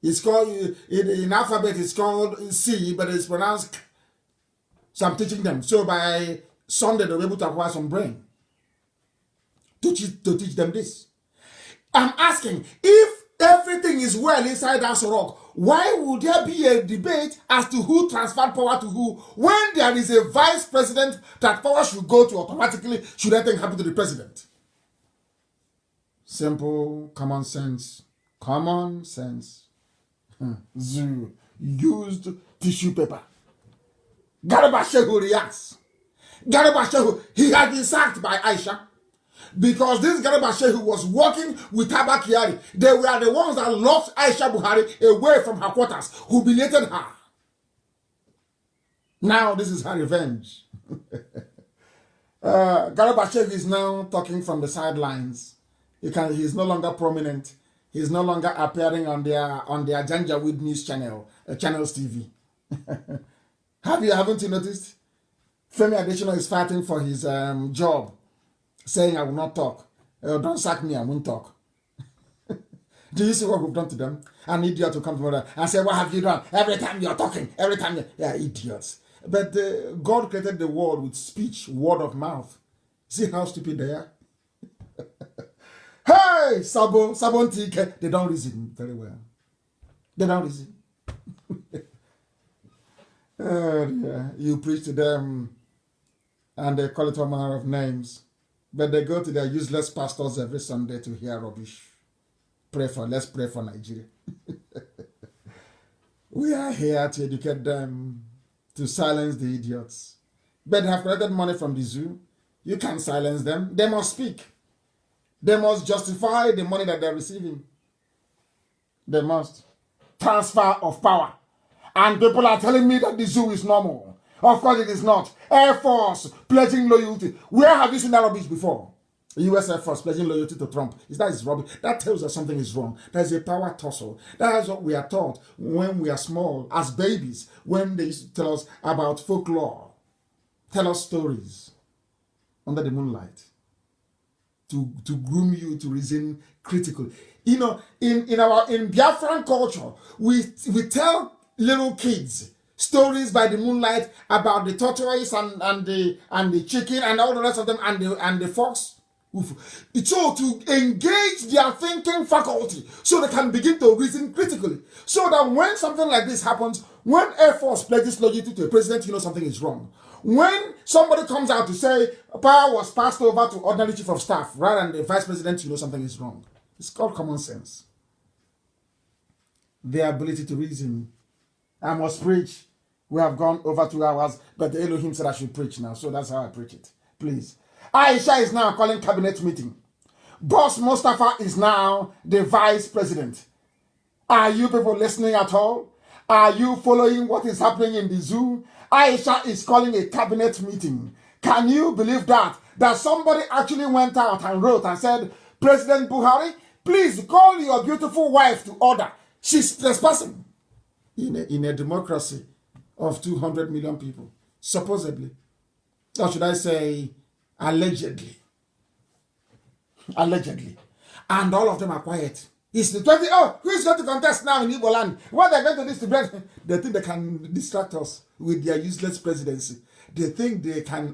It's called, in alphabet it's called C, but it's pronounced K. So I'm teaching them. So by Sunday, they'll be able to acquire some brain to teach them this. I'm asking, if everything is well inside Asorok, why would there be a debate as to who transferred power to who when there is a vice president that power should go to automatically should anything happen to the president? Simple, common sense. Common sense. Zoo used tissue paper. Garba Shehu reacts. Garba Shehu, he had been sacked by Aisha because this Garba Shehu was working with Abba Kyari. They were the ones that locked Aisha Buhari away from her quarters, humiliated her. Now this is her revenge. Garabashev is now talking from the sidelines. He's no longer prominent. He's no longer appearing on their Janjaweed news channel, Channels TV. Haven't you noticed? Femi Adesina is fighting for his job, saying, I will not talk. Don't sack me, I won't talk. Do you see what we've done to them? An idiot will come tomorrow and say, what have you done? Every time you're talking, every time you're... Yeah, idiots. But God created the world with speech, word of mouth. See how stupid they are? Hey, Sabon Tike. They don't reason very well. They don't reason. Yeah. You preach to them and they call it all manner of names. But they go to their useless pastors every Sunday to hear rubbish. Let's pray for Nigeria. We are here to educate them, to silence the idiots. But they have collected money from the zoo. You can't silence them. They must speak. They must justify the money that they're receiving. They must. Transfer of power. And people are telling me that the zoo is normal. Of course it is not. Air Force pledging loyalty. Where have you seen that rubbish before? The US Air Force pledging loyalty to Trump. That is rubbish. That tells us something is wrong. There's a power tussle. That is what we are taught when we are small, as babies, when they used to tell us about folklore. Tell us stories under the moonlight. To groom you to reason critically. You know, in Biafran culture, we tell little kids stories by the moonlight about the tortoise and the chicken and all the rest of them and the fox. So to engage their thinking faculty so they can begin to reason critically. So that when something like this happens, when Air Force pledges loyalty to a president, you know something is wrong. When somebody comes out to say power was passed over to ordinary chief of staff rather than the vice president, you know something is wrong. It's called common sense. The ability to reason. I must preach. We have gone over 2 hours, but the Elohim said I should preach now, so that's how I preach it. Please. Aisha is now calling cabinet meeting. Boss Mustafa is now the vice president. Are you people listening at all? Are you following what is happening in the zoo? Aisha is calling a cabinet meeting. Can you believe that? That somebody actually went out and wrote and said, President Buhari, please call your beautiful wife to order. She's trespassing. In a democracy of 200 million people, supposedly. Or should I say, allegedly. Allegedly. And all of them are quiet. It's the 20. Oh, who is going to contest now in Igbo land? What they're going to do? They think they can distract us with their useless presidency. They think they can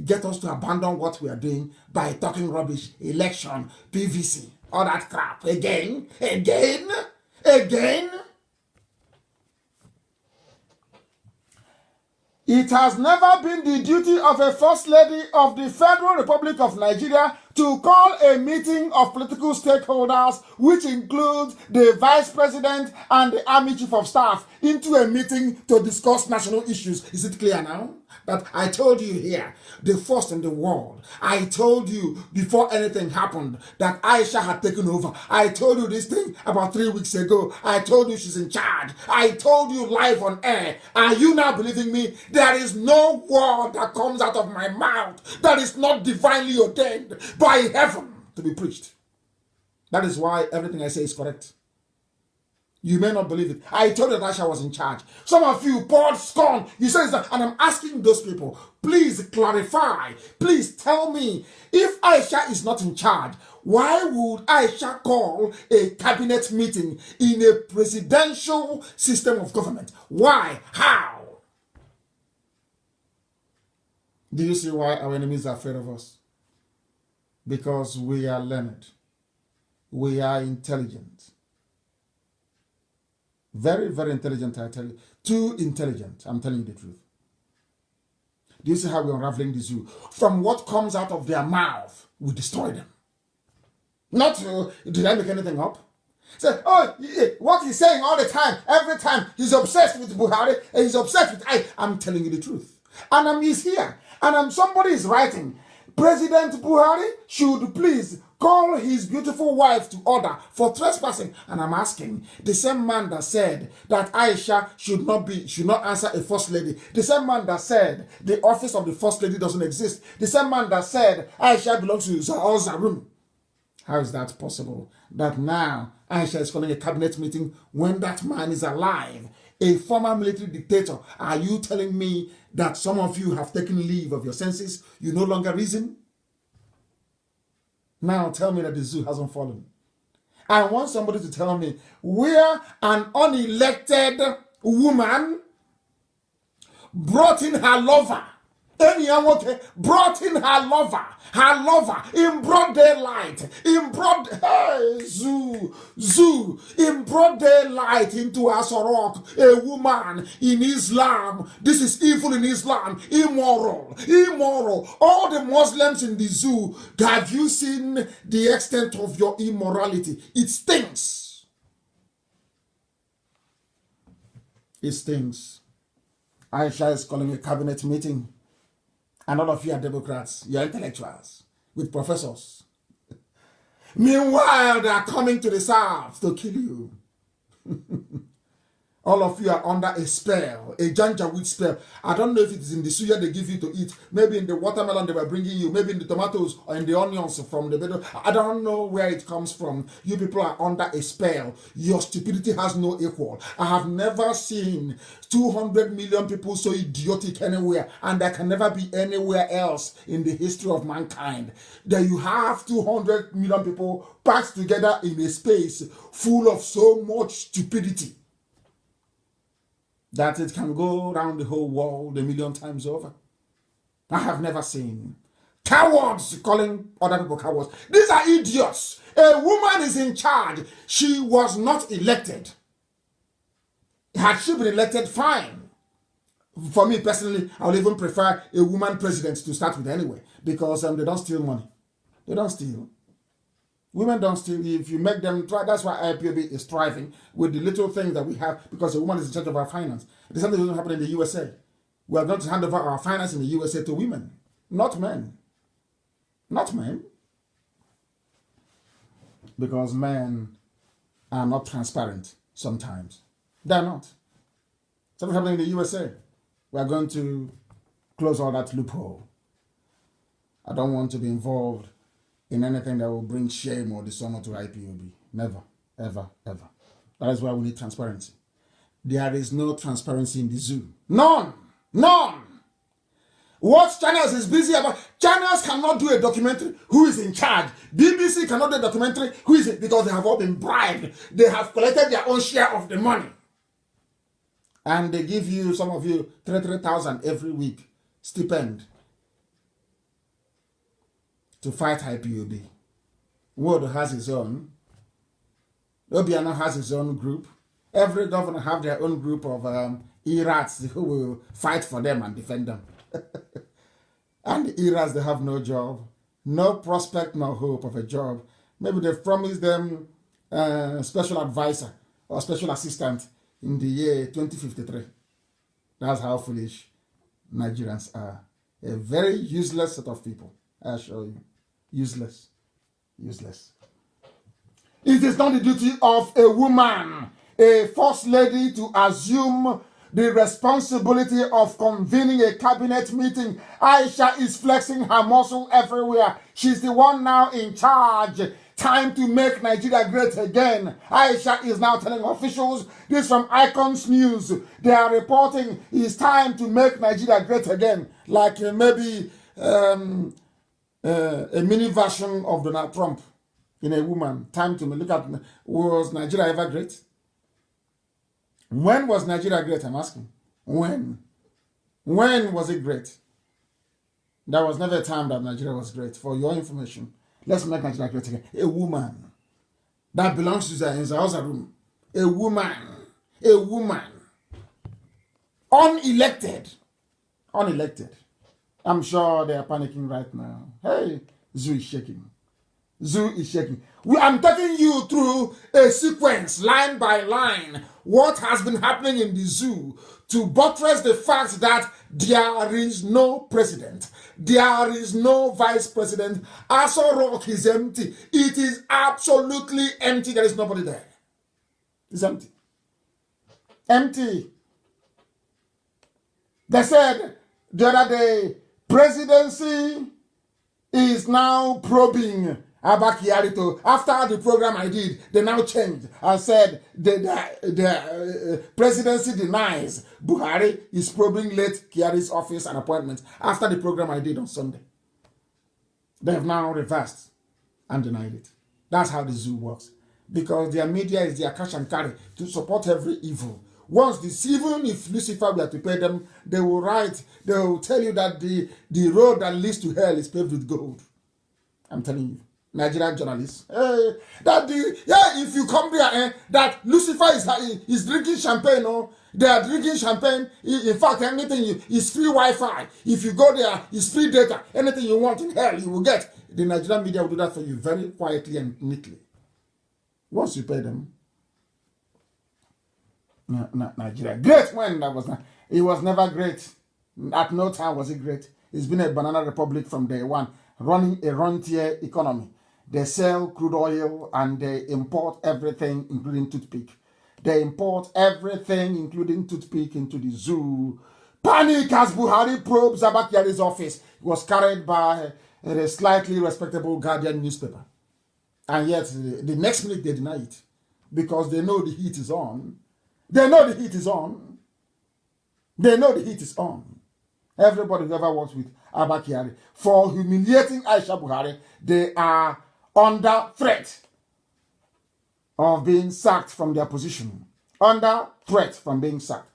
get us to abandon what we are doing by talking rubbish, election, PVC, all that crap. Again. It has never been the duty of a First Lady of the Federal Republic of Nigeria to call a meeting of political stakeholders, which includes the Vice President and the Army Chief of Staff, into a meeting to discuss national issues. Is it clear now? But I told you here, the first in the world. I told you before anything happened that Aisha had taken over. I told you this thing about 3 weeks ago. I told you she's in charge. I told you live on air. Are you now believing me? There is no word that comes out of my mouth that is not divinely ordained by heaven to be preached. That is why everything I say is correct. You may not believe it. I told you that Aisha was in charge. Some of you poured scorn. You said that, and I'm asking those people, please clarify. Please tell me, if Aisha is not in charge, why would Aisha call a cabinet meeting in a presidential system of government? Why? How? Do you see why our enemies are afraid of us? Because we are learned. We are intelligent. Very, very intelligent, I tell you. Too intelligent, I'm telling you the truth. Do you see how we're unraveling the zoo? From what comes out of their mouth, we destroy them. Not, did I make anything up? Say, oh, what he's saying all the time, every time, he's obsessed with Buhari, and he's obsessed with I'm telling you the truth. And he's here. And somebody is writing, President Buhari should please call his beautiful wife to order for trespassing. And I'm asking, the same man that said that Aisha should not answer a first lady, the same man that said the office of the first lady doesn't exist, the same man that said Aisha belongs to Zarum. How is that possible? That now Aisha is calling a cabinet meeting when that man is alive, a former military dictator. Are you telling me that some of you have taken leave of your senses? You no longer reason? Now tell me that the zoo hasn't fallen. I want somebody to tell me where an unelected woman brought in her lover. Brought in her lover in broad daylight, in broad daylight into Asorok, a woman in Islam. This is evil in Islam, immoral. All the Muslims in the zoo, have you seen the extent of your immorality? It stinks. It stinks. Aisha is calling a cabinet meeting. And all of you are Democrats, you're intellectuals, with professors. Meanwhile, they are coming to the South to kill you. All of you are under a spell, a Janjaweed spell. I don't know if it is in the suya they give you to eat, maybe in the watermelon they were bringing you, maybe in the tomatoes or in the onions from the bed. I don't know where it comes from. You people are under a spell. Your stupidity has no equal. I have never seen 200 million people so idiotic anywhere, and there can never be anywhere else in the history of mankind. That you have 200 million people packed together in a space full of so much stupidity that it can go around the whole world a million times over. I have never seen cowards calling other people cowards. These are idiots. A woman is in charge. She was not elected. Had she been elected, fine. For me personally, I would even prefer a woman president to start with anyway, because they don't steal money. They don't steal. Women don't steal. If you make them try, that's why IPOB is thriving with the little things that we have, because a woman is in charge of our finance. The same thing doesn't happen in the USA. We are going to hand over our finance in the USA to women, not men. Not men. Because men are not transparent sometimes. They're not. Something happening in the USA. We are going to close all that loophole. I don't want to be involved in anything that will bring shame or dishonor to IPOB. Never, ever, ever. That is why we need transparency. There is no transparency in the zoo. None. None. What channels is busy about? Channels cannot do a documentary. Who is in charge? BBC cannot do a documentary. Who is it? Because they have all been bribed. They have collected their own share of the money. And they give you, some of you, 3,000 every week stipend to fight IPOB. World has his own. Obiano has his own group. Every governor have their own group of E-rats who will fight for them and defend them. And the E-rats, they have no job, no prospect, no hope of a job. Maybe they've promised them special advisor or special assistant in the year 2053. That's how foolish Nigerians are. A very useless set of people, I assure you. Useless. Useless. It is not the duty of a woman, a first lady, to assume the responsibility of convening a cabinet meeting. Aisha is flexing her muscle everywhere. She's the one now in charge. Time to make Nigeria great again. Aisha is now telling officials, this from Icons News, they are reporting it's time to make Nigeria great again. Like maybe a mini version of Donald Trump in a woman. Time to look at, was Nigeria ever great? When was Nigeria great, I'm asking? When? When was it great? There was never a time that Nigeria was great. For your information, let's make Nigeria great again. A woman that belongs to the house room. A woman. A woman. Unelected. Unelected. I'm sure they are panicking right now. Hey, Zoo is shaking. Zoo is shaking. I'm taking you through a sequence, line by line, what has been happening in the zoo to buttress the fact that there is no president, there is no vice president. Aso Rock is empty. It is absolutely empty. There is nobody there. It's empty. Empty. They said the other day, presidency is now probing Abba Kyari to, after the program I did, they now changed and said the presidency denies Buhari is probing late Kyari's office and appointment after the program I did on Sunday. They have now reversed and denied it. That's how the zoo works. Because their media is their cash and carry to support every evil. Once this, even if Lucifer were to pay them, they will write, they will tell you that the road that leads to hell is paved with gold. I'm telling you, Nigerian journalists. If you come there, that Lucifer is drinking champagne, no? They are drinking champagne. In fact, anything is free Wi-Fi. If you go there, it's free data. Anything you want in hell, you will get. The Nigerian media will do that for you very quietly and neatly. Once you pay them. Nigeria. Great when that was not. It was never great. At no time was it great. It's been a banana republic from day one, running a rentier economy. They sell crude oil and they import everything, including toothpick. They import everything, including toothpick, into the zoo. Panic as Buhari probes Abba Kyari's office. It was carried by a slightly respectable Guardian newspaper. And yet, the next minute they deny it. Because they know the heat is on. They know the heat is on. They know the heat is on. Everybody who ever works with Abba Kyari, for humiliating Aisha Buhari, they are under threat of being sacked from their position. Under threat from being sacked.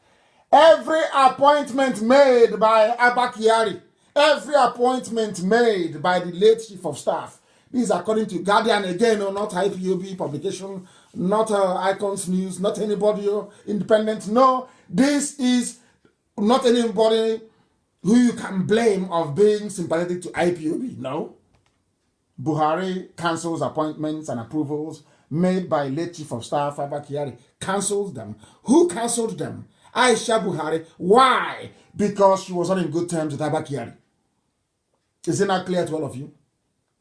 Every appointment made by Abba Kyari, every appointment made by the late chief of staff, this is according to Guardian again, not IPOB publication, not Icons News, not anybody independent. No, this is not anybody who you can blame of being sympathetic to IPOB. No. Buhari cancels appointments and approvals made by late chief of staff Abba Kyari. Cancels them. Who cancelled them? Aisha Buhari. Why? Because she was not in good terms with Abba Kyari. Is it not clear to all of you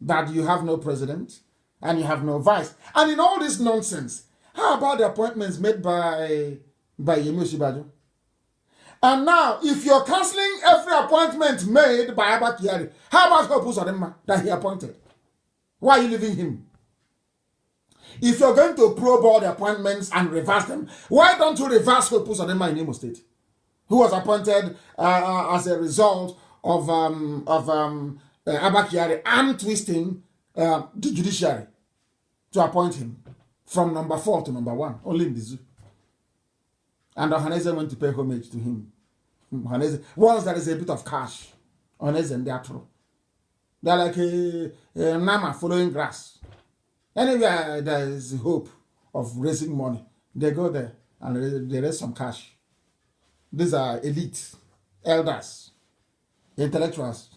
that you have no president and you have no vice? And in all this nonsense, how about the appointments made by Yemi Osinbajo? And now, if you're cancelling every appointment made by Abba Kyari, how about Hope Uzodinma that he appointed? Why are you leaving him? If you're going to probe all the appointments and reverse them, why don't you reverse Hope Uzodinma in Imo State, who was appointed as a result of Abba Kyari arm twisting the judiciary to appoint him from number 4 to number 1, only in the zoo. And Ohaneze went to pay homage to him. Once there is a bit of cash, Ohaneze and they are true. They're like a Nama following grass. Anywhere there is hope of raising money, they go there and they raise some cash. These are elite, elders, intellectuals.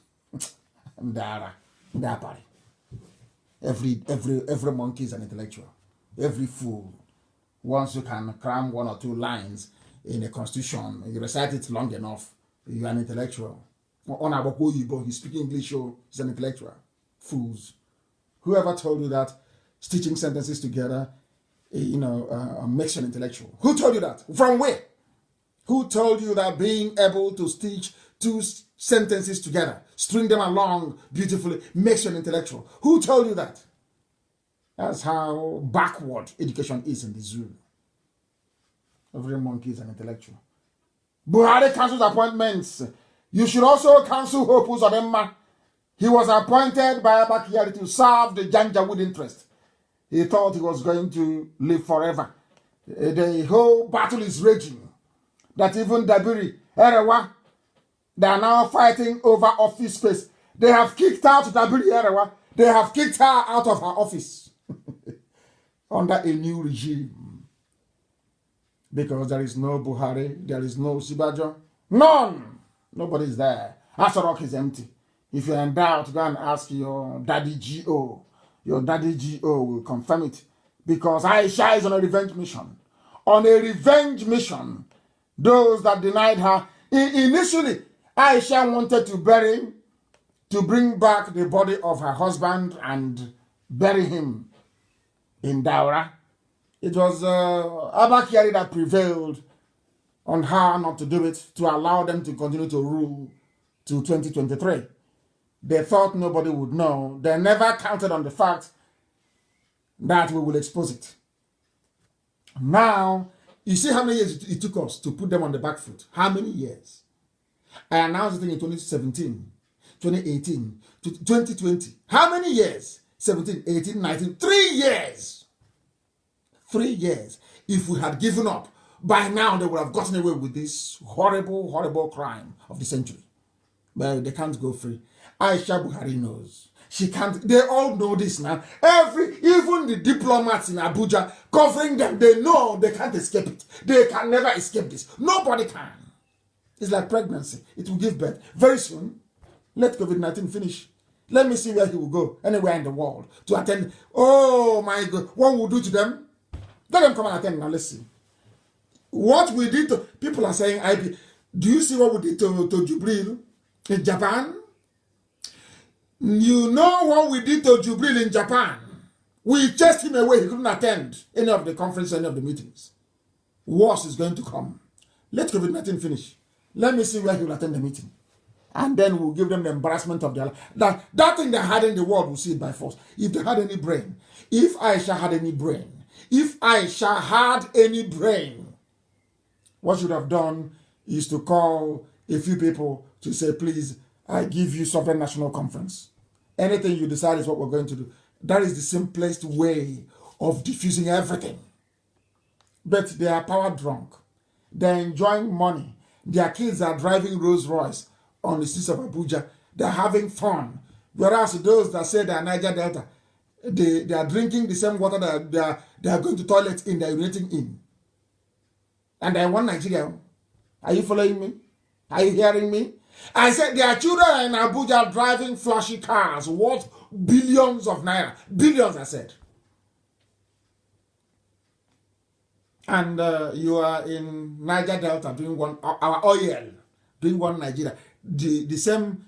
They are party. Every monkey is an intellectual. Every fool. Once you can cram 1 or 2 lines in a constitution, you recite it long enough, you're an intellectual. You speak English, he's an intellectual. Fools. Whoever told you that stitching sentences together, makes you an intellectual? Who told you that? From where? Who told you that being able to stitch 2 sentences together, string them along beautifully, makes you an intellectual? Who told you that? That's how backward education is in the zoo. Every monkey is an intellectual. Buhari cancels appointments. You should also cancel Hope Uzodinma. He was appointed by Abba Kyari to serve the Janjaweed interest. He thought he was going to live forever. The whole battle is raging. That even Dabiri, Erewa, they are now fighting over office space. They have kicked out Dabiri Erewa. They have kicked her out of her office. Under a new regime. Because there is no Buhari, there is no Osinbajo. None! Nobody is there. Aso Rock is empty. If you're in doubt, go and ask your daddy G.O., Your daddy GO will confirm it. Because Aisha is on a revenge mission. On a revenge mission. Those that denied her. Initially, Aisha wanted to bring back the body of her husband and bury him in Daura. It was Abakari that prevailed on her not to do it, to allow them to continue to rule to 2023. They thought nobody would know. They never counted on the fact that we will expose it. Now, you see how many years it took us to put them on the back foot? How many years? I announced it in 2017, 2018, 2020. How many years? 17, 18, 19, 3 years. 3 years. If we had given up, by now they would have gotten away with this horrible, horrible crime of the century. But they can't go free. Aisha Buhari knows. She can't. They all know this now. Even the diplomats in Abuja covering them, they know they can't escape it. They can never escape this. Nobody can. It's like pregnancy. It will give birth. Very soon, let COVID-19 finish. Let me see where he will go, anywhere in the world, to attend. Oh my God. What will do to them? Let them come and attend now. Let's see. What we did to, people are saying, do you see what we did to Jubril in Japan? You know what we did to Jubril in Japan? We chased him away. He couldn't attend any of the conferences, any of the meetings. Worse is going to come. Let COVID-19 finish. Let me see where he will attend the meeting. And then we'll give them the embarrassment of their life. That thing they had in the world, we'll see it by force. If they had any brain, if Aisha had any brain, what should have done is to call a few people to say, please, I give you Sovereign National Conference. Anything you decide is what we're going to do. That is the simplest way of diffusing everything. But they are power drunk. They're enjoying money. Their kids are driving Rolls Royce on the streets of Abuja. They're having fun. Whereas those that say they are Niger Delta, they are drinking the same water that they are going to toilets in, they're urinating in. And I want Nigeria. Are you following me? Are you hearing me? I said their children in Abuja driving flashy cars worth billions of naira. Billions, I said. And you are in Niger Delta doing our oil, doing one Nigeria. The same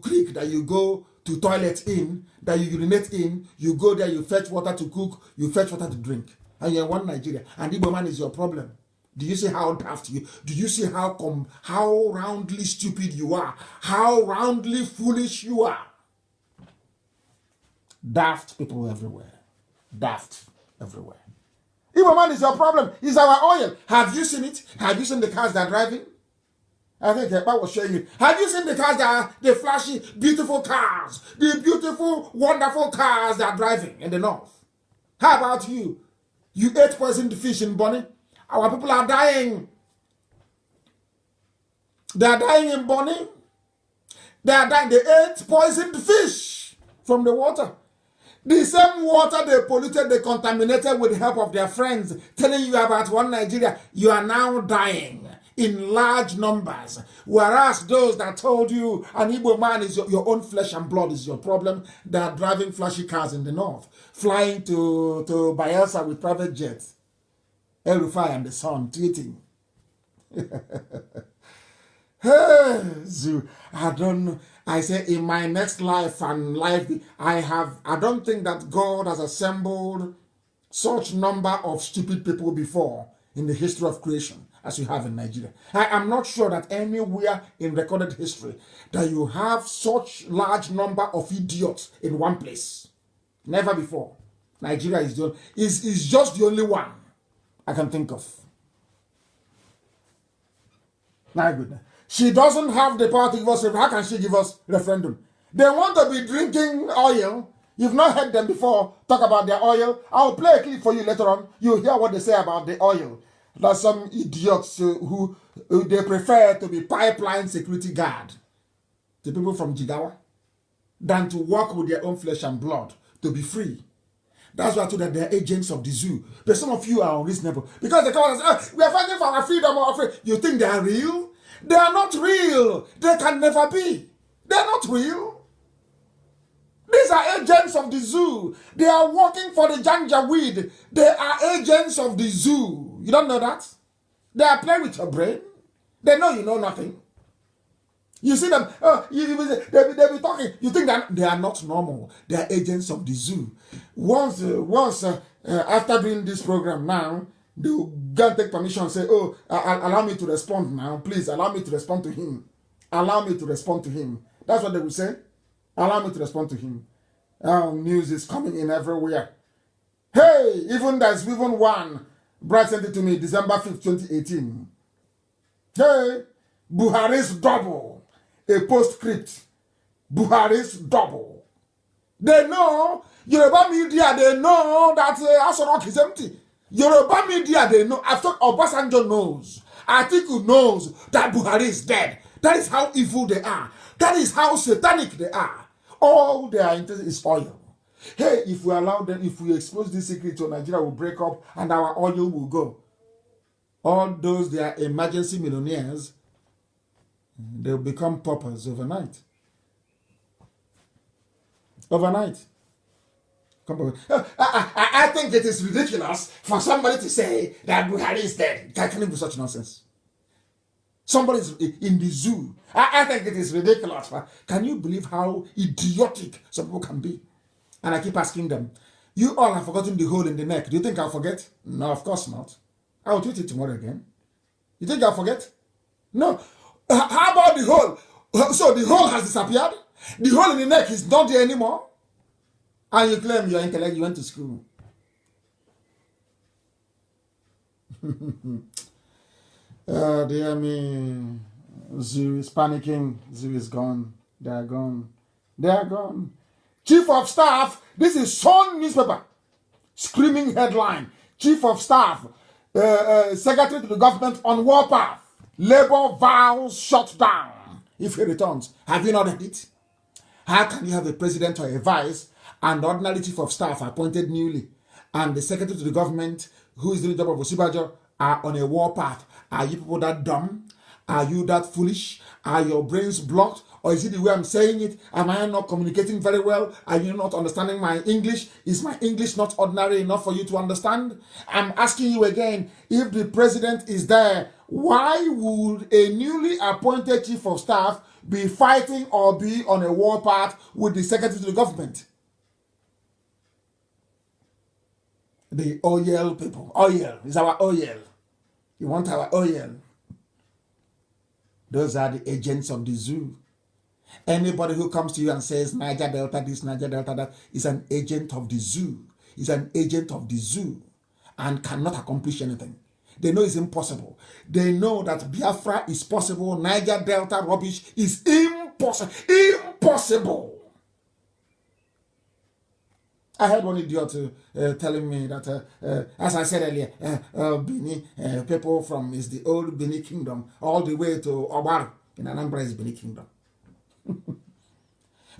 creek that you go to toilet in, that you urinate in, you go there, you fetch water to cook, you fetch water to drink. And you're one Nigeria. And Igbo man is your problem. Do you see how daft you? Do you see how roundly stupid you are? How roundly foolish you are? Daft people everywhere. Daft everywhere. Igbo man is your problem. It's our oil. Have you seen it? Have you seen the cars that are driving? I think Ekpa was showing you. Have you seen the cars that are the flashy, beautiful cars? The beautiful, wonderful cars that are driving in the north? How about you? You ate poisoned fish in Bonny? Our people are dying. They are dying in Bonny. They are dying. They ate poisoned fish from the water. The same water they polluted, they contaminated with the help of their friends, telling you about one Nigeria. You are now dying in large numbers. Whereas those that told you an Igbo man is your own flesh and blood is your problem, they are driving flashy cars in the north, flying to Bayelsa with private jets. El Rufai and the son tweeting. Hey, Zoo, I don't know. I say in my next life and life, I don't think that God has assembled such number of stupid people before in the history of creation as we have in Nigeria. I am not sure that anywhere in recorded history that you have such large number of idiots in one place. Never before. Nigeria is just the only one I can think of. My goodness. She doesn't have the power to give us referendum. How can she give us referendum? They want to be drinking oil. You've not heard them before talk about their oil. I'll play a clip for you later on. You'll hear what they say about the oil. There's some idiots who they prefer to be pipeline security guard, the people from Jigawa, than to work with their own flesh and blood to be free. That's why I told them they're agents of the zoo. But some of you are unreasonable. Because they come and say, we are fighting for our freedom. You think they are real? They are not real. They can never be. They are not real. These are agents of the zoo. They are working for the Janjaweed. They are agents of the zoo. You don't know that? They are playing with your brain. They know you know nothing. You see them, they'll be talking. You think that they are not normal. They are agents of the zoo. Once after doing this program now, they will go and take permission and say, oh, allow me to respond now. Please, allow me to respond to him. Allow me to respond to him. That's what they will say. Allow me to respond to him. News is coming in everywhere. Hey, there's even one. Brad sent it to me December 5th, 2018. Hey, Buhari's double. A postscript. Buhari's double. They know, Yoruba media, they know that Asorok is empty. Yoruba media, they know. After Obasanjo knows. Atiku knows that Buhari is dead. That is how evil they are. That is how satanic they are. All they are interested is oil. Hey, if we allow them, if we expose this secret to Nigeria, will break up and our oil will go. All those, they are emergency millionaires. They'll become paupers overnight. Overnight. I think it is ridiculous for somebody to say that Buhari is dead. Can it be such nonsense? Somebody is in the zoo. I think it is ridiculous. Can you believe how idiotic some people can be? And I keep asking them, you all have forgotten the hole in the neck. Do you think I'll forget? No, of course not. I'll tweet it tomorrow again. You think I'll forget? No. How about the hole? So the hole has disappeared? The hole in the neck is not there anymore? And you claim you're intellect, you went to school. Dear me. Zoo is panicking. Zoo is gone. They are gone. They are gone. Chief of Staff, this is Sun newspaper. Screaming headline. Chief of Staff, Secretary to the government on warpath. Labour vows shut down if he returns. Have you not read it? How can you have a president or a vice and ordinary chief of staff appointed newly and the secretary to the government who is doing the job of Osibajo are on a warpath? Are you people that dumb? Are you that foolish? Are your brains blocked? Or is it the way I'm saying it? Am I not communicating very well? Are you not understanding my English? Is my English not ordinary enough for you to understand? I'm asking you again, if the president is there, why would a newly appointed chief of staff be fighting or be on a warpath with the secretary to the government? The oil people. Oil is our oil. You want our oil? Those are the agents of the zoo. Anybody who comes to you and says Niger Delta this, Niger Delta that is an agent of the zoo. Is an agent of the zoo and cannot accomplish anything. They know it's impossible. They know that Biafra is possible. Niger Delta rubbish is impossible. Impossible. I heard one idiot telling me that, as I said earlier, Bini, people from is the old Bini kingdom, all the way to Obar in Anambra is Bini kingdom.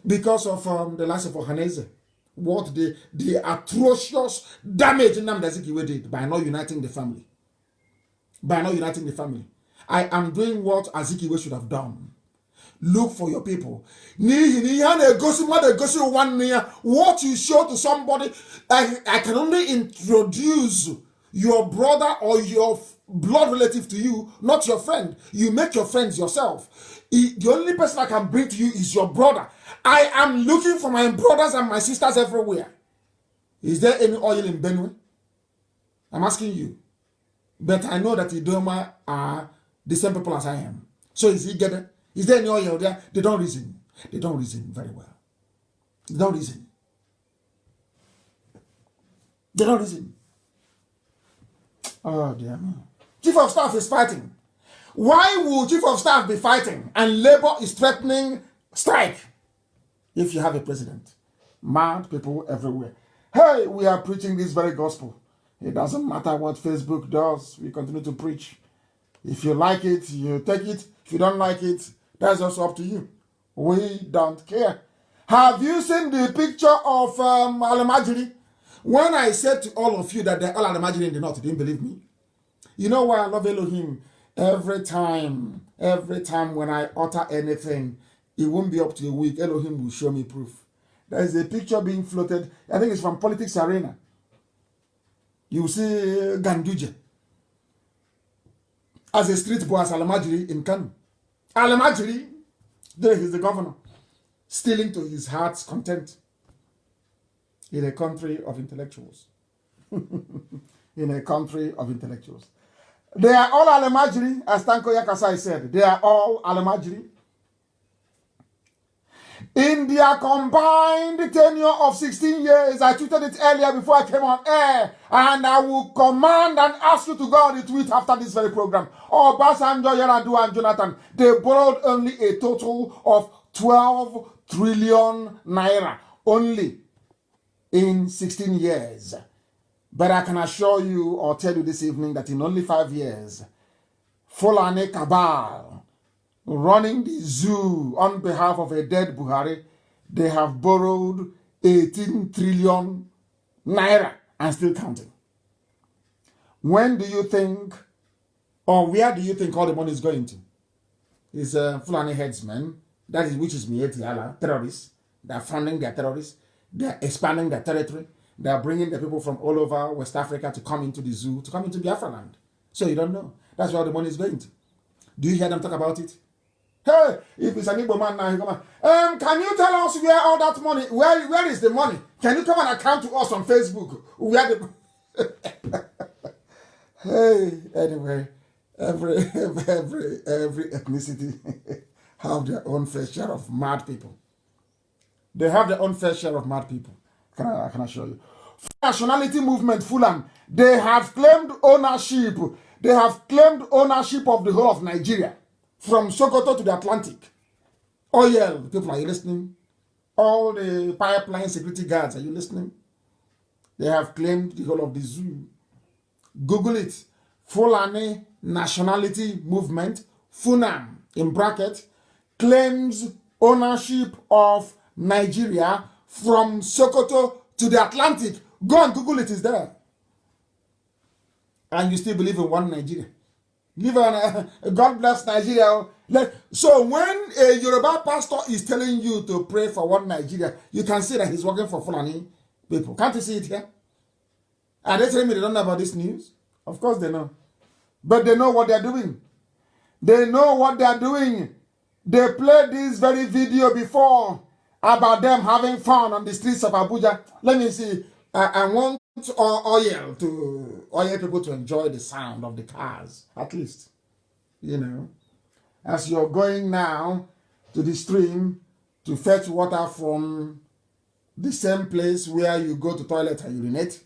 Because of the last of Ohaneze, what the atrocious damage Nnamdi Azikiwe did by not uniting the family. By not uniting the family. I am doing what Azikiwe should have done. Look for your people. What you show to somebody, I can only introduce your brother or your blood relative to you, not your friend. You make your friends yourself. The only person I can bring to you is your brother. I am looking for my brothers and my sisters everywhere. Is there any oil in Benue? I'm asking you. But I know that Idoma are the same people as I am. So is he getting? Is there any oil there? They don't reason. They don't reason very well. They don't reason. They don't reason. Oh, dear me. Chief of Staff is fighting. Why would Chief of Staff be fighting and Labour is threatening strike if you have a president? Mad people everywhere. Hey, we are preaching this very gospel. It doesn't matter what Facebook does. We continue to preach. If you like it, you take it. If you don't like it, that's also up to you. We don't care. Have you seen the picture of Al-Majiri? When I said to all of you that they're all Al-Majiri in the north, you didn't believe me. You know why I love Elohim? Every time when I utter anything, it won't be up to a week. Elohim will show me proof. There is a picture being floated. I think it's from Politics Arena. You see Ganduje as a street boy as Alamajiri in Kanu. Alamajiri, there he's the governor, stealing to his heart's content in a country of intellectuals. In a country of intellectuals. They are all Alamajiri, as Tanko Yakasai said. They are all Alamajiri. In their combined tenure of 16 years, I tweeted it earlier before I came on air, and I will command and ask you to go on the tweet after this very program. Obasanjo, Yar'Adua, and Jonathan, they borrowed only a total of 12 trillion naira, only in 16 years. But I can assure you or tell you this evening that in only 5 years, Fulani cabal, running the zoo on behalf of a dead Buhari, they have borrowed 18 trillion naira and still counting. When do you think, or where do you think all the money is going to? It's Fulani headsmen, that is, which is Mietiala, terrorists. They are funding their terrorists. They are expanding their territory. They are bringing the people from all over West Africa to come into the zoo, to come into Biafraland. So you don't know. That's where the money is going to. Do you hear them talk about it? Hey, if it's an Igbo man now, he come on. Can you tell us where all that money, where is the money? Can you come and account to us on Facebook? Where the Hey, anyway, every ethnicity have their own fair share of mad people. They have their own fair share of mad people. I can assure you. Nationality movement, Fulani, they have claimed ownership. They have claimed ownership of the whole of Nigeria, from Sokoto to the Atlantic. Oil, people, are you listening? All the pipeline security guards, are you listening? They have claimed the whole of the zoo. Google it. Fulani Nationality Movement, FUNAM, in bracket, claims ownership of Nigeria from Sokoto to the Atlantic. Go and Google it, it's there. And you still believe in one Nigeria. Live on God bless Nigeria. So when a Yoruba pastor is telling you to pray for one Nigeria, you can see that he's working for Fulani people. Can't you see it here? Are they telling me they don't know about this news? Of course they know. But they know what they're doing. They know what they're doing. They played this very video before about them having fun on the streets of Abuja. Let me see. I want oil people to enjoy the sound of the cars, at least. You know, as you're going now to the stream to fetch water from the same place where you go to toilet and urinate,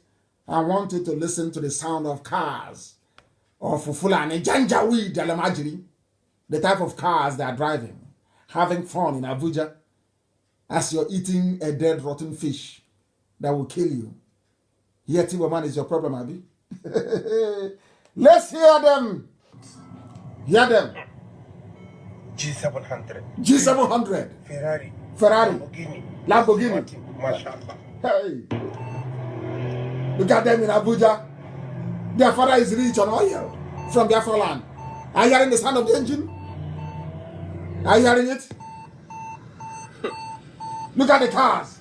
I want you to listen to the sound of cars of Fulani, Janjaweed, Alamajiri, the type of cars they are driving, having fun in Abuja, as you're eating a dead rotten fish that will kill you. Yet, woman is your problem, Abi. Let's hear them. Hear them. G700. G700. Ferrari. Lamborghini. Mashallah. Hey. Look at them in Abuja. Their father is rich on oil from Biafraland. Are you hearing the sound of the engine? Are you hearing it? Look at the cars.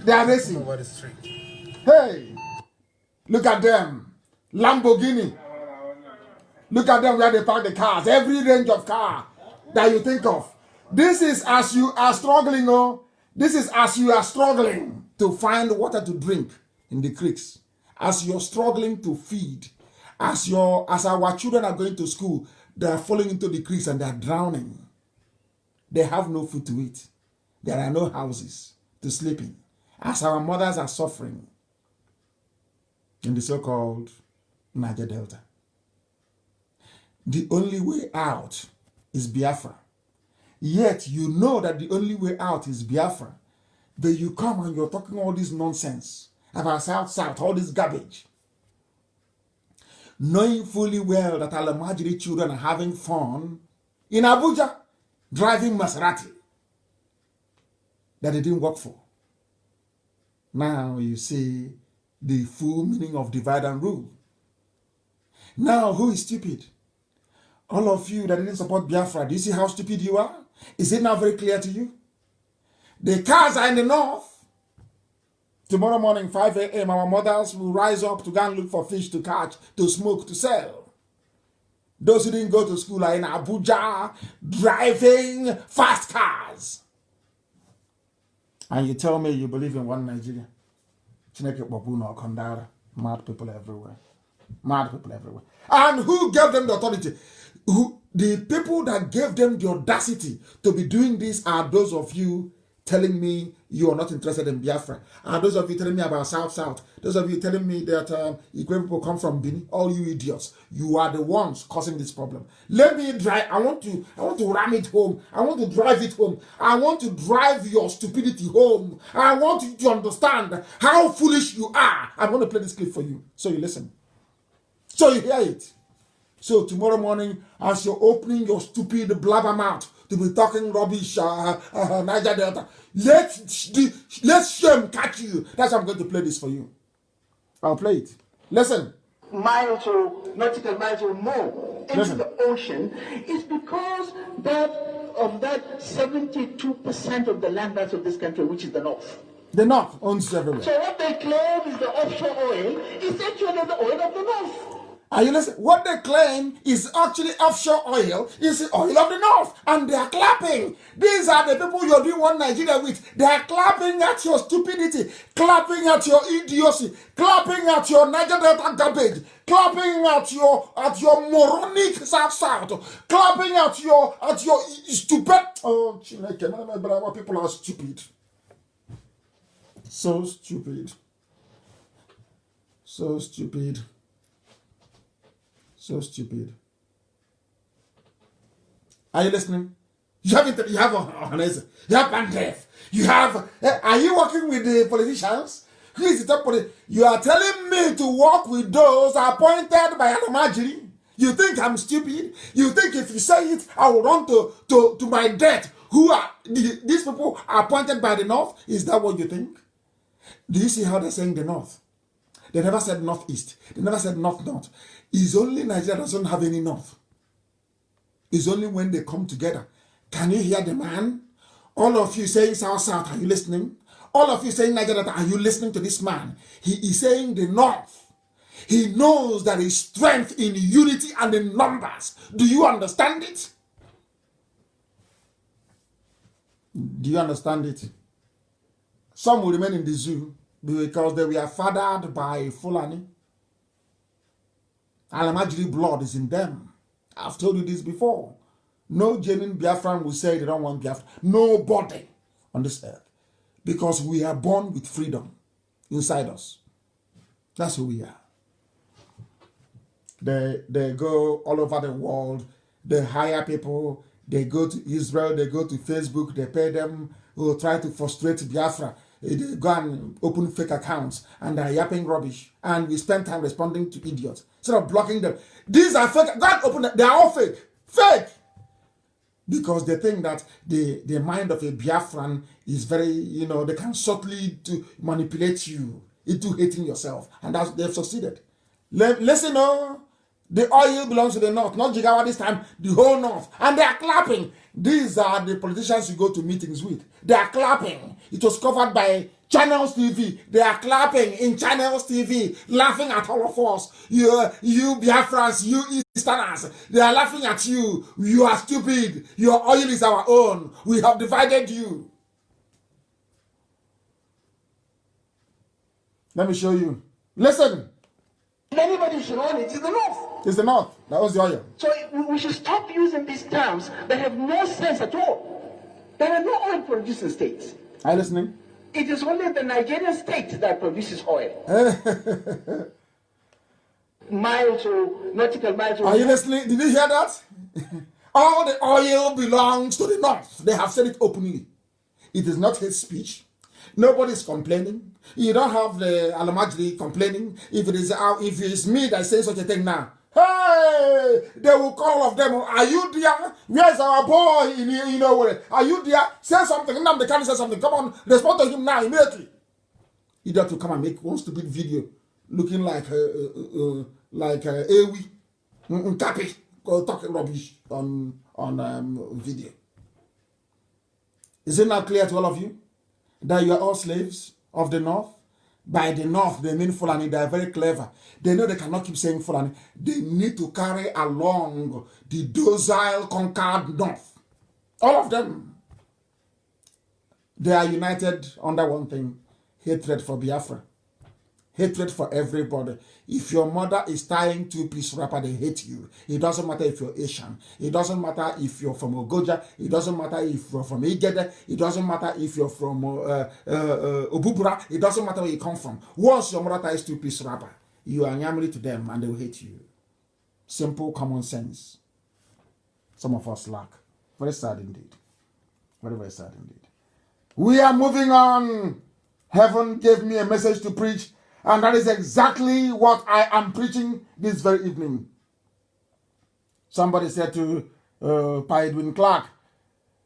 They are racing. Over the street. Hey. Look at them. Lamborghini. Look at them where they park the cars. Every range of car that you think of. This is as you are struggling, this is as you are struggling to find water to drink in the creeks. As you're struggling to feed. As our children are going to school, they are falling into the creeks and they are drowning. They have no food to eat. There are no houses to sleep in. As our mothers are suffering in the so-called Niger Delta. The only way out is Biafra. Yet you know that the only way out is Biafra. But you come and you're talking all this nonsense about South, all this garbage. Knowing fully well that Alamajiri children are having fun in Abuja, driving Maserati that they didn't work for. Now you see the full meaning of divide and rule. Now, who is stupid? All of you that didn't support Biafra, do you see how stupid you are? Is it now very clear to you? The cars are in the north. Tomorrow morning, 5 a.m., our mothers will rise up to go and look for fish to catch, to smoke, to sell. Those who didn't go to school are in Abuja driving fast cars. And you tell me you believe in one Nigeria. Mad people everywhere. Mad people everywhere. And who gave them the authority? The people that gave them the audacity to be doing this are those of you telling me you are not interested in Biafra. Are those of you telling me about South? Those of you telling me that Igwe people come from Bini? All you idiots. You are the ones causing this problem. Let me drive. I want to ram it home. I want to drive it home. I want to drive your stupidity home. I want you to understand how foolish you are. I'm going to play this clip for you so you listen. So you hear it. So tomorrow morning, as you're opening your stupid blabber mouth to be talking rubbish, Niger Delta, let shame catch you. That's why I'm going to play this for you. I'll play it. Listen. Miles or nautical miles or more into the ocean is because of that 72% of the landmass of this country, which is the North. The North owns everywhere. So what they claim is the offshore oil is actually the oil of the North. Are you listening? What they claim is actually offshore oil, is the oil of the North. And they are clapping. These are the people you're doing one Nigeria with. They are clapping at your stupidity, clapping at your idiocy, clapping at your Niger Delta garbage, clapping at your moronic South, clapping at your stupid. Oh, Chineke, people are stupid. So stupid. So stupid. So stupid. Are you listening? You have Bandef. You have. Are you working with the politicians? Who is the top politician? You are telling me to work with those appointed by Nnamdi. You think I'm stupid? You think if you say it, I will run to my death? Who are these people appointed by the North? Is that what you think? Do you see how they're saying the North? They never said Northeast. They never said North. It's only Nigeria doesn't have any North. It's only when they come together. Can you hear the man? All of you saying South, are you listening? All of you saying Nigeria, are you listening to this man? He is saying the North. He knows there is strength in unity and in numbers. Do you understand it? Do you understand it? Some will remain in the zoo because they were fathered by Fulani. Alamajiri blood is in them. I've told you this before. No genuine Biafran will say they don't want Biafra. Nobody on this earth. Because we are born with freedom inside us. That's who we are. They go all over the world. They hire people. They go to Israel. They go to Facebook. They pay them who try to frustrate Biafra. They go and open fake accounts and they're yapping rubbish. And we spend time responding to idiots instead of blocking them. These are fake. God open them. They are all fake. Fake. Because they think that the mind of a Biafran is very, they can subtly to manipulate you into hating yourself. And they've succeeded. Listen, the oil belongs to the North, not Jigawa this time, the whole North. And they are clapping. These are the politicians you go to meetings with. They are clapping. It was covered by Channels TV. They are clapping in Channels TV, laughing at all of us. You Biafrans, you Easterners. They are laughing at you. You are stupid. Your oil is our own. We have divided you. Let me show you. Listen. Anybody should own it is the North. It's the North. That was the oil. So we should stop using these terms that have no sense at all. There are no oil producing states. Are you listening? It is only the Nigerian state that produces oil. Miles or nautical miles. Are you listening? Did you hear that? All the oil belongs to the North. They have said it openly. It is not hate speech. Nobody is complaining. You don't have the Alamajri complaining. If it is me that says such a thing now, hey, they will call all of them. Are you there? Where's our boy? Are you there? Say something. Nnamdi Kanu say something. Come on, respond to him now immediately. He got to come and make one stupid video looking like Ewi Nkapi talking rubbish on video. Is it now clear to all of you that you are all slaves of the North? By the North, they mean Fulani. They are very clever. They know they cannot keep saying Fulani. They need to carry along the docile, conquered North. All of them. They are united under one thing: hatred for Biafra. Hatred for everybody. If your mother is tying two-piece wrapper, they hate you. It doesn't matter if you're Asian. It doesn't matter if you're from Ogoja. It doesn't matter if you're from Igede. It doesn't matter if you're from Obubura. It doesn't matter where you come from. Once your mother ties two-piece wrapper, you are nyamly to them and they will hate you. Simple common sense. Some of us lack. Very sad indeed. Very, very sad indeed. We are moving on. Heaven gave me a message to preach, and that is exactly what I am preaching this very evening. Somebody said to Edwin Clark,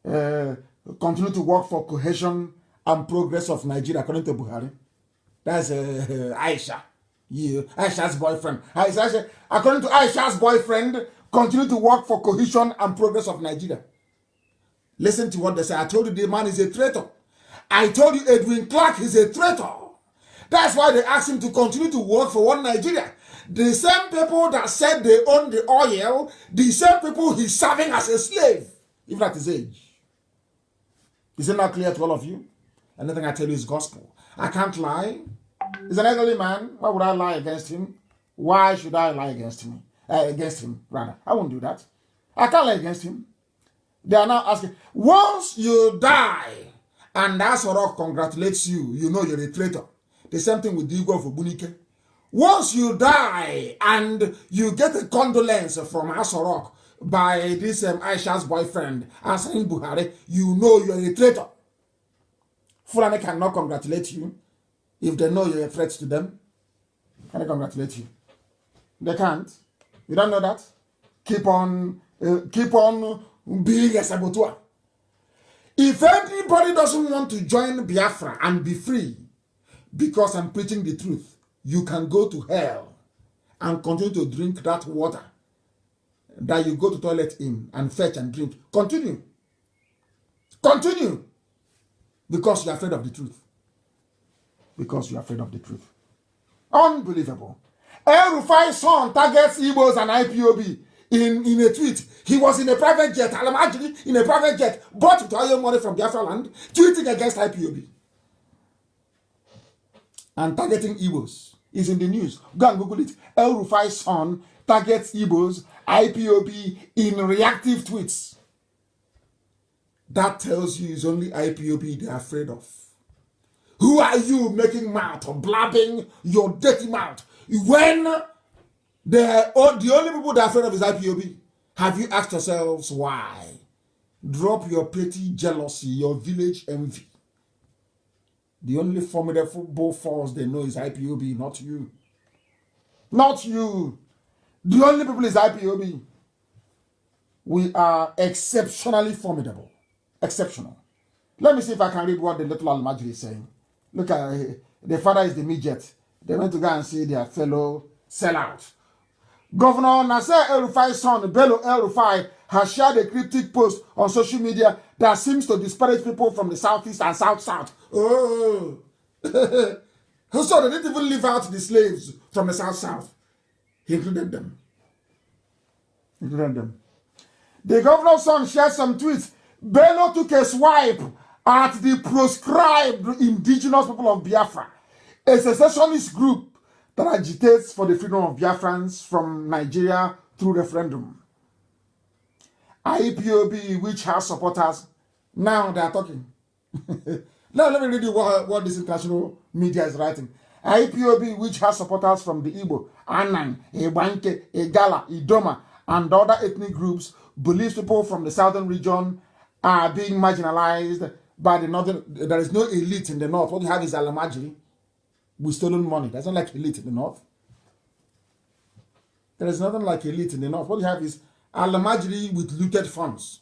continue to work for cohesion and progress of Nigeria, according to Buhari. That's Aisha. Aisha's boyfriend. According to Aisha's boyfriend, continue to work for cohesion and progress of Nigeria. Listen to what they say. I told you the man is a traitor. I told you Edwin Clark is a traitor. That's why they asked him to continue to work for one Nigeria. The same people that said they own the oil, the same people he's serving as a slave, even at his age. Is it not clear to all of you? Anything I tell you is gospel. I can't lie. He's an elderly man. Why would I lie against him? Why should I lie against him? Rather. I won't do that. I can't lie against him. They are now asking, once you die, and Asorok congratulates you, you know you're a traitor. The same thing with the Igbo of Obunike. Once you die and you get a condolence from Asorok by this Aisha's boyfriend, Asain Buhari, you know you're a traitor. Fulani cannot congratulate you if they know you're a threat to them. Can they congratulate you? They can't. You don't know that? Keep on being a saboteur. If anybody doesn't want to join Biafra and be free because I'm preaching the truth, you can go to hell and continue to drink that water that you go to toilet in and fetch and drink. Continue. Continue. Because you're afraid of the truth. Because you're afraid of the truth. Unbelievable. El Rufai's son targets Igbos and IPOB in a tweet. He was in a private jet, actually in a private jet, bought with oil money from Biafraland, tweeting against IPOB. And targeting Igbos is in the news. Go and Google it. El Rufai's son targets Igbos, IPOB in reactive tweets. That tells you it's only IPOB they're afraid of. Who are you making mouth or blabbing your dirty mouth when the only people they're afraid of is IPOB? Have you asked yourselves why? Drop your petty jealousy, your village envy. The only formidable force they know is IPOB, not you. Not you. The only people is IPOB. We are exceptionally formidable. Exceptional. Let me see if I can read what the little Al-Majri is saying. Look at the father is the midget. They went to go and see their fellow sellout. Governor Nasser El-Rufai's son, Bello El-Rufai, has shared a cryptic post on social media that seems to disparage people from the southeast and south-south. Oh. So they didn't even leave out the slaves from the south-south. He included them. The governor's son shared some tweets. Bello took a swipe at the proscribed indigenous people of Biafra, a secessionist group that agitates for the freedom of Biafrans from Nigeria through referendum. IPOB, which has supporters, now they are talking. Let me read you what this international media is writing. IPOB, which has supporters from the Igbo, Anan, Ebanke, Egala, Idoma, and other ethnic groups, believes people from the southern region are being marginalized by the northern. There is no elite in the north. What you have is Alamajiri with stolen money. There's not like elite in the north. There is nothing like elite in the north. What you have is Alamajiri with looted funds.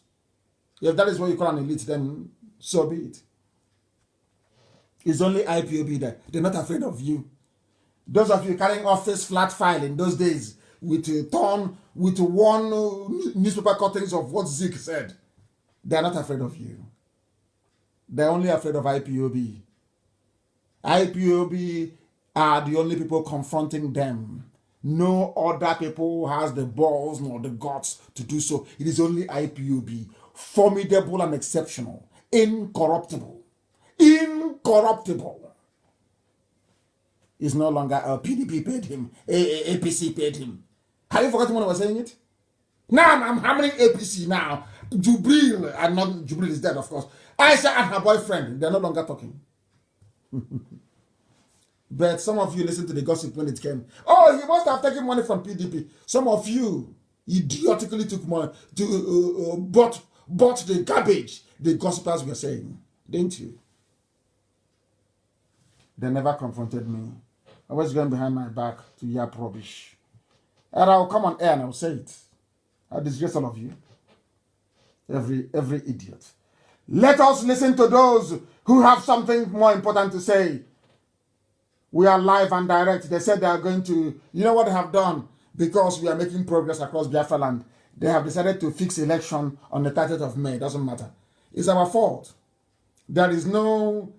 If that is what you call an elite, then so be it. It's only IPOB there. They're not afraid of you. Those of you carrying office flat file in those days with one newspaper cuttings of what Zeke said, they're not afraid of you. They're only afraid of IPOB. IPOB are the only people confronting them. No other people has the balls nor the guts to do so. It is only IPOB, formidable and exceptional, incorruptible. Incorruptible. Is no longer PDP paid him, APC paid him. Have you forgotten when I was saying it? Now I'm hammering APC now. Jubril, and not Jubril is dead, of course. Aisha and her boyfriend, they're no longer talking. But some of you listened to the gossip when it came. Oh, he must have taken money from PDP. Some of you idiotically took money to bought the garbage the gossipers were saying, didn't you? They never confronted me. I was going behind my back to yap rubbish. And I'll come on air and I'll say it. I disgrace all of you. Every idiot. Let us listen to those who have something more important to say. We are live and direct. They said they are going to, you know what they have done? Because we are making progress across Biafraland, they have decided to fix election on the 30th of May. It doesn't matter. It's our fault. There is no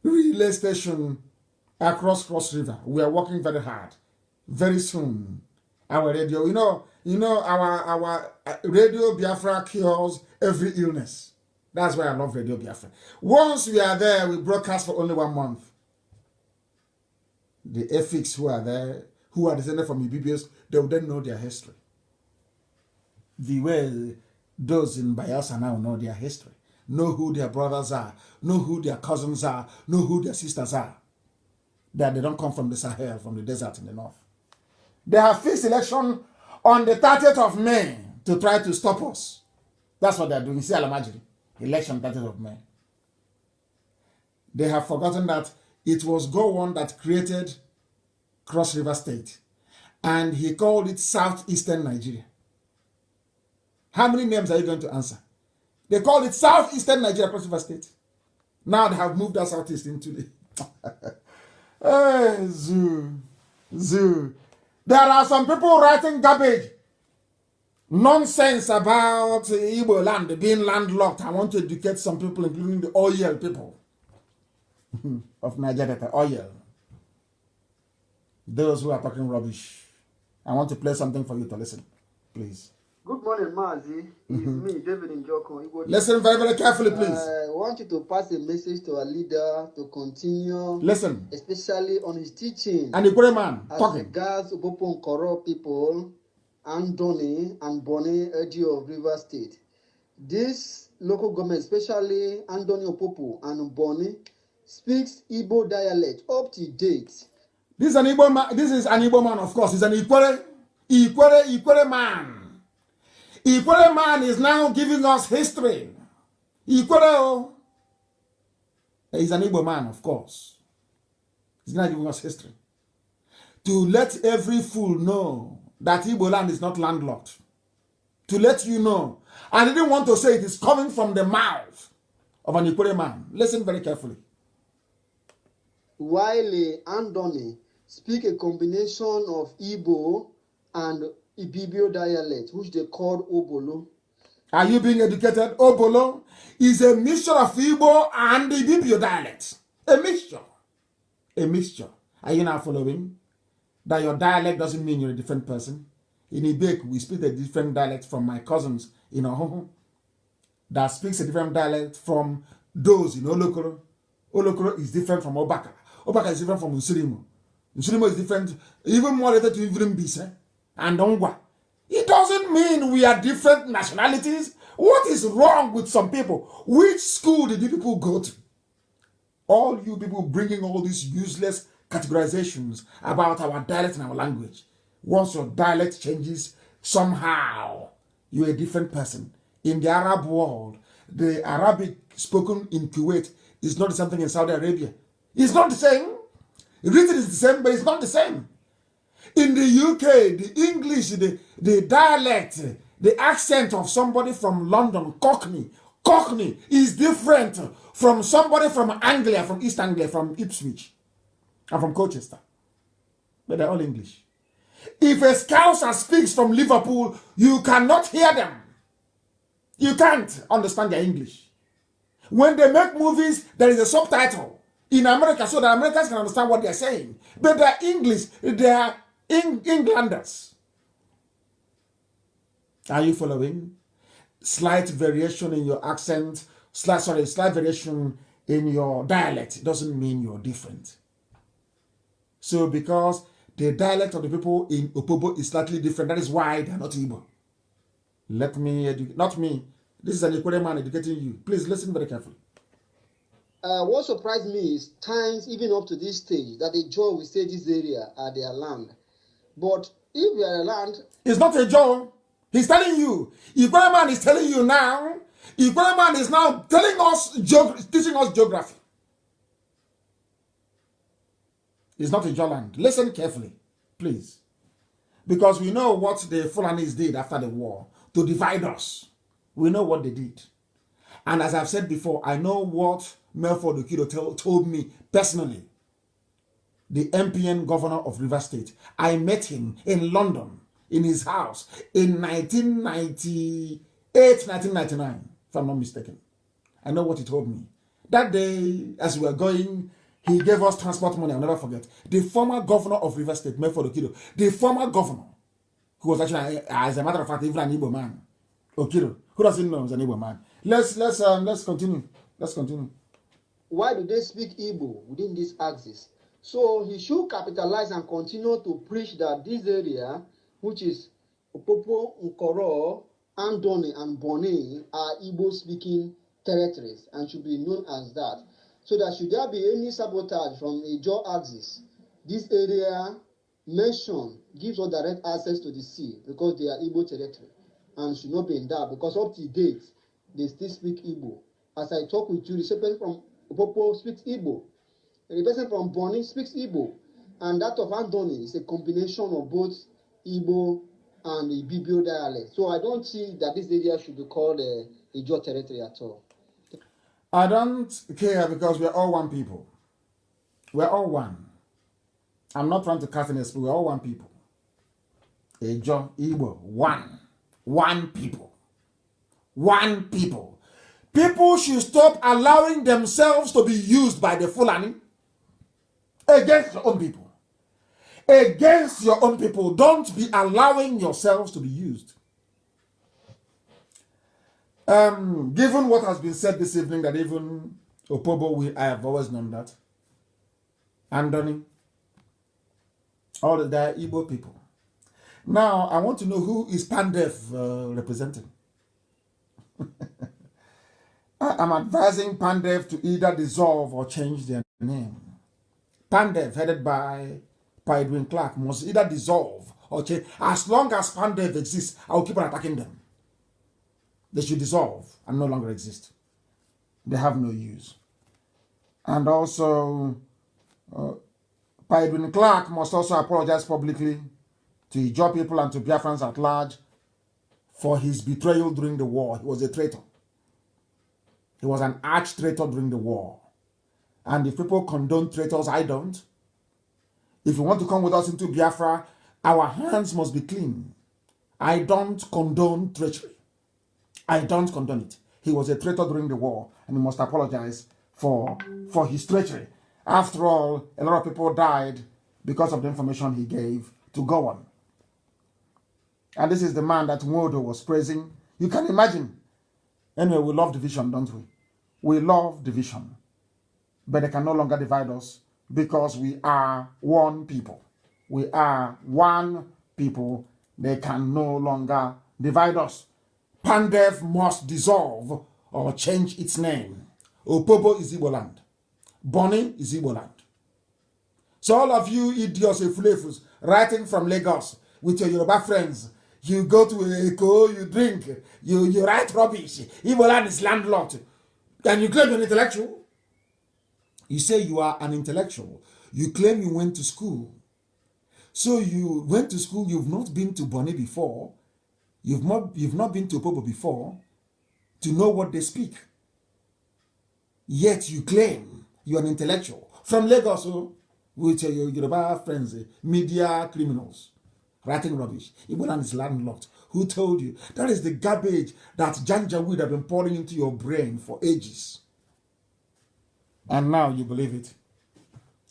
relay station across Cross River. We are working very hard. Very soon, our radio, you know, our Radio Biafra cures every illness. That's why I love Radio Biafra. Once we are there, we broadcast for only 1 month. The ethics who are there, who are descended from Ibibios, they will then know their history. The way those in Bayelsa now know their history, know who their brothers are, know who their cousins are, know who their sisters are. That they don't come from the Sahel, from the desert in the north. They have fixed election on the 30th of May to try to stop us. That's what they're doing. See Alamajiri, election 30th of May. They have forgotten that it was Gowon that created Cross River State, and he called it Southeastern Nigeria. How many names are you going to answer? They called it Southeastern Nigeria, Cross River State. Now they have moved that southeast into the... Hey, zoo. There are some people writing garbage, nonsense about Igbo land being landlocked. I want to educate some people, including the oil people of Nigeria, oil. Those who are talking rubbish. I want to play something for you to listen, please. Good morning, Mazi. It's me, David Njoko. Listen very, very carefully, please. I want you to pass a message to our leader to continue. Listen. Especially on his teaching. And the great man as talking. regards Obopon corrupt people, Andoni and Bonny Edio of River State. This local government, especially Andoni Opopo and Bonny, speaks Igbo dialect up to date. This is an Igbo man. This is an Igbo man, of course. He's an Ikwere man. Ikwere man is now giving us history. Ikwere, he's an Igbo man, of course. He's not giving us history. To let every fool know that Igbo land is not landlocked. To let you know. I didn't want to say it is coming from the mouth of an Ikwere man. Listen very carefully. While Andoni speak a combination of Igbo and Ibibio dialect, which they call Obolo. Are you being educated? Obolo is a mixture of Igbo and Ibibio dialect. A mixture. A mixture. Are you now following? That your dialect doesn't mean you're a different person. In Ibek, we speak a different dialect from my cousins in Ohoho that speaks a different dialect from those in Olokoro. Olokoro is different from Obaka. Obaka is different from Usurimo. Usurimo is different, even more related to Ivrim Bisa and Ongwa. It doesn't mean we are different nationalities. What is wrong with some people? Which school did you people go to? All you people bringing all these useless categorizations about our dialect and our language. Once your dialect changes, somehow you're a different person. In the Arab world, the Arabic spoken in Kuwait is not the same thing in Saudi Arabia. It's not the same. Written is the same, but it's not the same. In the UK, the English, the dialect, the accent of somebody from London, Cockney is different from somebody from Anglia, from East Anglia, from Ipswich, and from Colchester. But they're all English. If a Scouser speaks from Liverpool, you cannot hear them. You can't understand their English. When they make movies, there is a subtitle in America so that Americans can understand what they're saying. But they're English, they're Englanders. Are you following? Slight variation in your accent, slight variation in your dialect doesn't mean you're different. So because the dialect of the people in Opobo is slightly different, that is why they're not Igbo. Let me educate, not me. This is an Equatorial man educating you. Please listen very carefully. What surprised me is times, even up to this stage, that the Jaw will say this area are their land. But if they are land... It's not a Jaw. He's telling you. Equatorial man is telling you now. Equatorial man is now telling us, teaching us geography. It's not a Jaw land. Listen carefully, please. Because we know what the Fulanis did after the war to divide us. We know what they did. And as I've said before, I know what Melford Okido told me personally. The MPN governor of Rivers State. I met him in London, in his house, in 1998, 1999, if I'm not mistaken. I know what he told me. That day, as we were going, he gave us transport money, I'll never forget. The former governor of Rivers State, Melford Okido, the former governor, who was actually, as a matter of fact, even an Igbo man, Okido, who doesn't know he's an Igbo man. Let's continue. Let's continue. Why do they speak Igbo within this axis? So he should capitalize and continue to preach that this area, which is Opopo, Nkoro, Andoni, and Boni, are Igbo-speaking territories and should be known as that. So that should there be any sabotage from a jaw axis, this area mentioned gives us direct access to the sea because they are Igbo territory and should not be in doubt because up to date, they still speak Igbo. As I talk with you, the person from Opopo speaks Igbo. The person from Boni speaks Igbo. And that of Andoni is a combination of both Igbo and the Ibibio dialect. So I don't see that this area should be called a Jaw territory at all. I don't care because we're all one people. We're all one. I'm not trying to cast an spell. We're all one people. Ejo, Igbo, one. One people. One people. People should stop allowing themselves to be used by the Fulani against your own people. Against your own people. Don't be allowing yourselves to be used. Given what has been said this evening, that even Opobo, I have always known that. Andoni, all the Igbo people. Now, I want to know who is Pandev representing. I'm advising Pandev to either dissolve or change their name. Pandev, headed by Edwin Clark, must either dissolve or change. As long as Pandev exists, I will keep on attacking them. They should dissolve and no longer exist. They have no use. And also, Edwin Clark must also apologize publicly to Ijaw people and to Biafrans at large for his betrayal during the war. He was a traitor. He was an arch-traitor during the war. And if people condone traitors, I don't. If you want to come with us into Biafra, our hands must be clean. I don't condone treachery. I don't condone it. He was a traitor during the war, and he must apologize for his treachery. After all, a lot of people died because of the information he gave to go on. And this is the man that Nwodo was praising. You can imagine. Anyway, we love division, don't we? We love division. But they can no longer divide us because we are one people. We are one people. They can no longer divide us. Pandev must dissolve or change its name. Opobo is Igbo land. Boni is Igbo land. So all of you idiots and fulefus writing from Lagos with your Yoruba friends, you go to Eko, you drink, you write rubbish. Igbo land is landlocked. And you claim you're an intellectual. You say you are an intellectual. You claim you went to school. So you went to school, you've not been to Boni before. You've not been to Opobo before to know what they speak. Yet you claim you're an intellectual. From Lagos, with your Yoruba friends, media criminals, writing rubbish. Igbo land is landlocked. Who told you? That is the garbage that Janjaweed have been pouring into your brain for ages. And now you believe it.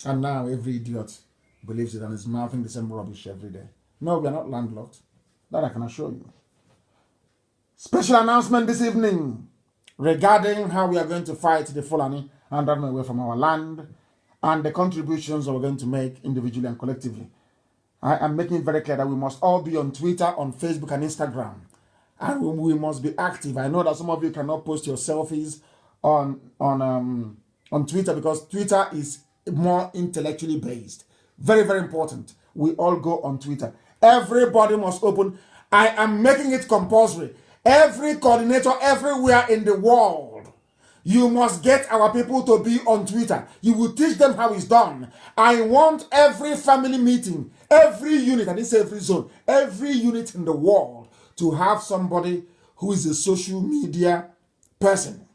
And now every idiot believes it and is mouthing the same rubbish every day. No, we are not landlocked. That I can assure you. Special announcement this evening regarding how we are going to fight the Fulani and run away from our land and the contributions that we're going to make individually and collectively. I am making it very clear that we must all be on Twitter, on Facebook, and Instagram. And we must be active. I know that some of you cannot post your selfies on Twitter because Twitter is more intellectually based. Very, very important. We all go on Twitter. Everybody must open. I am making it compulsory. Every coordinator everywhere in the world, you must get our people to be on Twitter. You will teach them how it's done. I want every family meeting, every unit, I didn't say every zone, every unit in the world to have somebody who is a social media person,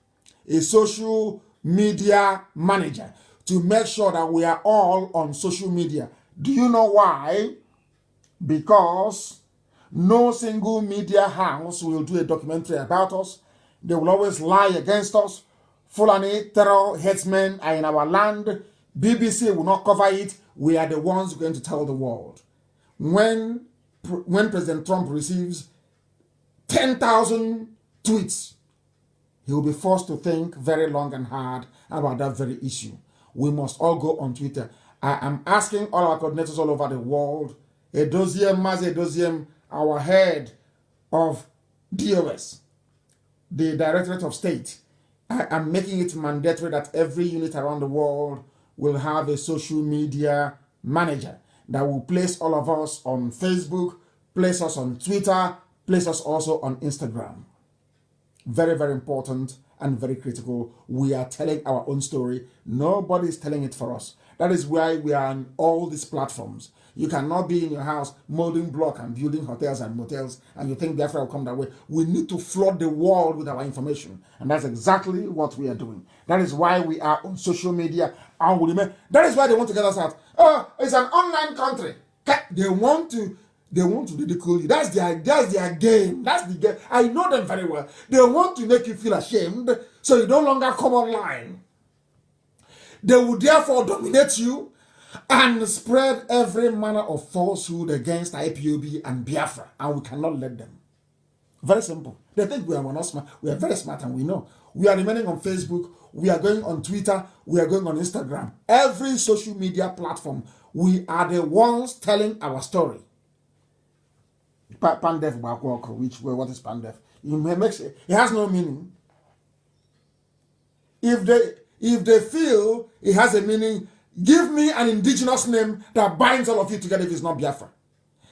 a social media manager, to make sure that we are all on social media. Do you know why? Because no single media house will do a documentary about us. They will always lie against us. Fulani terror headsmen are in our land. BBC will not cover it. We are the ones going to tell the world. When President Trump receives 10,000 tweets, he will be forced to think very long and hard about that very issue. We must all go on Twitter. I am asking all our coordinators all over the world, Mazi, our head of DOS, the Directorate of State, I am making it mandatory that every unit around the world will have a social media manager that will place all of us on Facebook, place us on Twitter, place us also on Instagram. Very, very important and very critical. We are telling our own story. Nobody is telling it for us. That is why we are on all these platforms. You cannot be in your house molding block and building hotels and motels and you think Biafra will come that way. We need to flood the world with our information. And that's exactly what we are doing. That is why we are on social media. And that is why they want to get us out. Oh, it's an online country. They want to ridicule you. That's their game. That's the game. I know them very well. They want to make you feel ashamed so you no longer come online. They will therefore dominate you and spread every manner of falsehood against IPOB and Biafra, and we cannot let them. Very simple. They think we are not smart. We are very smart, and we know. We are remaining on Facebook. We are going on Twitter. We are going on Instagram. Every social media platform, we are the ones telling our story. Pandef, what is Pandef? It has no meaning. If they feel it has a meaning, give me an indigenous name that binds all of you together if it's not Biafra.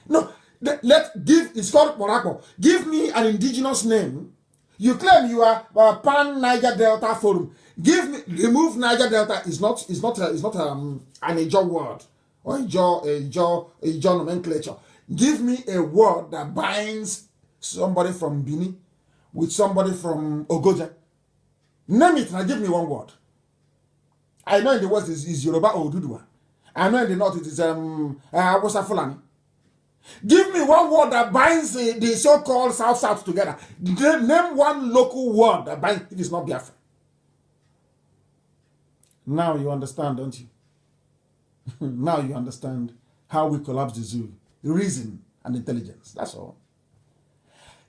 No, it's called Morocco. Give me an indigenous name. You claim you are Pan Niger Delta Forum. Remove Niger Delta is not an Ijaw word or Ijaw nomenclature. Give me a word that binds somebody from Bini with somebody from Ogoja. Name it and give me one word. I know in the west is Yoruba or Dudua. I know in the north it is Hausa Fulani. Give me one word that binds the so-called South together. Name one local word that binds. It is not Biafra. Now you understand, don't you? Now you understand how we collapse the zoo. Reason and intelligence. That's all.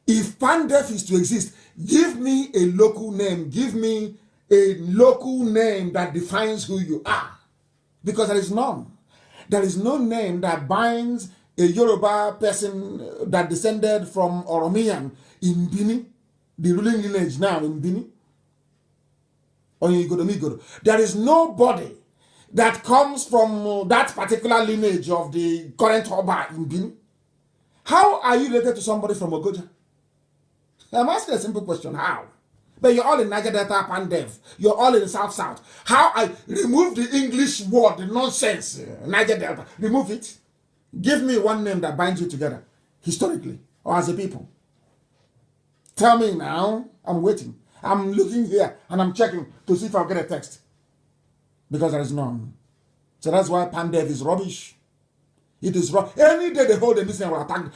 If Pandef is to exist, give me a local name. Give me a local name that defines who you are. Because there is none. There is no name that binds a Yoruba person that descended from Oromian in Bini, the ruling lineage now in Bini. Or Igodo. There is nobody that comes from that particular lineage of the current Oba in Bini. How are you related to somebody from Ogoja? I'm asking a simple question. How? But you're all in Niger Delta, Pandev. You're all in the South. How I remove the English word, the nonsense, Niger Delta. Remove it. Give me one name that binds you together, historically, or as a people. Tell me now. I'm waiting. I'm looking here, and I'm checking to see if I'll get a text. Because there is none. So that's why Pandev is rubbish. It is wrong. Any day they hold a meeting, I will attack them.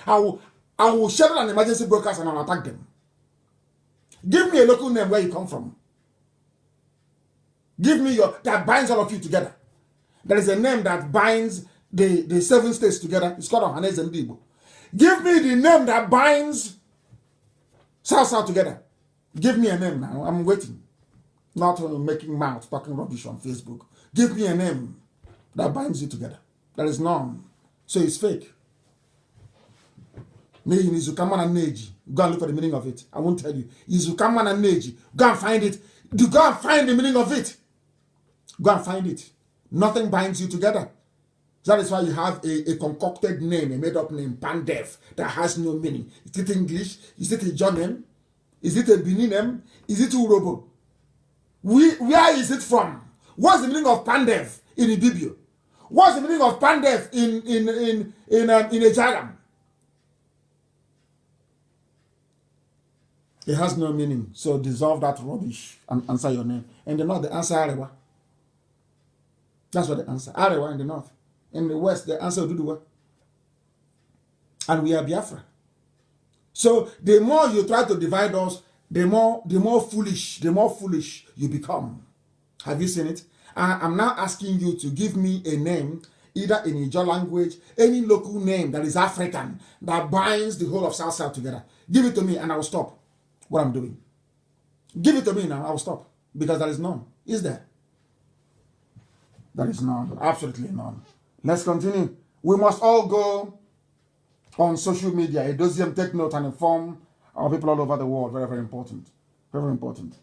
I will schedule an emergency broadcast and I will attack them. Give me a local name where you come from. Give me that binds all of you together. There is a name that binds the 7 states together. It's called Ohaneze and Igbo. Give me the name that binds South together. Give me a name now. I'm waiting. Not making mouth, talking rubbish on Facebook. Give me a name that binds you together. There is none. So it's fake. Go and look for the meaning of it. I won't tell you. Izukaman and Neji. Go and find it. Go and find the meaning of it. Go and find it. Nothing binds you together. That is why you have a concocted name, a made-up name, Pandef, that has no meaning. Is it English? Is it a John name? Is it a Benin name? Is it Urobo? Where is it from? What's the meaning of Pandef in Ibibio? What's the meaning of Pandef in Ejaram? It has no meaning. So dissolve that rubbish and answer your name. In the north, the answer Arewa. That's what the answer. Arewa in the north. In the west, the answer Duduwa. And we are Biafra. So the more you try to divide us, the more foolish you become. Have you seen it? I'm now asking you to give me a name, either in Ijaw language, any local name that is African, that binds the whole of South together. Give it to me and I will stop what I'm doing. Give it to me now, I will stop. Because there is none. Is there? There is none. Absolutely none. Let's continue. We must all go on social media. It does them take note and inform our people all over the world. Very, very important. Very, very important.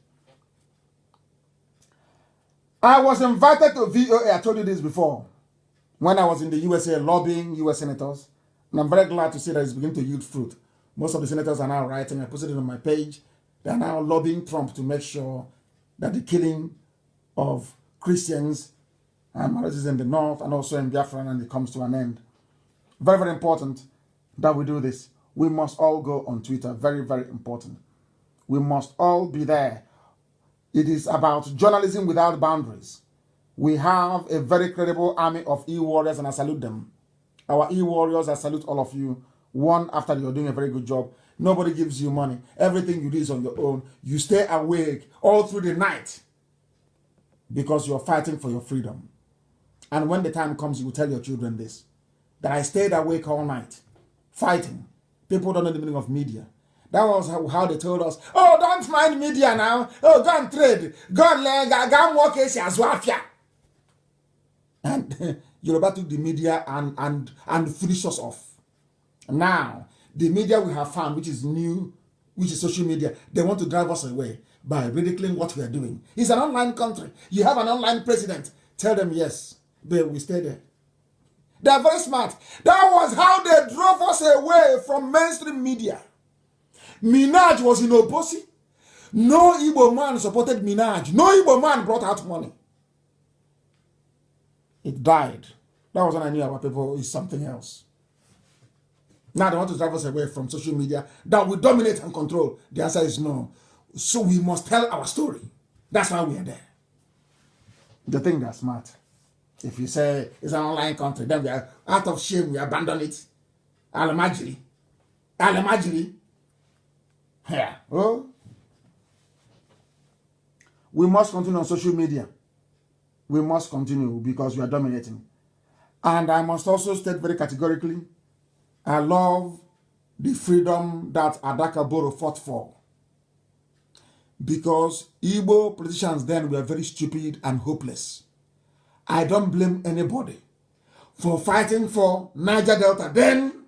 I was invited to VOA. I told you this before. When I was in the USA lobbying US senators. And I'm very glad to see that it's beginning to yield fruit. Most of the senators are now writing. I posted it on my page. They are now lobbying Trump to make sure that the killing of Christians and marriages in the north and also in Biafraland, it comes to an end. Very, very important that we do this. We must all go on Twitter. Very, very important. We must all be there. It is about journalism without boundaries. We have a very credible army of e-warriors and I salute them. Our e-warriors, I salute all of you. One after you're doing a very good job. Nobody gives you money. Everything you do is on your own. You stay awake all through the night because you're fighting for your freedom. And when the time comes, you will tell your children this, that I stayed awake all night, fighting. People don't know the meaning of media. That was how they told us, oh, don't mind media now. Oh, go and trade. Go and work as Wafia. And Yoruba took the media and finished us off. Now, the media we have found, which is new, which is social media, they want to drive us away by ridiculing what we are doing. It's an online country. You have an online president. Tell them yes. But we stay there. They are very smart. That was how they drove us away from mainstream media. Minaj was in Obosi. No Igbo man supported Minaj. No Igbo man brought out money. It died. That was when I knew our people is something else. Now they want to drive us away from social media that we dominate and control. The answer is no. So we must tell our story. That's why we are there. They think they're smart. If you say it's an online country, then we are out of shame, we abandon it. Alamajiri. Yeah. Oh. We must continue on social media. We must continue because we are dominating. And I must also state very categorically, I love the freedom that Adaka Boro fought for. Because Igbo politicians then were very stupid and hopeless. I don't blame anybody for fighting for Niger Delta then,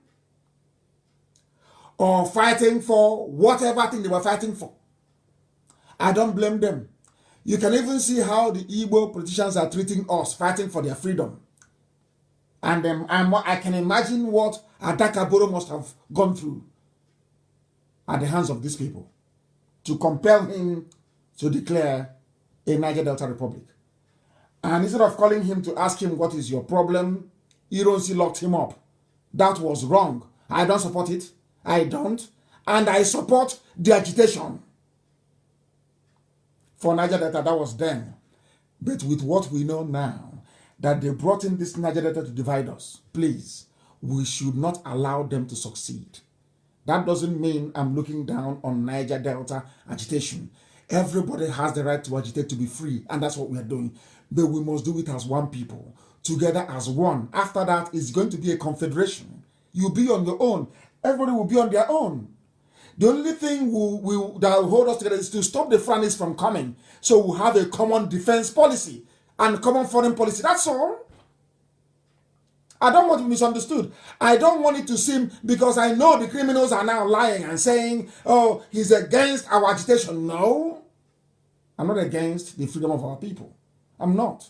or fighting for whatever thing they were fighting for. I don't blame them. You can even see how the Igbo politicians are treating us, fighting for their freedom. And I can imagine what Adakaboro must have gone through at the hands of these people to compel him to declare a Niger Delta Republic. And instead of calling him to ask him what is your problem, Ironsi locked him up. That was wrong. I don't support it. I don't. And I support the agitation for Niger Delta. That was then. But with what we know now, that they brought in this Niger Delta to divide us, please, we should not allow them to succeed. That doesn't mean I'm looking down on Niger Delta agitation. Everybody has the right to agitate, to be free, and that's what we are doing. But we must do it as one people, together as one. After that, it's going to be a confederation. You'll be on your own. Everybody will be on their own. The only thing that will hold us together is to stop the Fulanis from coming. So we'll have a common defense policy and common foreign policy. That's all. I don't want to be misunderstood. I don't want it to seem, because I know the criminals are now lying and saying, oh, he's against our agitation. No, I'm not against the freedom of our people. I'm not.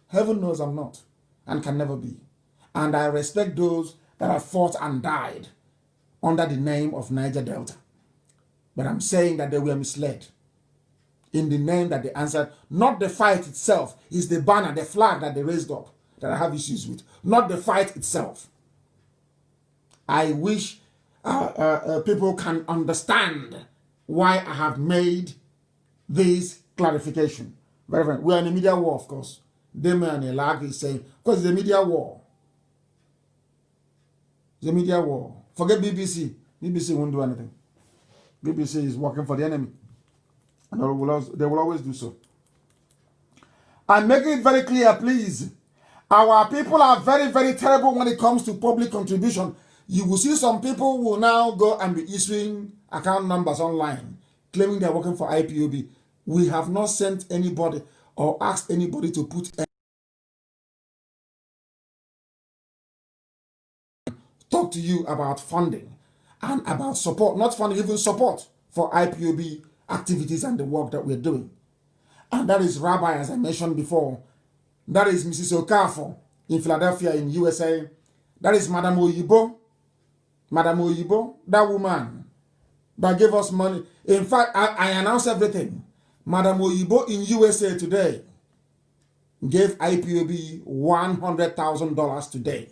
Heaven knows I'm not and can never be. And I respect those that have fought and died under the name of Niger Delta. But I'm saying that they were misled in the name that they answered. Not the fight itself, is the banner, the flag that they raised up that I have issues with. Not the fight itself. I wish people can understand why I have made this clarification. We're in a media war, of course. Them and Elag is saying, because it's a media war. It's a media war. Forget BBC. BBC won't do anything. BBC is working for the enemy. And they will always do so. I'm making it very clear, please. Our people are very, very terrible when it comes to public contribution. You will see some people will now go and be issuing account numbers online, claiming they're working for IPOB. We have not sent anybody or asked anybody to put talk to you about funding and about support, not funding, even support for IPOB activities and the work that we're doing. And that is Rabbi, as I mentioned before. That is Mrs. Okafor in Philadelphia in USA. That is Madam Oyibo. Madam Oyibo, that woman that gave us money. In fact, I announced everything. Madam Oyibo in USA today gave IPOB $100,000 today.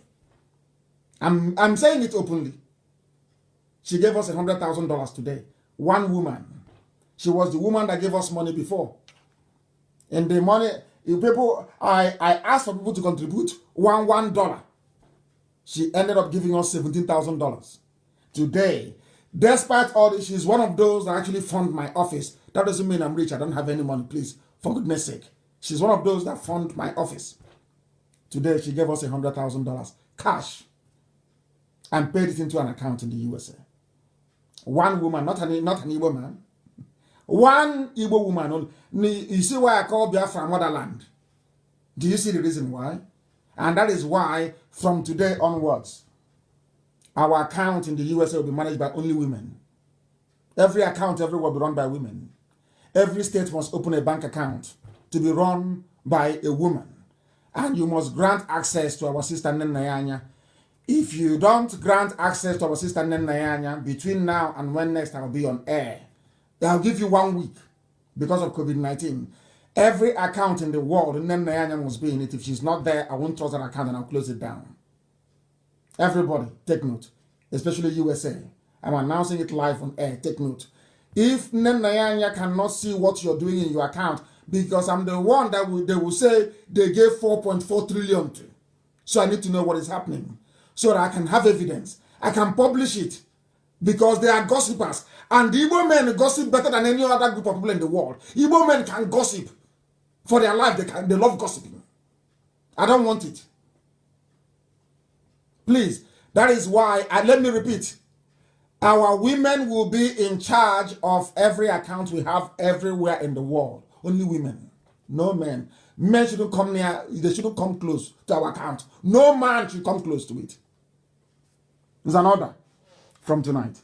I'm saying it openly. She gave us $100,000 today. One woman. She was the woman that gave us money before. And the money, I asked for people to contribute $1. She ended up giving us $17,000 today. Despite all this, she's one of those that actually fund my office. That doesn't mean I'm rich. I don't have any money, please. For goodness sake. She's one of those that fund my office. Today, she gave us $100,000 cash and paid it into an account in the USA. One woman, not an Igbo man. One Igbo woman only. You see why I call Biafra motherland? Do you see the reason why? And that is why, from today onwards, our account in the USA will be managed by only women. Every account everywhere will be run by women. Every state must open a bank account to be run by a woman. And you must grant access to our sister Nnamdi. If you don't grant access to our sister Nnamdi between now and when next I'll be on air, I'll give you 1 week because of COVID-19. Every account in the world, Nnamdi must be in it. If she's not there, I won't trust that account and I'll close it down. Everybody, take note, especially USA. I'm announcing it live on air. Take note. If Nnamdi cannot see what you're doing in your account, because I'm the one that they will say they gave 4.4 trillion to. So I need to know what is happening so that I can have evidence. I can publish it because they are gossipers. And the Igbo men gossip better than any other group of people in the world. Igbo men can gossip for their life. They love gossiping. I don't want it. Please, that is why, let me repeat, our women will be in charge of every account we have everywhere in the world. Only women, no men. Men shouldn't come near, they shouldn't come close to our account. No man should come close to it. It's an order from tonight.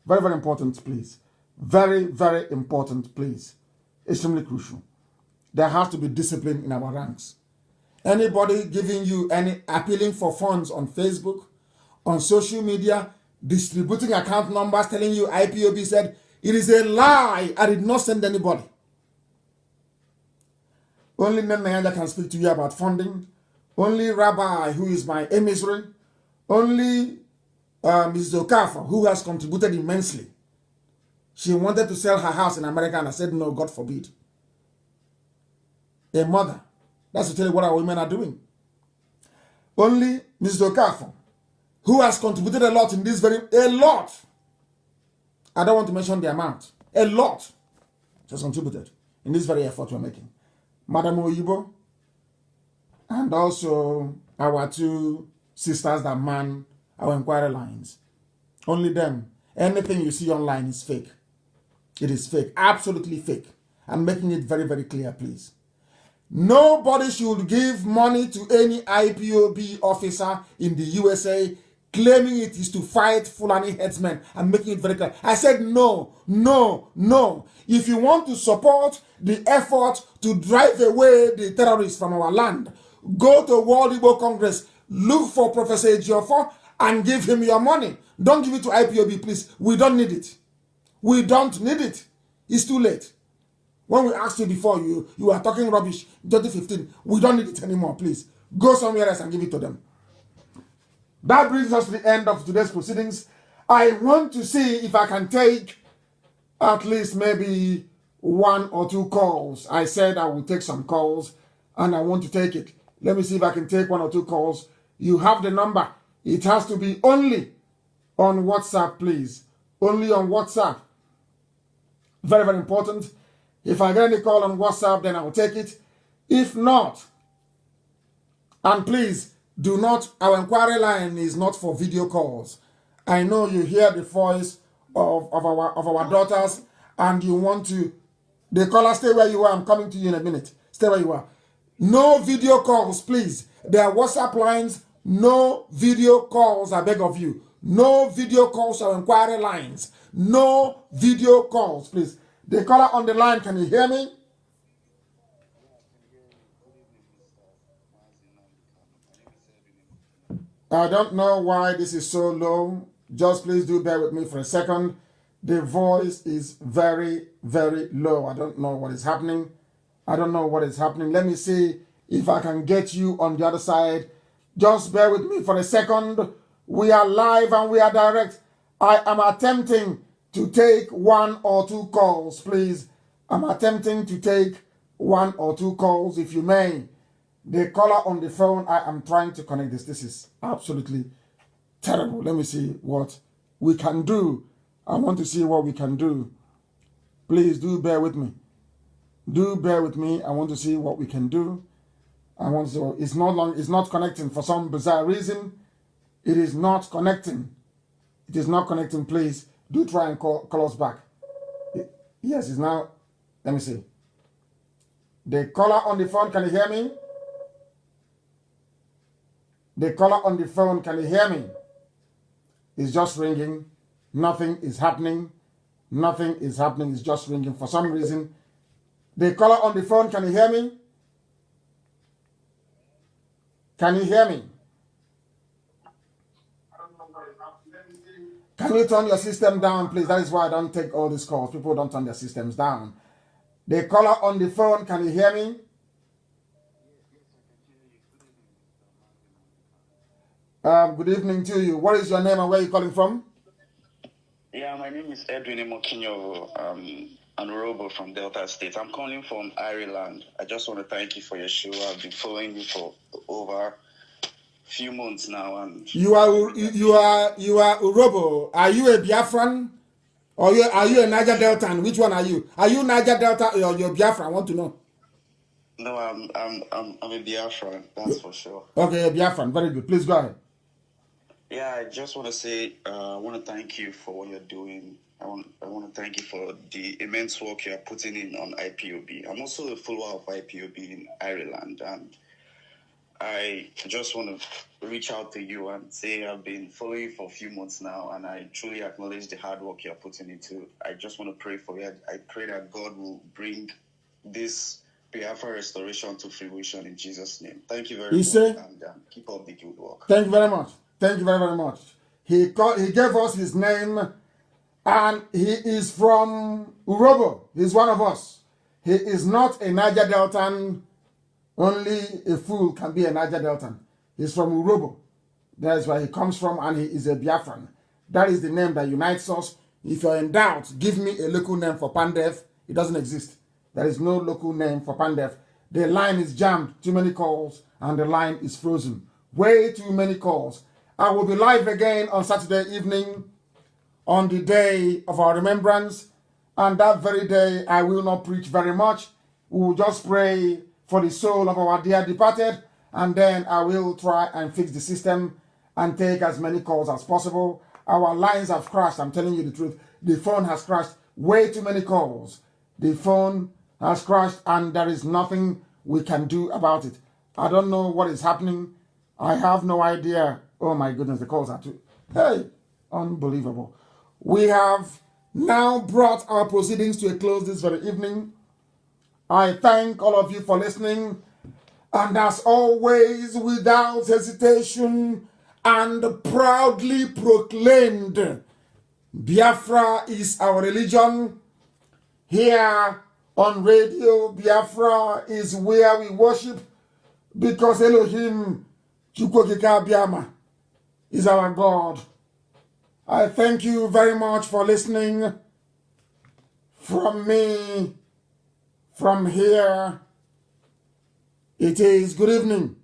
Very, very important, please. Very, very important, please. Extremely crucial. There has to be discipline in our ranks. Anybody giving you any appealing for funds on Facebook, on social media, distributing account numbers, telling you IPOB said, it is a lie. I did not send anybody. Only Nnamdi can speak to you about funding. Only Rabbi, who is my emissary. Only Mrs. Okafor, who has contributed immensely. She wanted to sell her house in America and I said, no, God forbid. A mother. That's to tell you what our women are doing. Only Mrs. Okafor, who has contributed a lot in this a lot. I don't want to mention the amount. A lot. She has contributed in this very effort we're making. Madam Oyibo and and also our two sisters that man our inquiry lines. Only them. Anything you see online is fake. It is fake. Absolutely fake. I'm making it very, very clear, please. Nobody should give money to any IPOB officer in the USA claiming it is to fight Fulani headsmen. I'm making it very clear. I said no, no, no. If you want to support the effort to drive away the terrorists from our land, go to World Igbo Congress, look for Professor Ejiofor and give him your money. Don't give it to IPOB, please. We don't need it. We don't need it. It's too late. When we asked you before, you were talking rubbish. 2015, we don't need it anymore, please. Go somewhere else and give it to them. That brings us to the end of today's proceedings. I want to see if I can take at least maybe 1 or 2 calls. I said I will take some calls, and I want to take it. Let me see if I can take 1 or 2 calls. You have the number. It has to be only on WhatsApp, please. Only on WhatsApp. Very, very important. If I get any call on WhatsApp, then I will take it. If not, and please do not, our inquiry line is not for video calls. I know you hear the voice of our daughters and you want to, the caller, stay where you are. I'm coming to you in a minute. Stay where you are. No video calls, please. There are WhatsApp lines. No video calls, I beg of you. No video calls or inquiry lines. No video calls, please. The caller on the line, can you hear me? I don't know why this is so low. Just please do bear with me for a second. The voice is very, very low. I don't know what is happening. I don't know what is happening. Let me see if I can get you on the other side. Just bear with me for a second. We are live and we are direct. I am attempting to take 1 or 2 calls, please. I'm attempting to take 1 or 2 calls, if you may. The caller on the phone, I am trying to connect this. This is absolutely terrible. Let me see what we can do. I want to see what we can do. Please do bear with me. Do bear with me. I want to see what we can do. I want to. It's not connecting for some bizarre reason. It is not connecting. It is not connecting. Please do try and call us back. Yes, it's now. Let me see. The caller on the phone, can you hear me? The caller on the phone, can you hear me? It's just ringing. Nothing is happening. Nothing is happening. It's just ringing for some reason. The caller on the phone, can you hear me? Can you hear me? Can you turn your system down, please? That is why I don't take all these calls. People don't turn their systems down. The caller on the phone, can you hear me? Good evening to you. What is your name and where are you calling from? Yeah, my name is Edwin Emokinyo. I'm Robo from Delta State. I'm calling from Ireland. I just want to thank you for your show. I've been following you for over a few months now. And you are Robo. Are you a Biafran or are you a Niger Deltan? Which one are you? Are you Niger Delta or you're Biafran? I want to know. No, I'm a Biafran. That's for sure. Okay, a Biafran. Very good. Please go ahead. Yeah, I just want to say I want to thank you for what you're doing. I want to thank you for the immense work you're putting in on IPOB. I'm also a follower of IPOB in Ireland, and I just want to reach out to you and say I've been following you for a few months now, and I truly acknowledge the hard work you're putting into. I just want to pray for you. I pray that God will bring this Biafra restoration to fruition in Jesus' name. Thank you very much, and keep up the good work. Thank you very much. Thank you very, very much. He gave us his name, and he is from Urobo. He's one of us. He is not a Niger Deltan. Only a fool can be a Niger Deltan. He's from Urobo. That is where he comes from, and he is a Biafran. That is the name that unites us. If you're in doubt, give me a local name for Pandef. It doesn't exist. There is no local name for Pandef. The line is jammed. Too many calls, and the line is frozen. Way too many calls. I will be live again on Saturday evening on the day of our remembrance. And that very day, I will not preach very much. We will just pray for the soul of our dear departed and then I will try and fix the system and take as many calls as possible. Our lines have crashed, I'm telling you the truth. The phone has crashed, way too many calls. The phone has crashed and there is nothing we can do about it. I don't know what is happening. I have no idea. Oh my goodness, the calls are too... Hey, unbelievable. We have now brought our proceedings to a close this very evening. I thank all of you for listening. And as always, without hesitation and proudly proclaimed, Biafra is our religion. Here on Radio Biafra is where we worship, because Elohim Chukwokika Biama is our God. I thank you very much for listening. From me, from here, it is good evening.